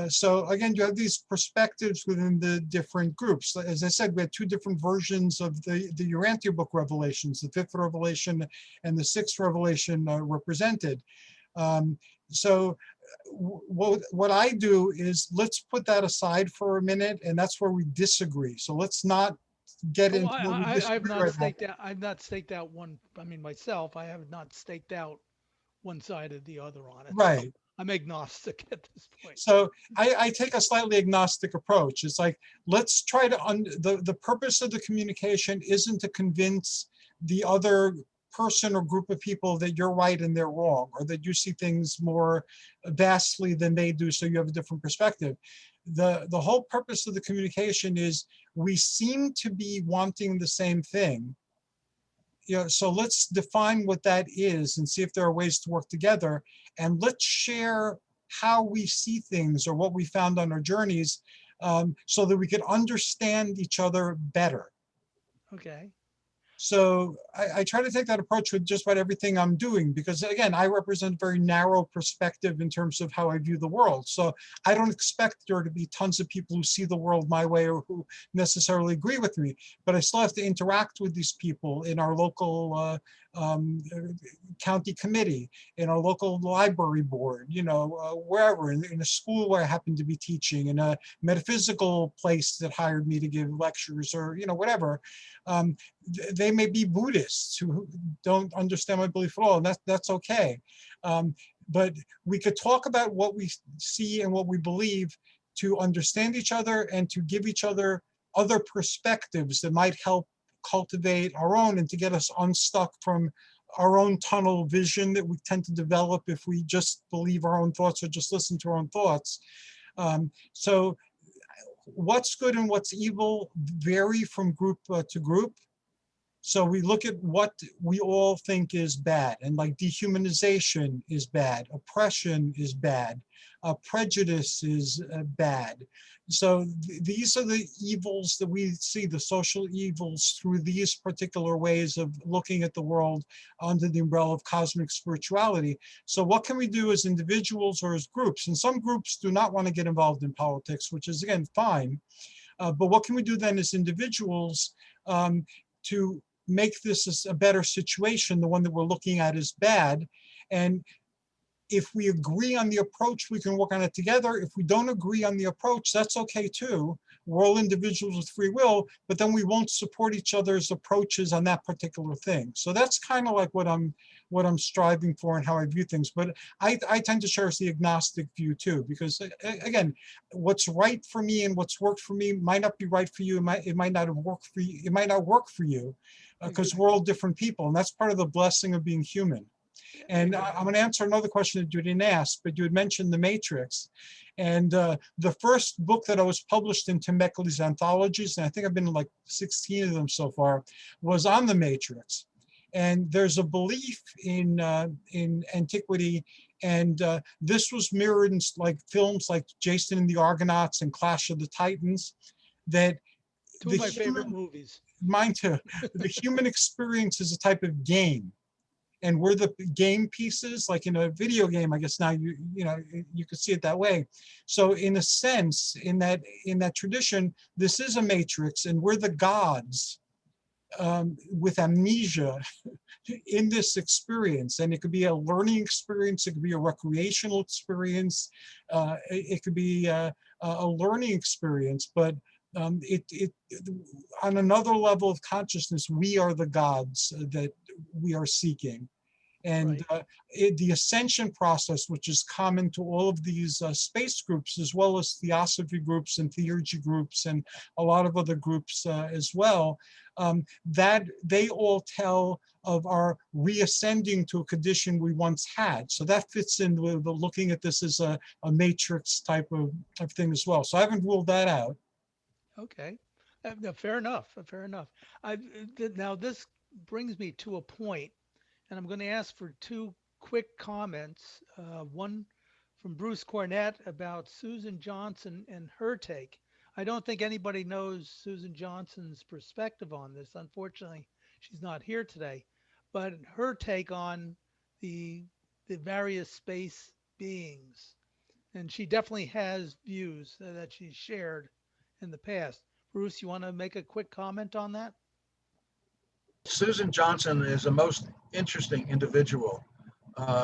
So again, you have these perspectives within the different groups. As I said, we had two different versions of the Urantia book revelations, the fifth revelation and the sixth revelation represented. So what I do is, let's put that aside for a minute, and that's where we disagree. So let's not get into what we disagree I've not right now. staked out. I've not staked out one. I mean, myself, I have not staked out one side or the other on it. Right. I'm agnostic at this point. So I take a slightly agnostic approach. It's like, let's try to, the purpose of the communication isn't to convince the other person or group of people that you're right and they're wrong, or that you see things more vastly than they do, so you have a different perspective. The whole purpose of the communication is we seem to be wanting the same thing. So let's define what that is and see if there are ways to work together, and let's share how we see things or what we found on our journeys, so that we could understand each other better. Okay. So I try to take that approach with just about everything I'm doing, because again, I represent a very narrow perspective in terms of how I view the world. So I don't expect there to be tons of people who see the world my way or who necessarily agree with me, but I still have to interact with these people in our local county committee, in our local library board, wherever, in a school where I happen to be teaching, in a metaphysical place that hired me to give lectures, or whatever. They may be Buddhists who don't understand my belief at all, and that's okay. But we could talk about what we see and what we believe to understand each other and to give each other perspectives that might help cultivate our own, and to get us unstuck from our own tunnel vision that we tend to develop if we just believe our own thoughts or just listen to our own thoughts. So what's good and what's evil vary from group to group. So we look at what we all think is bad, and like dehumanization is bad, oppression is bad, prejudice is bad. So these are the evils that we see, the social evils, through these particular ways of looking at the world under the umbrella of cosmic spirituality. So what can we do as individuals or as groups? And some groups do not want to get involved in politics, which is, again, fine. But what can we do then as individuals to make this a better situation? The one that we're looking at is bad. And if we agree on the approach, we can work on it together. If we don't agree on the approach, that's okay too. We're all individuals with free will, but then we won't support each other's approaches on that particular thing. So that's kind of like what I'm striving for and how I view things. But I tend to share the agnostic view too, because again, what's right for me and what's worked for me might not be right for you. It might not have worked for you. It might not work for you, because we're all different people, and that's part of the blessing of being human. And I'm going to answer another question that you didn't ask, but you had mentioned The Matrix. And the first book that I was published in Tim Beckley's anthologies, and I think I've been in like 16 of them so far, was on The Matrix. And there's a belief in antiquity, and this was mirrored in like films like Jason and the Argonauts and Clash of the Titans, that Two of my favorite movies. Mine too. The human experience is a type of game. And we're the game pieces, like in a video game. I guess now you could see it that way. So in a sense, in that tradition, this is a matrix, and we're the gods with amnesia in this experience. And it could be a learning experience, it could be a recreational experience, it could be a learning experience, but on another level of consciousness, we are the gods that we are seeking. And the ascension process, which is common to all of these space groups, as well as theosophy groups and theurgy groups and a lot of other groups as well, that they all tell of our reascending to a condition we once had. So that fits in with looking at this as a matrix type of thing as well. So I haven't ruled that out. Okay, fair enough. Fair enough. Now this brings me to a point, and I'm going to ask for two quick comments. One from Bruce Cornett about Susan Johnson and her take. I don't think anybody knows Susan Johnson's perspective on this. Unfortunately, she's not here today. But her take on the various space beings, and she definitely has views that she's shared in the past. Bruce, you want to make a quick comment on that? Susan Johnson is a most interesting individual.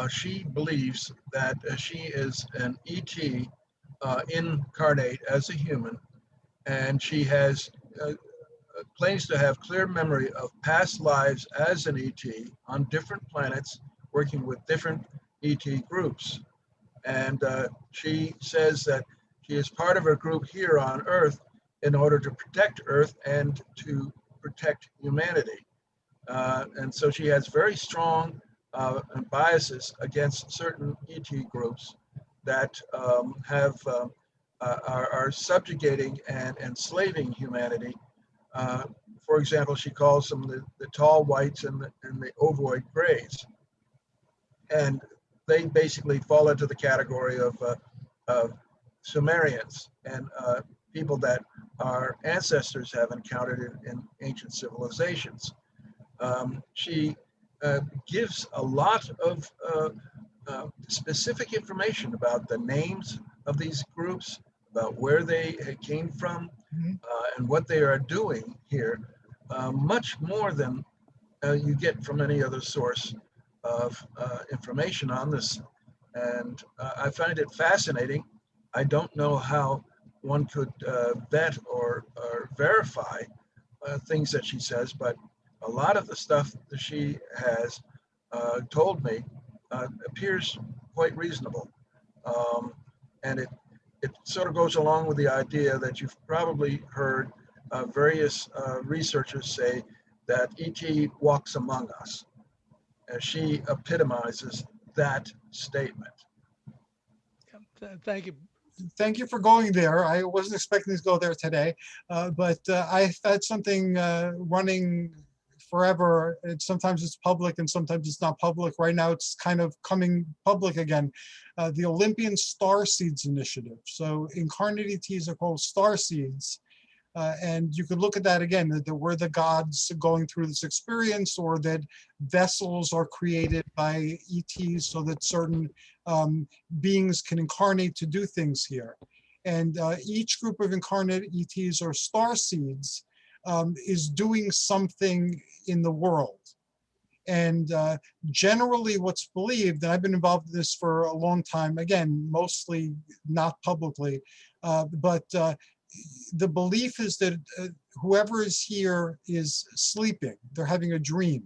She believes that she is an ET incarnate as a human, and she has claims to have clear memory of past lives as an ET on different planets, working with different ET groups. And she says that she is part of a group here on Earth in order to protect Earth and to protect humanity. And so she has very strong biases against certain ET groups that are subjugating and enslaving humanity. For example, she calls them the tall whites and the ovoid grays. And they basically fall into the category of Sumerians and people that our ancestors have encountered in ancient civilizations. She gives a lot of specific information about the names of these groups, about where they came from, and what they are doing here, much more than you get from any other source of information on this. And I find it fascinating. I don't know how one could vet or verify things that she says, but a lot of the stuff that she has told me appears quite reasonable. And it sort of goes along with the idea that you've probably heard various researchers say that ET walks among us. She epitomizes that statement. Thank you. Thank you for going there. I wasn't expecting to go there today, but I've had something running forever. Sometimes it's public and sometimes it's not public. Right now it's kind of coming public again. The Olympian Star Seeds Initiative. So incarnate ETs are called star seeds. And you could look at that again, that we're the gods going through this experience, or that vessels are created by ETs so that certain beings can incarnate to do things here. And each group of incarnate ETs or star seeds is doing something in the world. And generally what's believed, and I've been involved in this for a long time, again, mostly not publicly, but the belief is that whoever is here is sleeping. They're having a dream.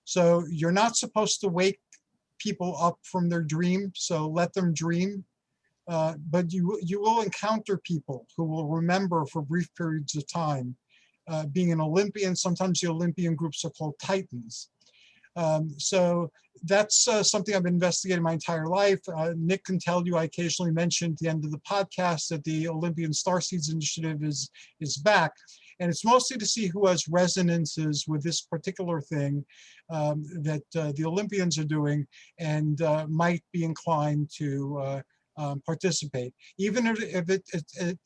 So you're not supposed to wake people up from their dream, so let them dream. But you will encounter people who will remember for brief periods of time. Being an Olympian, sometimes the Olympian groups are called Titans. So that's something I've been investigating my entire life. Nick can tell you I occasionally mention at the end of the podcast that the Olympian Star Seeds Initiative is back. And it's mostly to see who has resonances with this particular thing that the Olympians are doing and might be inclined to participate. Even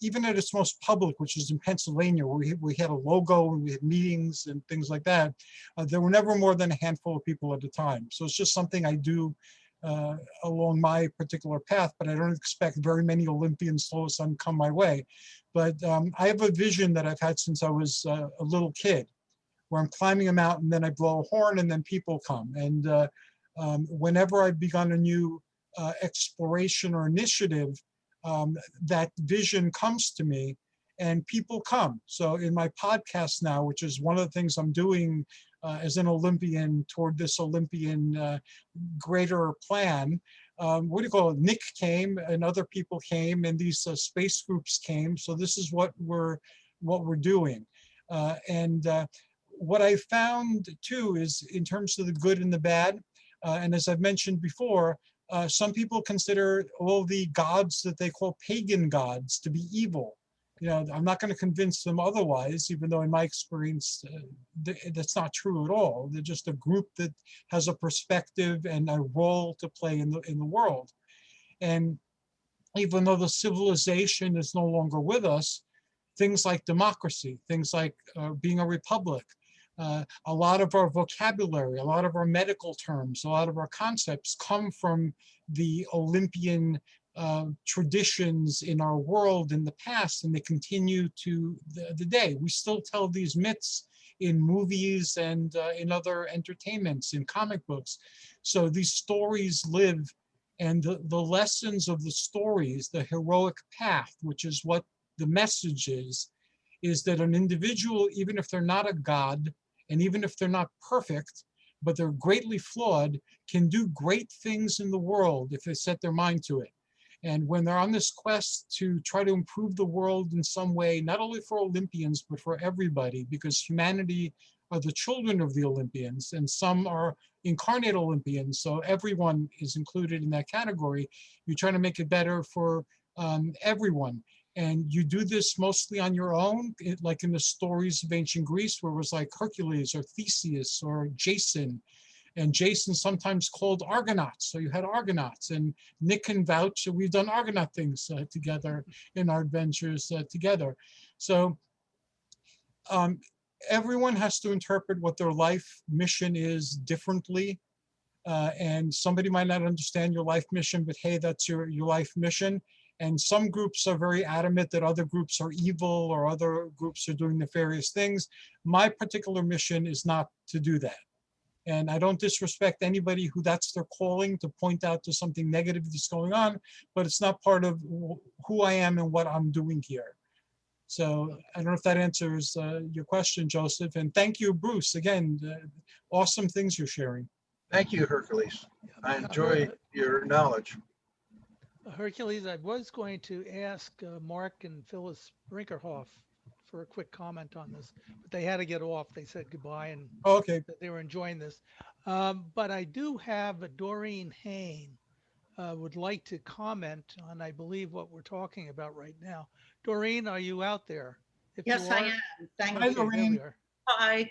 even at its most public, which is in Pennsylvania, where we had a logo and we had meetings and things like that, there were never more than a handful of people at a time. So it's just something I do along my particular path, but I don't expect very many Olympians all of a sudden come my way. But I have a vision that I've had since I was a little kid, where I'm climbing a mountain, then I blow a horn, and then people come. And whenever I've begun a new exploration or initiative, that vision comes to me and people come. So in my podcast now, which is one of the things I'm doing as an Olympian toward this Olympian greater plan, what do you call it? Nick came and other people came and these space groups came. So this is what we're doing. What I found too is in terms of the good and the bad, and as I've mentioned before, some people consider all the gods that they call pagan gods to be evil. You know, I'm not going to convince them otherwise, even though in my experience, that's not true at all. They're just a group that has a perspective and a role to play in the world. And even though the civilization is no longer with us, things like democracy, things like being a republic, a lot of our vocabulary, a lot of our medical terms, a lot of our concepts come from the Olympian traditions in our world in the past, and they continue to the day. We still tell these myths in movies and in other entertainments, in comic books. So these stories live, and the lessons of the stories, the heroic path, which is what the message is that an individual, even if they're not a god, and even if they're not perfect, but they're greatly flawed, can do great things in the world if they set their mind to it. And when they're on this quest to try to improve the world in some way, not only for Olympians, but for everybody, because humanity are the children of the Olympians, and some are incarnate Olympians, so everyone is included in that category. You're trying to make it better for everyone. And you do this mostly on your own, like in the stories of ancient Greece, where it was like Hercules or Theseus or Jason. And Jason sometimes called Argonauts, so you had Argonauts. And Nick can vouch that we've done Argonaut things together in our adventures together. So everyone has to interpret what their life mission is differently. And somebody might not understand your life mission, but hey, that's your life mission. And some groups are very adamant that other groups are evil or other groups are doing nefarious things. My particular mission is not to do that. And I don't disrespect anybody who that's their calling, to point out to something negative that's going on, but it's not part of who I am and what I'm doing here. So I don't know if that answers your question, Joseph. And thank you, Bruce. Again, awesome things you're sharing. Thank you, Hercules. I enjoy your knowledge. Hercules, I was going to ask Mark and Phyllis Brinkerhoff for a quick comment on this, but they had to get off. They said goodbye and Okay. that they were enjoying this. But I do have Doreen Hain would like to comment on, I believe, what we're talking about right now. Doreen, are you out there? If Yes, you I are, am. Thank Hi, you. there we Doreen. are. Hi.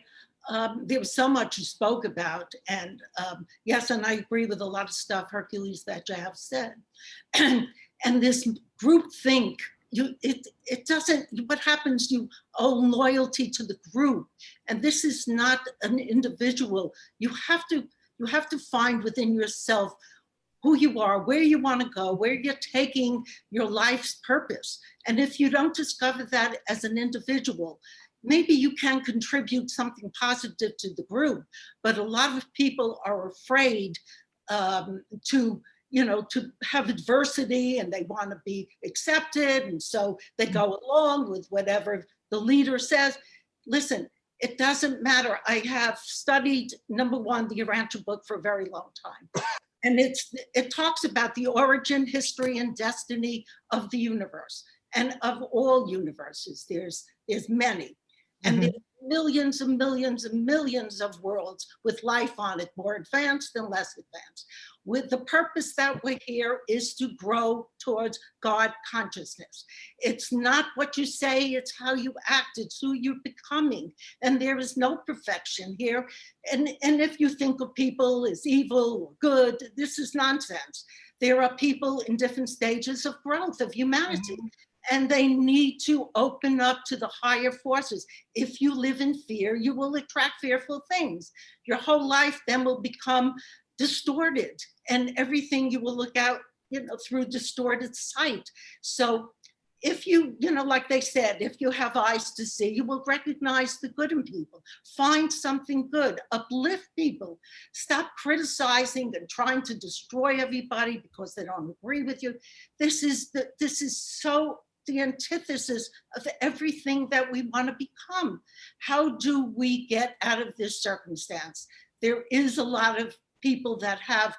There was so much you spoke about, and yes, and I agree with a lot of stuff, Hercules, that you have said. And this group think, it doesn't, what happens, you owe loyalty to the group, and this is not an individual. You have to find within yourself who you are, where you want to go, where you're taking your life's purpose. And if you don't discover that as an individual, maybe you can contribute something positive to the group, but a lot of people are afraid to have adversity, and they want to be accepted, and so they go along with whatever the leader says. Listen, it doesn't matter. I have studied, number one, the Urantia book for a very long time. And it talks about the origin, history, and destiny of the universe, and of all universes. There's many. And there's millions and millions and millions of worlds with life on it, more advanced and less advanced. With the purpose that we're here is to grow towards God consciousness. It's not what you say, it's how you act, it's who you're becoming. And there is no perfection here. And if you think of people as evil or good, this is nonsense. There are people in different stages of growth of humanity. And they need to open up to the higher forces. If you live in fear, you will attract fearful things. Your whole life then will become distorted, and everything you will look out, through distorted sight. So if you, like they said, if you have eyes to see, you will recognize the good in people. Find something good, uplift people. Stop criticizing and trying to destroy everybody because they don't agree with you. This is so the antithesis of everything that we want to become. How do we get out of this circumstance? There is a lot of people that have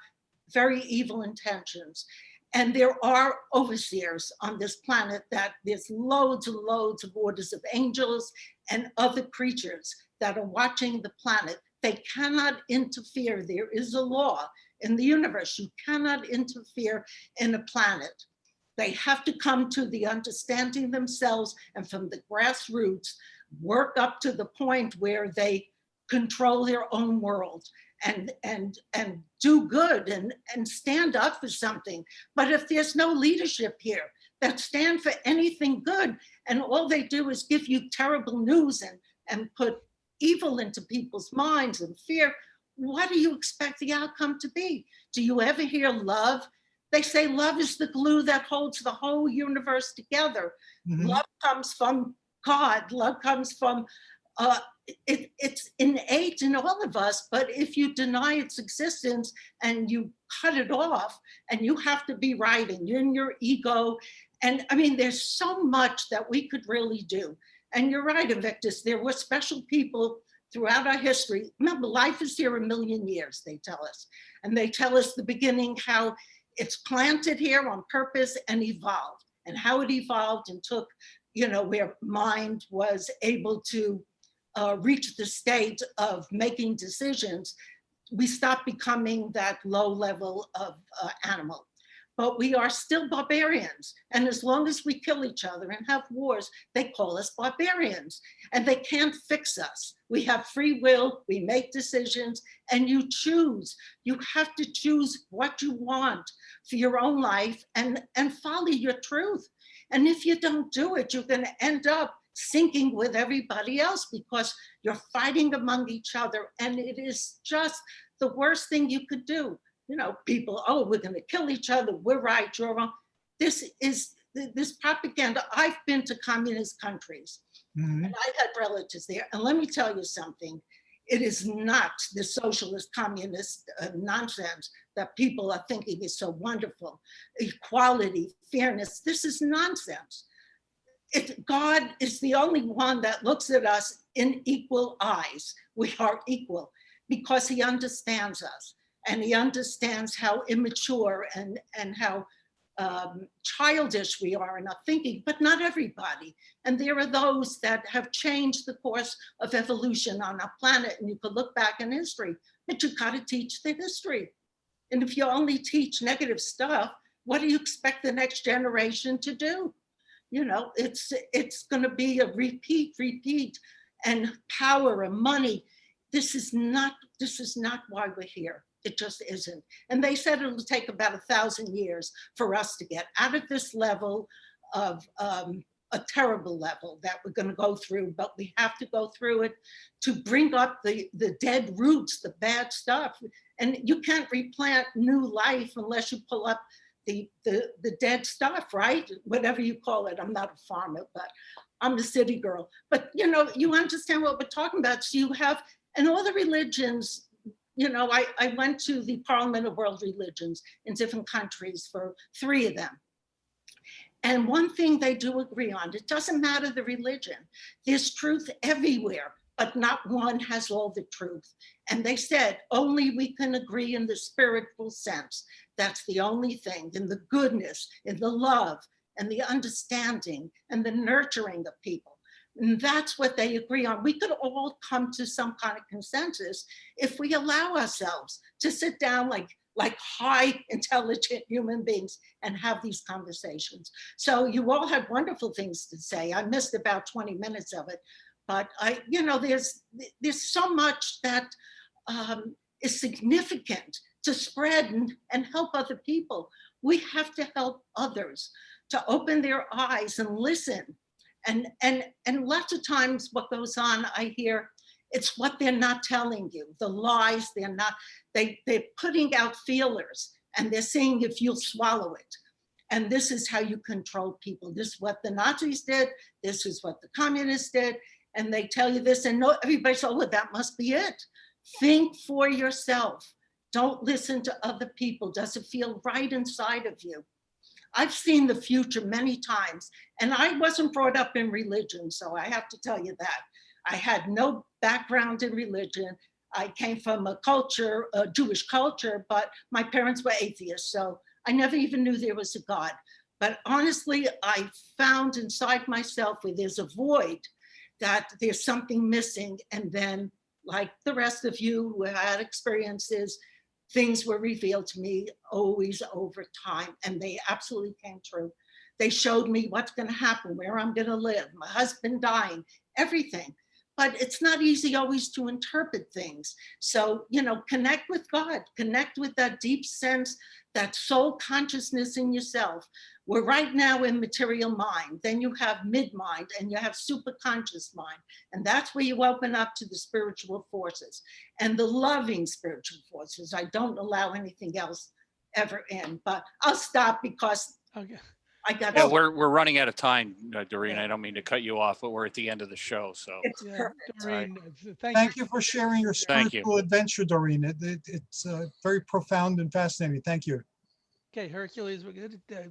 very evil intentions. And there are overseers on this planet, that there's loads and loads of orders of angels and other creatures that are watching the planet. They cannot interfere. There is a law in the universe. You cannot interfere in a planet. They have to come to the understanding themselves, and from the grassroots, work up to the point where they control their own world and do good and stand up for something. But if there's no leadership here that stand for anything good, and all they do is give you terrible news and put evil into people's minds and fear, what do you expect the outcome to be? Do you ever hear love? They say love is the glue that holds the whole universe together. Love comes from God. Love comes from, it's innate in all of us, but if you deny its existence and you cut it off, and you have to be right, and you're in your ego, and I mean, there's so much that we could really do. And you're right, Invictus, there were special people throughout our history. Remember, life is here a million years, they tell us. And they tell us the beginning, how it's planted here on purpose and evolved, and how it evolved and took, where mind was able to reach the state of making decisions. We stopped becoming that low level of animal. But we are still barbarians. And as long as we kill each other and have wars, they call us barbarians. And they can't fix us. We have free will, we make decisions, and you choose. You have to choose what you want for your own life and follow your truth. And if you don't do it, you're going to end up sinking with everybody else because you're fighting among each other. And it is just the worst thing you could do. People, oh, we're going to kill each other. We're right, you're wrong. This propaganda. I've been to communist countries, and I had relatives there. And let me tell you something. It is not the socialist communist nonsense that people are thinking is so wonderful. Equality, fairness, this is nonsense. God is the only one that looks at us in equal eyes. We are equal because he understands us. And he understands how immature and how childish we are in our thinking, but not everybody. And there are those that have changed the course of evolution on our planet. And you could look back in history, but you got to teach the history. And if you only teach negative stuff, what do you expect the next generation to do? It's going to be a repeat, and power and money. This is not why we're here. It just isn't. And they said it'll take about 1,000 years for us to get out of this level of a terrible level that we're going to go through, but we have to go through it to bring up the dead roots, the bad stuff. And you can't replant new life unless you pull up the dead stuff, right? Whatever you call it. I'm not a farmer, but I'm a city girl. But you understand what we're talking about. So you have, and all the religions, I went to the Parliament of World Religions in different countries for 3 of them. And one thing they do agree on, it doesn't matter the religion. There's truth everywhere, but not one has all the truth. And they said, only we can agree in the spiritual sense. That's the only thing, in the goodness, in the love, and the understanding, and the nurturing of people. And that's what they agree on. We could all come to some kind of consensus if we allow ourselves to sit down like high intelligent human beings and have these conversations. So you all had wonderful things to say. I missed about 20 minutes of it, but there's so much that is significant to spread and help other people. We have to help others to open their eyes and listen. And lots of times what goes on, I hear, it's what they're not telling you, the lies they're putting out feelers and they're saying if you'll swallow it. And this is how you control people. This is what the Nazis did. This is what the communists did. And they tell you this and everybody says, oh, that must be it. Think for yourself. Don't listen to other people. Does it feel right inside of you? I've seen the future many times, and I wasn't brought up in religion, so I have to tell you that. I had no background in religion. I came from a Jewish culture, but my parents were atheists, so I never even knew there was a God. But honestly, I found inside myself where there's a void, that there's something missing, and then, like the rest of you who had experiences, things were revealed to me always over time, and they absolutely came true. They showed me what's going to happen, where I'm going to live, my husband dying, everything. But it's not easy always to interpret things. So, connect with God, connect with that deep sense, that soul consciousness in yourself. We're right now in material mind, then you have mid-mind, and you have superconscious mind. And that's where you open up to the spiritual forces and the loving spiritual forces. I don't allow anything else ever in, but I'll stop because I got Yeah, we're running out of time, Doreen. I don't mean to cut you off, but we're at the end of the show. So it's perfect. Doreen, Thank you for sharing your Thank you. spiritual adventure, Doreen. It's very profound and fascinating. Thank you. Okay, Hercules,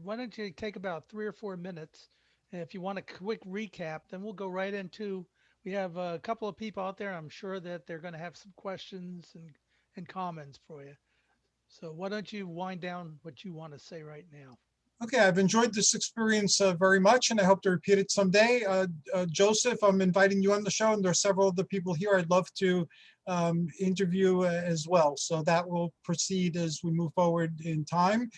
why don't you take about 3 or 4 minutes? And if you want a quick recap, then we'll go right into, We have a couple of people out there. I'm sure that they're going to have some questions and comments for you. So why don't you wind down what you want to say right now? Okay, I've enjoyed this experience very much, and I hope to repeat it someday. Joseph, I'm inviting you on the show, and there are several other people here I'd love to interview as well. So that will proceed as we move forward in time.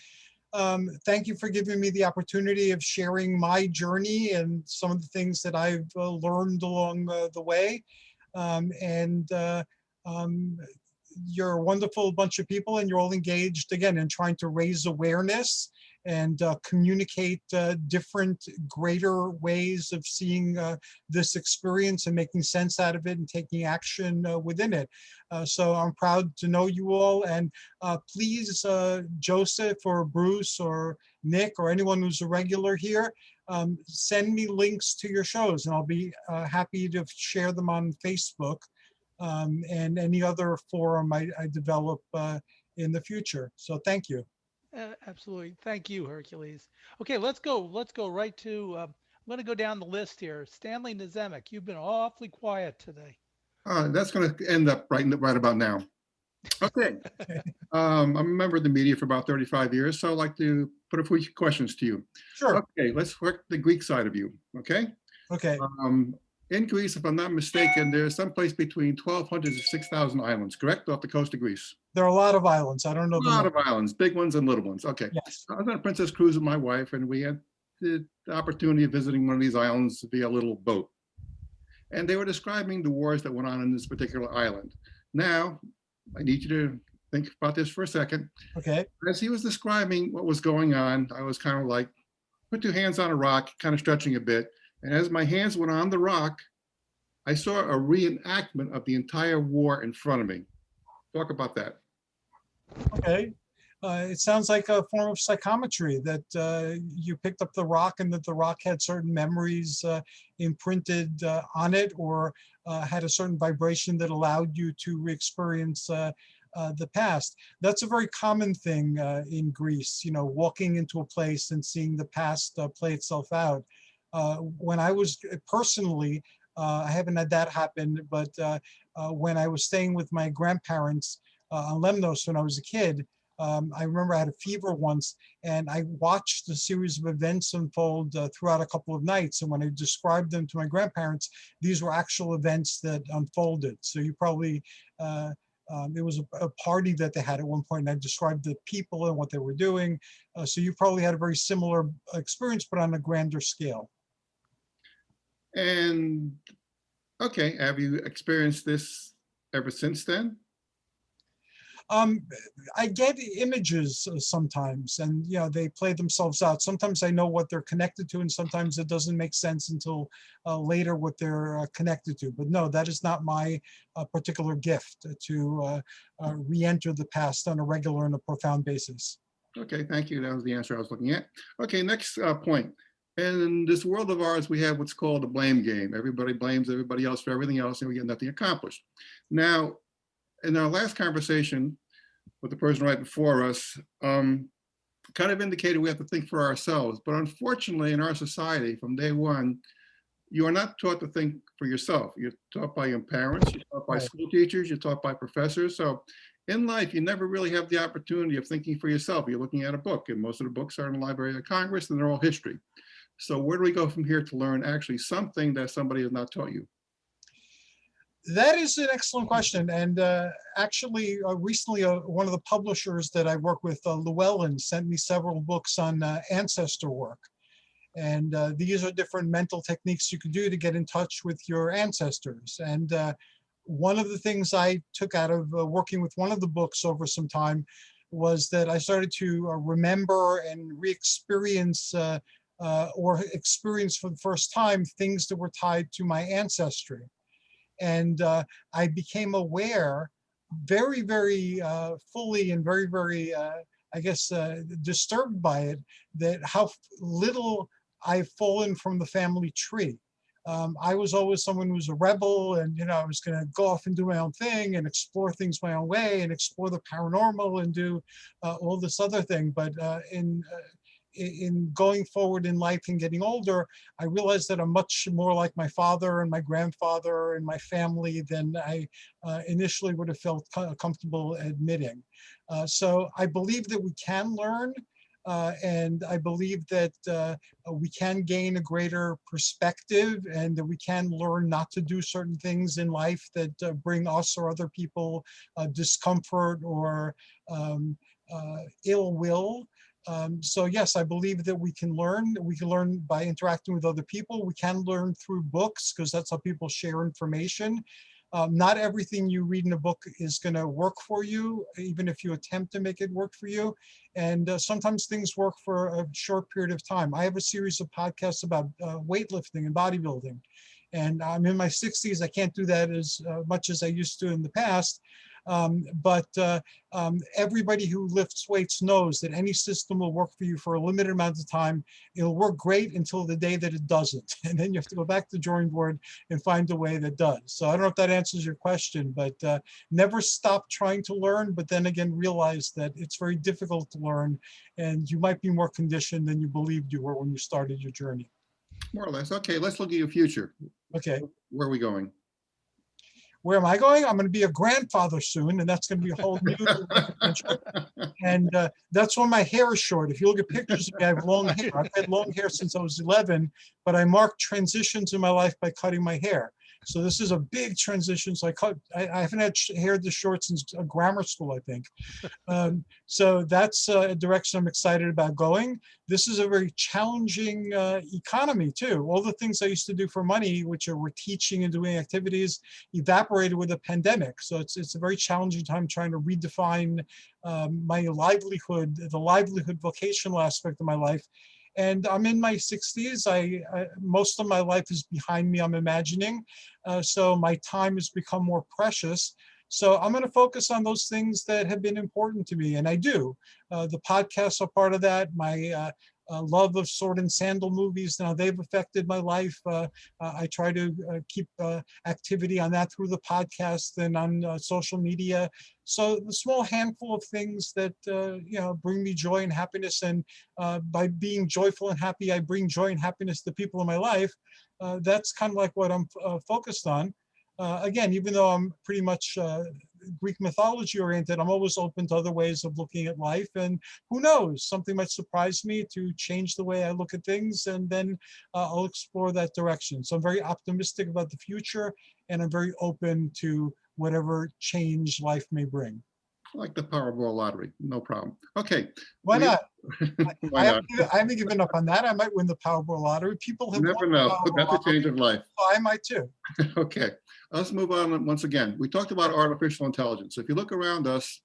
Thank you for giving me the opportunity of sharing my journey and some of the things that I've learned along the way. You're a wonderful bunch of people, and you're all engaged again in trying to raise awareness and communicate different, greater ways of seeing this experience and making sense out of it and taking action within it. So I'm proud to know you all, and please, Joseph or Bruce or Nick or anyone who's a regular here, send me links to your shows, and I'll be happy to share them on Facebook and any other forum I develop in the future. So thank you. Absolutely. Thank you, Hercules. Okay, let's go. Let's go right to, I'm going to go down the list here. Stanley Nazemic, you've been awfully quiet today. That's going to end up right about now. Okay. I'm a member of the media for about 35 years, so I'd like to put a few questions to you. Sure. Okay, let's work the Greek side of you, okay? Okay. In Greece, if I'm not mistaken, there's someplace between 1,200 to 6,000 islands, correct? Off the coast of Greece. There are a lot of islands. I don't know. A lot of islands, big ones and little ones. Okay. Yes. I was on a princess cruise with my wife, and we had the opportunity of visiting one of these islands via a little boat. And they were describing the wars that went on in this particular island. Now, I need you to think about this for a second. Okay. As he was describing what was going on, I was kind of like, put two hands on a rock, kind of stretching a bit. And as my hands went on the rock, I saw a reenactment of the entire war in front of me. Talk about that. Okay. It sounds like a form of psychometry that you picked up the rock and that the rock had certain memories imprinted on it, or had a certain vibration that allowed you to re-experience the past. That's a very common thing in Greece, you know, walking into a place and seeing the past play itself out. When I was personally, I haven't had that happen, but when I was staying with my grandparents on Lemnos when I was a kid, I remember I had a fever once, and I watched a series of events unfold throughout a couple of nights. And when I described them to my grandparents, these were actual events that unfolded. So you probably, it was a party that they had at one point, and I described the people and what they were doing. So you probably had a very similar experience, but on a grander scale. And okay, have you experienced this ever since then? I get images sometimes, and you know, they play themselves out. Sometimes I know what they're connected to, and sometimes it doesn't make sense until later what they're connected to. But no, that is not my particular gift to re-enter the past on a regular and a profound basis. Okay, thank you. That was the answer I was looking at. Okay, next point. In this world of ours, we have what's called a blame game. Everybody blames everybody else for everything else, and we get nothing accomplished. Now, in our last conversation with the person right before us, kind of indicated we have to think for ourselves. But unfortunately, in our society, from day one, you are not taught to think for yourself. You're taught by your parents, you're taught by school teachers, you're taught by professors. So in life, you never really have the opportunity of thinking for yourself. You're looking at a book, and most of the books are in the Library of Congress, and they're all history. So where do we go from here to learn actually something that somebody has not taught you? That is an excellent question. And actually, recently, one of the publishers that I work with, Llewellyn, sent me several books on ancestor work. And these are different mental techniques you can do to get in touch with your ancestors. And one of the things I took out of working with one of the books over some time was that I started to remember and re-experience or experience for the first time things that were tied to my ancestry. And I became aware very, very fully and very, very, I guess, disturbed by it, that how little I've fallen from the family tree. I was always someone who was a rebel, and you know, I was going to go off and do my own thing and explore things my own way and explore the paranormal and do all this other thing. But in going forward in life and getting older, I realized that I'm much more like my father and my grandfather and my family than I initially would have felt comfortable admitting. So I believe that we can learn, and I believe that we can gain a greater perspective, and that we can learn not to do certain things in life that bring us or other people discomfort or ill will. So yes, I believe that we can learn. We can learn by interacting with other people. We can learn through books, because that's how people share information. Not everything you read in a book is going to work for you, even if you attempt to make it work for you. And sometimes things work for a short period of time. I have a series of podcasts about weightlifting and bodybuilding. And I'm in my 60s. I can't do that as much as I used to in the past. But everybody who lifts weights knows that any system will work for you for a limited amount of time. It'll work great until the day that it doesn't. And then you have to go back to the drawing board and find a way that does. So I don't know if that answers your question, but never stop trying to learn, but then again, realize that it's very difficult to learn, and you might be more conditioned than you believed you were when you started your journey. More or less. Okay, let's look at your future. Okay. Where are we going? Where am I going? I'm going to be a grandfather soon, and that's going to be a whole new adventure. And that's when my hair is short. If you look at pictures of me, I have long hair. I've had long hair since I was 11, but I marked transitions in my life by cutting my hair. So this is a big transition. So I haven't had hair this short since grammar school, I think. So that's a direction I'm excited about going. This is a very challenging economy too. All the things I used to do for money, which were teaching and doing activities, evaporated with a pandemic. So it's a very challenging time trying to redefine my livelihood, the livelihood vocational aspect of my life. And I'm in my 60s. Most of my life is behind me, I'm imagining. So my time has become more precious. So I'm going to focus on those things that have been important to me, and I do. The podcasts are part of that. My love of sword and sandal movies, now they've affected my life. I try to keep activity on that through the podcast and on social media. So the small handful of things that bring me joy and happiness, and by being joyful and happy, I bring joy and happiness to people in my life. That's kind of like what I'm focused on. Again, even though I'm pretty much Greek mythology oriented, I'm always open to other ways of looking at life. And who knows, something might surprise me to change the way I look at things, and then I'll explore that direction. So I'm very optimistic about the future, and I'm very open to whatever change life may bring. Like the Powerball lottery, no problem. Okay. Why not? Why not? I haven't given up on that. I might win the Powerball lottery. People have You never won the know. Powerball That's a lottery. change of life. So I might too. Okay, let's move on once again. We talked about artificial intelligence. If you look around us,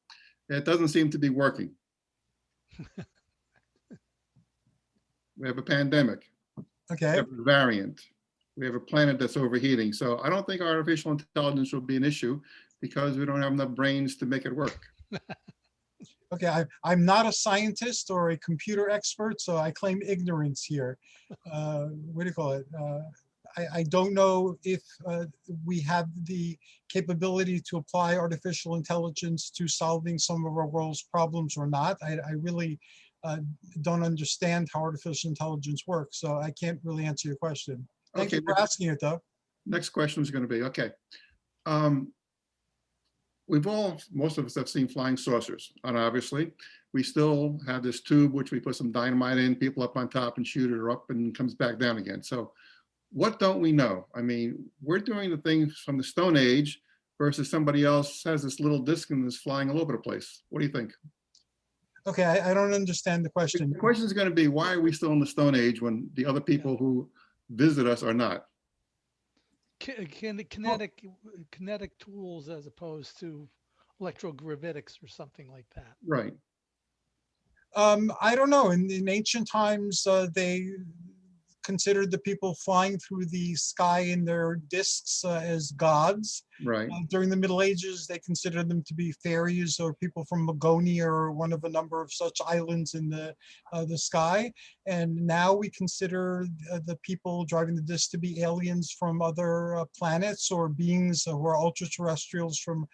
it doesn't seem to be working. We have a pandemic. Okay. We have a variant. We have a planet that's overheating. So I don't think artificial intelligence will be an issue, because we don't have enough brains to make it work. Okay, I'm not a scientist or a computer expert, so I claim ignorance here. What do you call it? I don't know if we have the capability to apply artificial intelligence to solving some of our world's problems or not. I really don't understand how artificial intelligence works, so I can't really answer your question. Thank you for asking it, though. Next question is going to be, okay. Most of us have seen flying saucers, and obviously we still have this tube which we put some dynamite in, people up on top and shoot it up, and it comes back down again. So what don't we know? I mean, we're doing the things from the Stone Age versus somebody else has this little disc and is flying all over the place. What do you think? Okay, I don't understand the question. The question is going to be, why are we still in the Stone Age when the other people who visit us are not? Kinetic tools as opposed to electrogravitics or something like that. Right. I don't know. In ancient times, they considered the people flying through the sky in their discs as gods. Right. During the Middle Ages, they considered them to be fairies or people from Magonia, or one of a number of such islands in the sky. And now we consider the people driving the disc to be aliens from other planets, or beings who are ultra-terrestrials from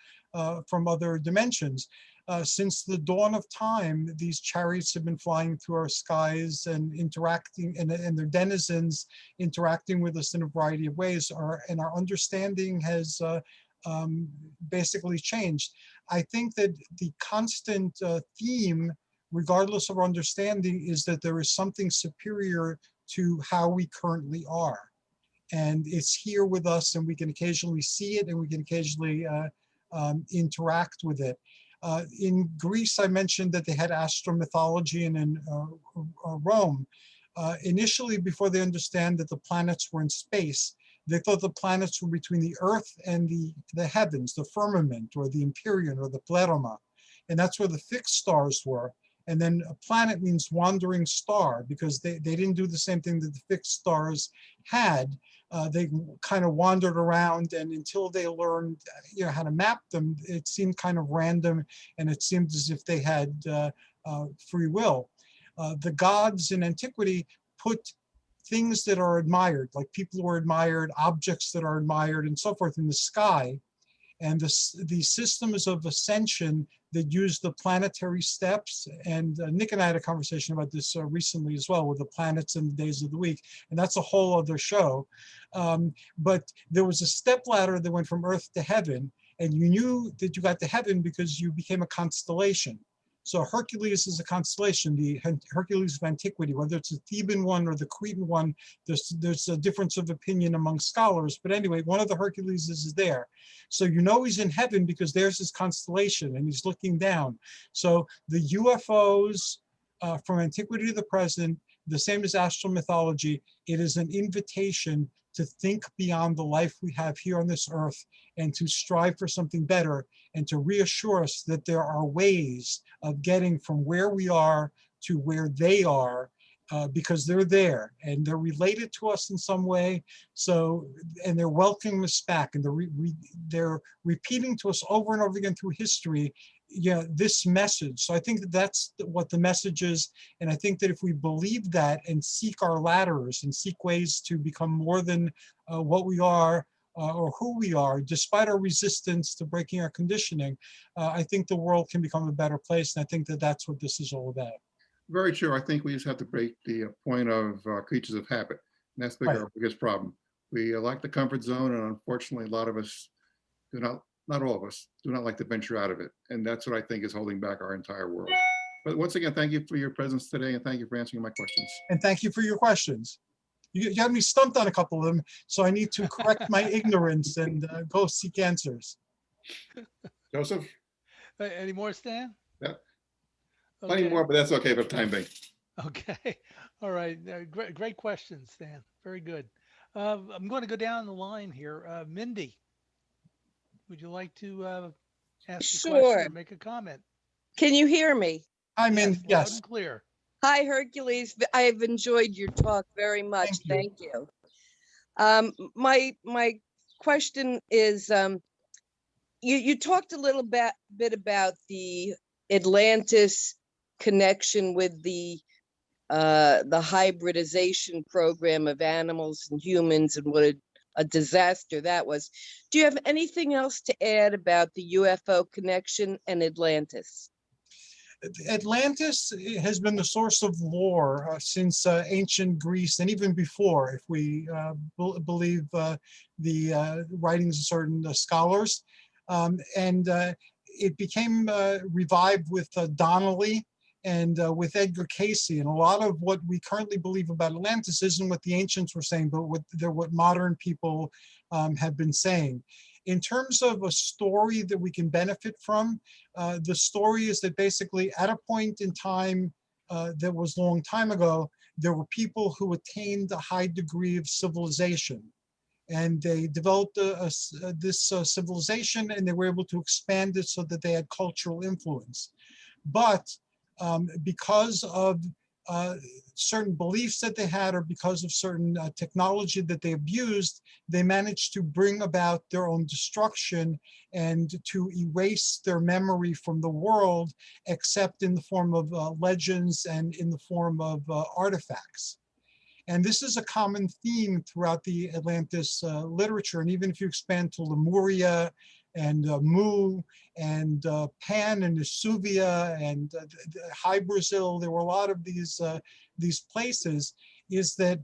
other dimensions. since the dawn of time, these chariots have been flying through our skies and interacting, and their denizens interacting with us in a variety of ways. And our understanding has basically changed. I think that the constant theme, regardless of our understanding, is that there is something superior to how we currently are. And it's here with us, and we can occasionally see it, and we can occasionally interact with it. In Greece, I mentioned that they had astromythology, and in Rome, initially, before they understand that the planets were in space, they thought the planets were between the Earth and the heavens, the firmament, or the Empyrean, or the Pleroma. And that's where the fixed stars were. And then a planet means wandering star, because they didn't do the same thing that the fixed stars had. They kind of wandered around, and until they learned, how to map them, it seemed kind of random, and it seemed as if they had free will. The gods in antiquity put things that are admired, like people were admired, objects that are admired, and so forth, in the sky. And the systems of ascension that use the planetary steps, and Nick and I had a conversation about this recently as well, with the planets and the days of the week, and that's a whole other show. But there was a step ladder that went from Earth to heaven, and you knew that you got to heaven because you became a constellation. So Hercules is a constellation, the Hercules of antiquity, whether it's a Theban one or the Cretan one, there's a difference of opinion among scholars. But anyway, one of the Hercules is there. So you know he's in heaven because there's his constellation and he's looking down. So the UFOs from antiquity to the present, the same as astromythology, it is an invitation to think beyond the life we have here on this earth, and to strive for something better, and to reassure us that there are ways of getting from where we are to where they are, because they're there and they're related to us in some way. So, and they're welcoming us back, and they're repeating to us over and over again through history, this message. So I think that that's what the message is. And I think that if we believe that and seek our ladders and seek ways to become more than what we are, or who we are, despite our resistance to breaking our conditioning, I think the world can become a better place. And I think that that's what this is all about. Very true. I think we just have to break the point of creatures of habit. And that's our biggest problem. We like the comfort zone, and unfortunately, a lot of us do not all of us, do not like to venture out of it. And that's what I think is holding back our entire world. But once again, thank you for your presence today, and thank you for answering my questions. And thank you for your questions. You had me stumped on a couple of them, so I need to correct my ignorance and go seek answers. Joseph? Any more, Stan? Yeah. Plenty more, but that's okay for the time being. Okay. All right. Great questions, Stan. Very good. I'm going to go down the line here. Mindy, would you like to ask a question or make a comment? Can you hear me? I'm in. Yes. Loud and clear. Hi, Hercules. I've enjoyed your talk very much. Thank you. My question is, you talked a little bit about the Atlantis connection with the hybridization program of animals and humans, and what a disaster that was. Do you have anything else to add about the UFO connection and Atlantis? Atlantis has been the source of lore since ancient Greece, and even before, if we believe the writings of certain scholars. It became revived with Donnelly and with Edgar Cayce. And a lot of what we currently believe about Atlantis isn't what the ancients were saying, but what modern people have been saying. In terms of a story that we can benefit from, the story is that basically at a point in time that was a long time ago, there were people who attained a high degree of civilization. And they developed this civilization, and they were able to expand it so that they had cultural influence. But because of certain beliefs that they had, or because of certain technology that they abused, they managed to bring about their own destruction and to erase their memory from the world, except in the form of legends and in the form of artifacts. And this is a common theme throughout the Atlantis literature. And even if you expand to Lemuria and Mu and Pan and Vesuvia and High Brazil. There were a lot of these places. Is that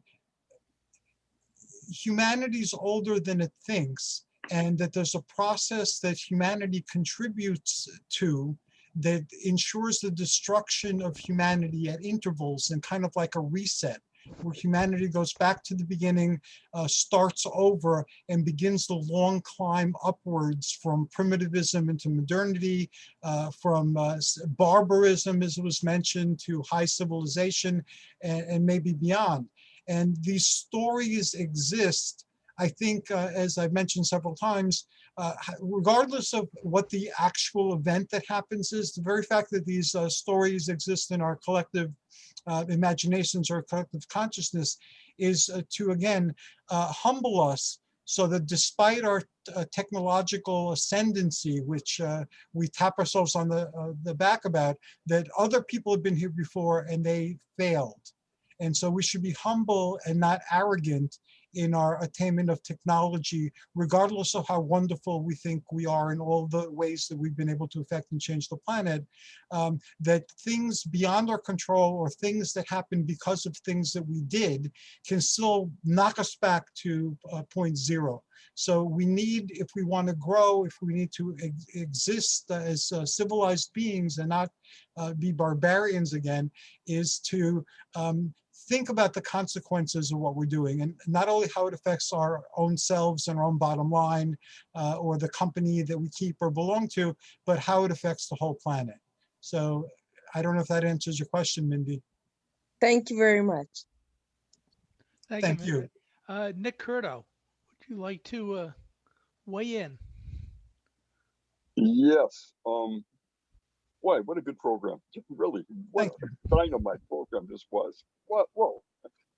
humanity's older than it thinks, and that there's a process that humanity contributes to that ensures the destruction of humanity at intervals and kind of like a reset, where humanity goes back to the beginning, starts over, and begins the long climb upwards from primitivism into modernity, from barbarism, as it was mentioned, to high civilization, and maybe beyond. And these stories exist, I think, as I've mentioned several times, regardless of what the actual event that happens is, the very fact that these stories exist in our collective imaginations or collective consciousness is to, again, humble us, so that despite our technological ascendancy, which we tap ourselves on the back about, that other people have been here before and they failed. And so we should be humble and not arrogant in our attainment of technology, regardless of how wonderful we think we are in all the ways that we've been able to affect and change the planet, that things beyond our control or things that happen because of things that we did can still knock us back to point zero. So we need, if we want to grow, if we need to exist as civilized beings and not be barbarians again, is to think about the consequences of what we're doing, and not only how it affects our own selves and our own bottom line or the company that we keep or belong to, but how it affects the whole planet. So I don't know if that answers your question, Mindy. Thank you very much. Thank you. Nick Curto, would you like to weigh in? Yes. Boy, what a good program. Really, what a dynamite program this was. What, whoa.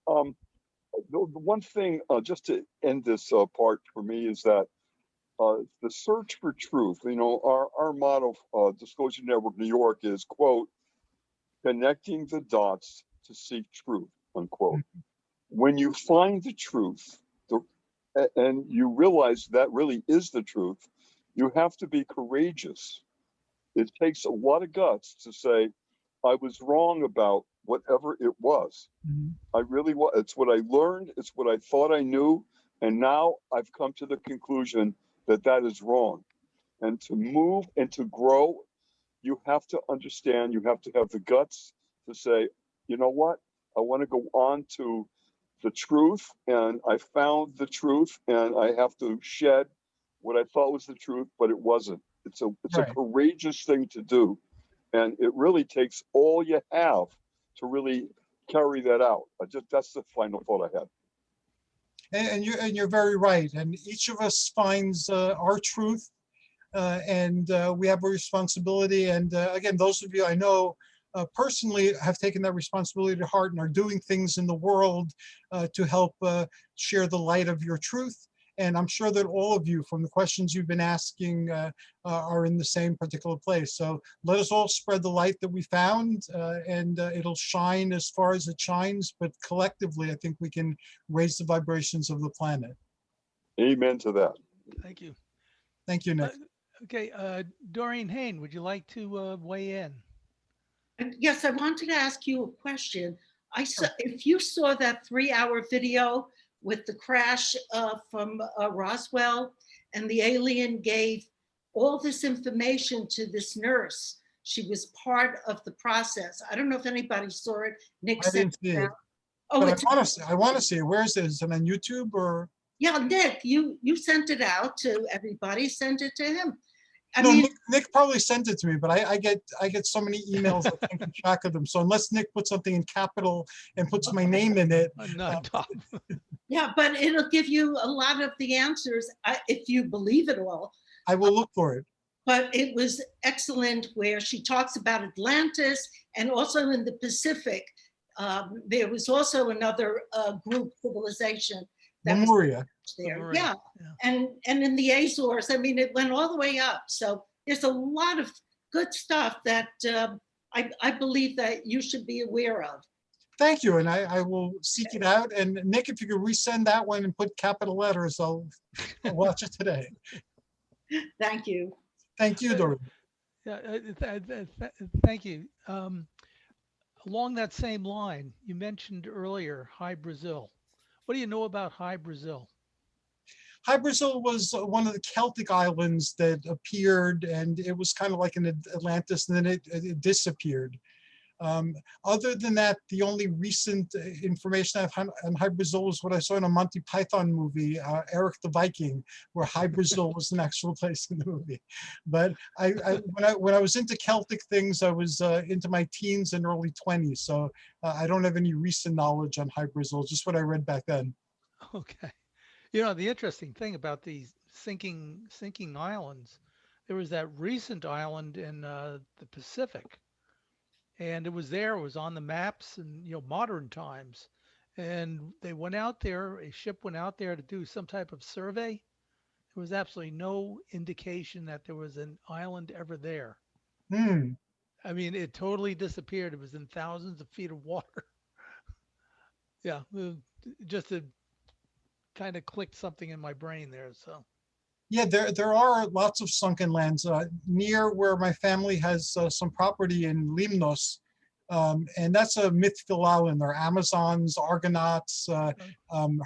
The one thing, just to end this part for me, is that the search for truth, you know, our motto, Disclosure Network New York, is, quote, connecting the dots to seek truth, unquote. When you find the truth, and you realize that really is the truth, you have to be courageous. It takes a lot of guts to say, I was wrong about whatever it was. I really was. It's what I learned. It's what I thought I knew. And now I've come to the conclusion that that is wrong. And to move and to grow, you have to understand, you have to have the guts to say, you know what? I want to go on to the truth. And I found the truth, and I have to shed what I thought was the truth, but it wasn't. It's a courageous thing to do. And it really takes all you have to really carry that out. That's the final thought I had. And you're very right. And each of us finds our truth, and we have a responsibility. And again, those of you I know personally have taken that responsibility to heart and are doing things in the world to help share the light of your truth. And I'm sure that all of you, from the questions you've been asking, are in the same particular place. So let us all spread the light that we found, and it'll shine as far as it shines. But collectively, I think we can raise the vibrations of the planet. Amen to that. Thank you. Thank you, Nick. Okay, Doreen Hain, would you like to weigh in? Yes, I wanted to ask you a question. I saw, if you saw that 3-hour video with the crash from Roswell, and the alien gave all this information to this nurse. She was part of the process. I don't know if anybody saw it. Nick I didn't see it. Oh, But I want to see it. Where is it? Is it on YouTube or? Yeah, Nick, you sent it out to everybody. Send it to him. I No, mean, Nick probably sent it to me, but I get so many emails, I can't keep track of them. So unless Nick puts something in capital and puts my name in it. Not top. Yeah, but it'll give you a lot of the answers if you believe it all. I will look for it. But it was excellent where she talks about Atlantis, and also in the Pacific. There was also another group civilization. Memoria. There. Yeah. And in the Azores, I mean, it went all the way up. So there's a lot of good stuff that I believe that you should be aware of. Thank you, and I will seek it out. And Nick, if you could resend that one and put capital letters, I'll watch it today. Thank you. Thank you, Doreen. Yeah, thank you. Along that same line, you mentioned earlier High Brazil. What do you know about High Brazil? High Brazil was one of the Celtic islands that appeared, and it was kind of like an Atlantis, and then it disappeared. Other than that, the only recent information I've had on High Brazil was what I saw in a Monty Python movie, Eric the Viking, where High Brazil was an actual place in the movie. But when I was into Celtic things, I was into my teens and early 20s. So I don't have any recent knowledge on High Brazil, just what I read back then. Okay. You know, the interesting thing about these sinking islands, there was that recent island in the Pacific, and it was on the maps in, modern times. And they went out there, a ship went out there to do some type of survey. There was absolutely no indication that there was an island ever there. Hmm. I mean, it totally disappeared. It was in thousands of feet of water. Yeah, just to kind of clicked something in my brain there. So Yeah, there are lots of sunken lands near where my family has some property in Limnos. And that's a myth-filled island. There are Amazons, Argonauts.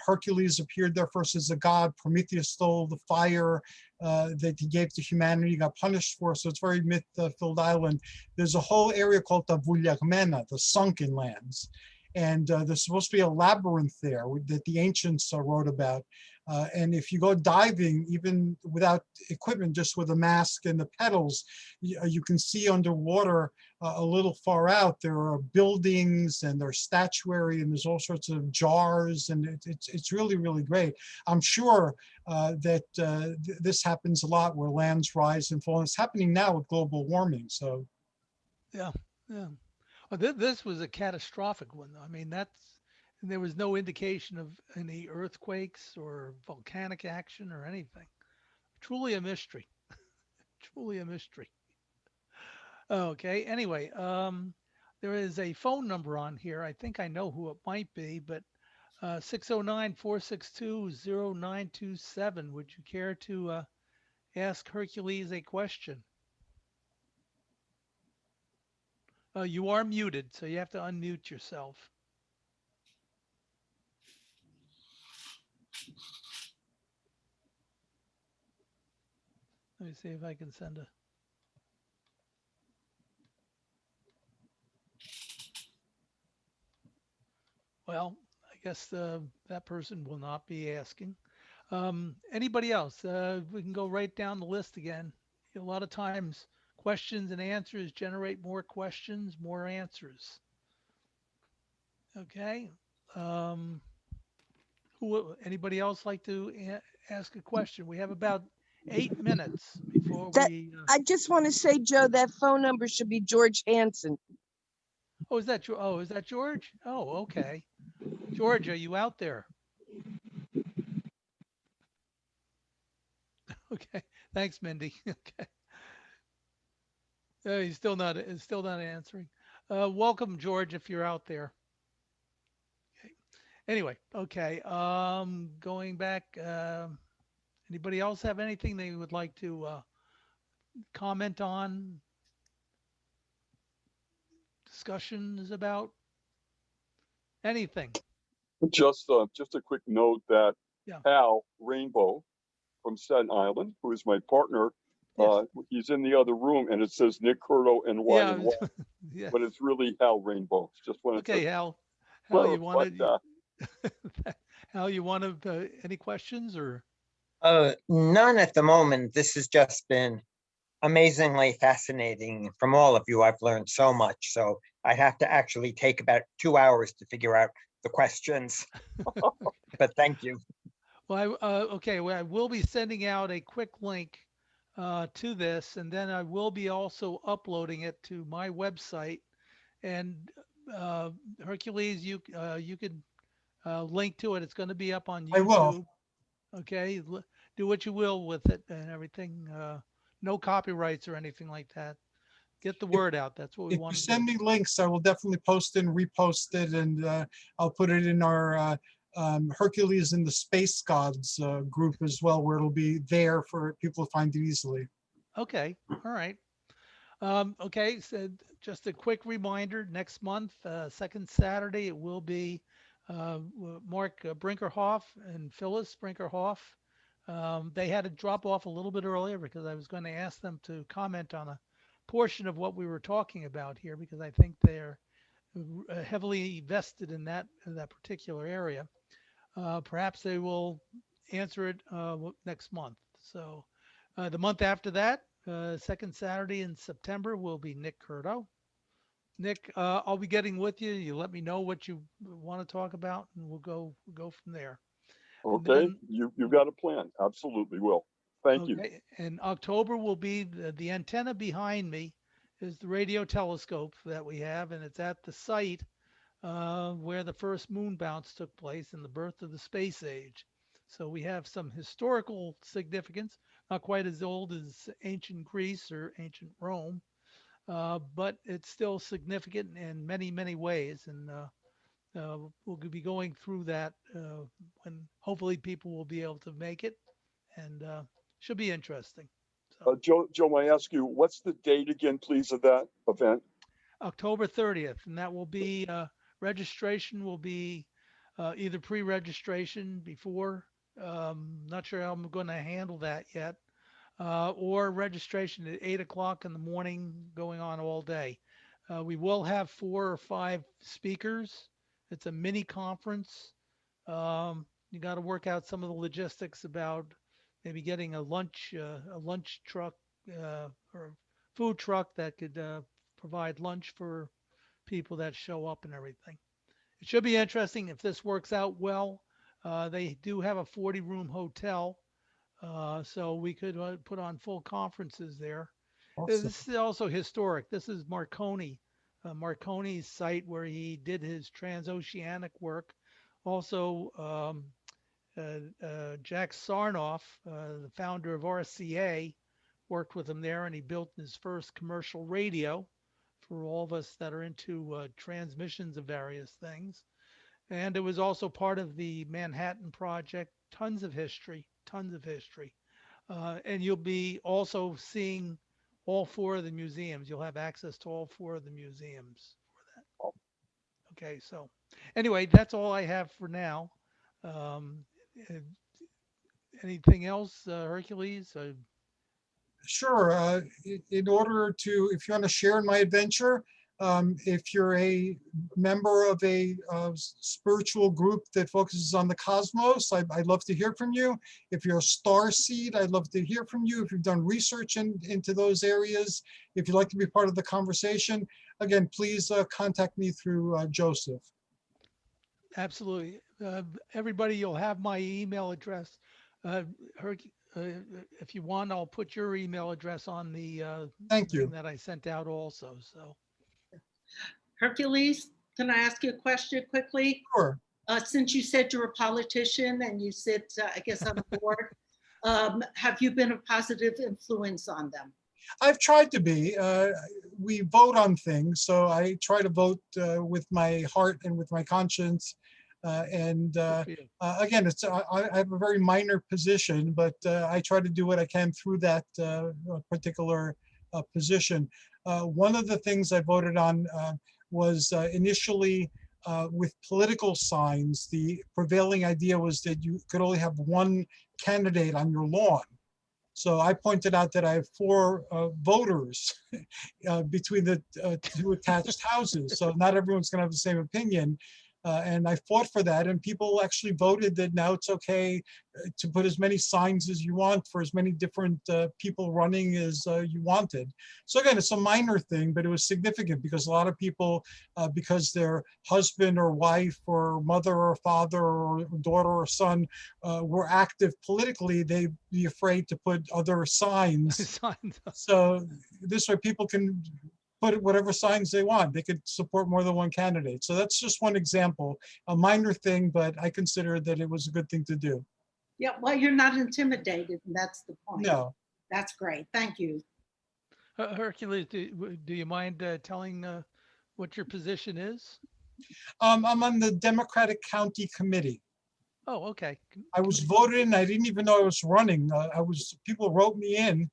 Hercules appeared there first as a god. Prometheus stole the fire that he gave to humanity, he got punished for. So it's very myth-filled island. There's a whole area called the Vulagmena, the sunken lands. And there's supposed to be a labyrinth there that the ancients wrote about. And if you go diving, even without equipment, just with a mask and the pedals, you can see underwater a little far out. There are buildings and there's statuary and there's all sorts of jars, and it's really, really great. I'm sure that this happens a lot where lands rise and fall. And it's happening now with global warming. So, yeah. Well, this was a catastrophic one. I mean, there was no indication of any earthquakes or volcanic action or anything. Truly a mystery. Truly a mystery. Okay. Anyway, there is a phone number on here. I think I know who it might be, but 609-462-0927. Would you care to ask Hercules a question? You are muted, so you have to unmute yourself. Let me see if I can send a. Well, I guess that person will not be asking. Anybody else? We can go right down the list again. A lot of times, questions and answers generate more questions, more answers. Okay. Anybody else like to ask a question? We have about 8 minutes before we. I just want to say, Joe, that phone number should be George Hansen. Oh, is that George? Oh, okay. George, are you out there? Okay. Thanks, Mindy. Okay. He's still not answering. Welcome, George, if you're out there. Okay. Anyway, okay. Going back. Anybody else have anything they would like to comment on? Discussions about anything? Just a quick note that Yeah. Hal Rainbow from Staten Island, who is my partner, Yes. he's in the other room, and it says Nick Curto and Y Yeah. and Y, Yeah. but it's really Hal Rainbow. Just wanted Okay, to Hal. Hal, clarify you wanted that. Hal, you wanted any questions or? None at the moment. This has just been amazingly fascinating. From all of you, I've learned so much. So I have to actually take about 2 hours to figure out the questions. But thank you. Well, okay. Well, I will be sending out a quick link to this, and then I will be also uploading it to my website. And Hercules, you could link to it. It's going to be up on YouTube. I will. Okay, do what you will with it and everything. No copyrights or anything like that. Get the word out. That's what we If want you to send do. me links, I will definitely post it and repost it, and I'll put it in our Hercules and the Space Gods group as well, where it'll be there for people to find it easily. Okay, all right. Okay, so just a quick reminder, next month, second Saturday, it will be Mark Brinkerhoff and Phyllis Brinkerhoff. They had to drop off a little bit earlier because I was going to ask them to comment on a portion of what we were talking about here, because I think they're heavily vested in that particular area. Perhaps they will answer it next month. So the month after that, second Saturday in September, will be Nick Curto. Nick, I'll be getting with you. You let me know what you want to talk about, and we'll go from there. And Okay, then, you got a plan. Absolutely will. Thank you. okay, and October will be the antenna behind me is the radio telescope that we have, and it's at the site where the first moon bounce took place and the birth of the space age. So we have some historical significance, not quite as old as ancient Greece or ancient Rome, but it's still significant in many, many ways. And we'll be going through that when hopefully people will be able to make it, and should be interesting. So Joe, may I ask you, what's the date again, please, of that event? October 30th, and that will be registration will be either pre-registration before. Not sure how I'm going to handle that yet, or registration at 8 o'clock in the morning, going on all day. We will have 4 or 5 speakers. It's a mini conference. You got to work out some of the logistics about maybe getting a lunch truck or food truck that could provide lunch for people that show up and everything. It should be interesting if this works out well. They do have a 40-room hotel, so we could put on full conferences there. Awesome. This is also historic. This is Marconi's site where he did his transoceanic work. Also, Jack Sarnoff, the founder of RCA, worked with him there, and he built his first commercial radio for all of us that are into transmissions of various things. And it was also part of the Manhattan Project. Tons of history, tons of history. And you'll be also seeing all 4 of the museums. You'll have access to all 4 of the museums for that. Okay, so anyway, that's all I have for now. Um, uh, Anything else, Hercules? Sure. In order to, if you want to share in my adventure, if you're a member of a spiritual group that focuses on the cosmos, I'd love to hear from you. If you're a star seed, I'd love to hear from you. If you've done research into those areas, if you'd like to be part of the conversation, again, please contact me through Joseph. Absolutely. Everybody, you'll have my email address. If you want, I'll put your email address on the Thank you. thing that I sent out also. So, Hercules, can I ask you a question quickly? Sure. Since you said you're a politician and you sit, I guess, on the board, have you been a positive influence on them? I've tried to be. We vote on things, so I try to vote with my heart and with my conscience. Again, I have a very minor position, but I try to do what I can through that particular position. One of the things I voted on was initially with political signs. The prevailing idea was that you could only have one candidate on your lawn. So I pointed out that I have 4 voters between the 2 attached houses. So not everyone's going to have the same opinion. And I fought for that, and people actually voted that now it's okay to put as many signs as you want for as many different people running as you wanted. So again, it's a minor thing, but it was significant because a lot of people, because their husband or wife or mother or father or daughter or son were active politically, they'd be afraid to put other signs. So this way people can put whatever signs they want. They could support more than one candidate. So that's just one example, a minor thing, but I consider that it was a good thing to do. Yeah, well, you're not intimidated, and that's the point. No. That's great. Thank you. Hercules, do you mind telling what your position is? I'm on the Democratic County Committee. Oh, okay. I was voted in. I didn't even know I was running. People wrote me in,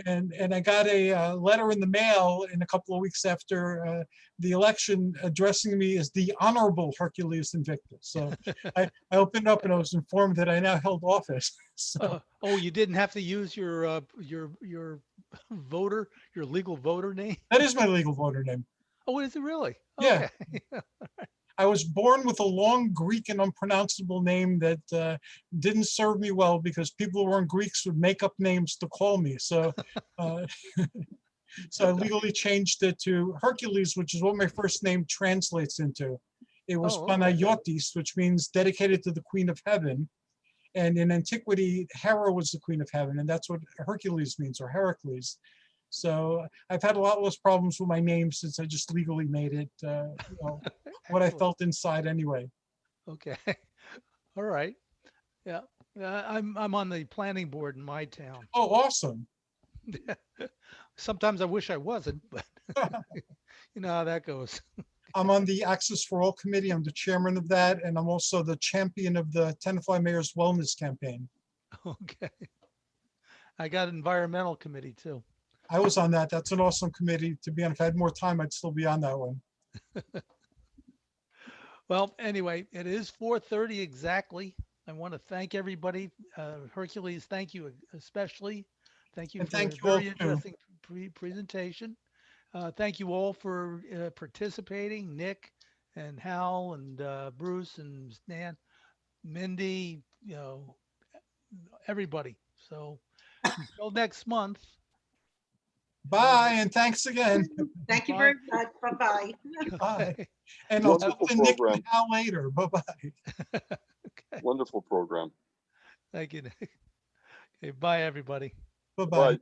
and I got a letter in the mail in a couple of weeks after the election addressing me as the Honorable Hercules Invictus. So I opened up and I was informed that I now held office. So Oh, you didn't have to use your your legal voter name? that is my legal voter name. Oh, is it really? Yeah. Okay. I was born with a long Greek and unpronounceable name that didn't serve me well because people who weren't Greeks would make up names to call me. So, so I legally changed it to Hercules, which is what my first name translates into. It was Oh, okay. Panayotis, which means dedicated to the Queen of Heaven. And in antiquity, Hera was the Queen of Heaven, and that's what Hercules means, or Heracles. So I've had a lot less problems with my name since I just legally made it, what I Excellent. felt inside anyway. Okay. All right. Yeah. I'm on the planning board in my town. Oh, awesome. Sometimes I wish I wasn't, but you know how that goes. I'm on the Access for All Committee. I'm the chairman of that, and I'm also the champion of the Tenafly Mayor's Wellness Campaign. Okay. I got environmental committee too. I was on that. That's an awesome committee to be on. If I had more time, I'd still be on that one. Well, anyway, it is 4:30 exactly. I want to thank everybody. Hercules, thank you especially. Thank you And for thank a you all, very too. interesting presentation. Thank you all for participating, Nick and Hal and Bruce and Stan, Mindy, everybody. So until next month. Bye, and thanks again. Thank you Bye. very much. Bye-bye. Bye. And I'll talk Wonderful to Nick program. and Hal later. Bye-bye. Okay. Wonderful program. Thank you, Nick. Okay, bye, everybody. Bye-bye. Bye.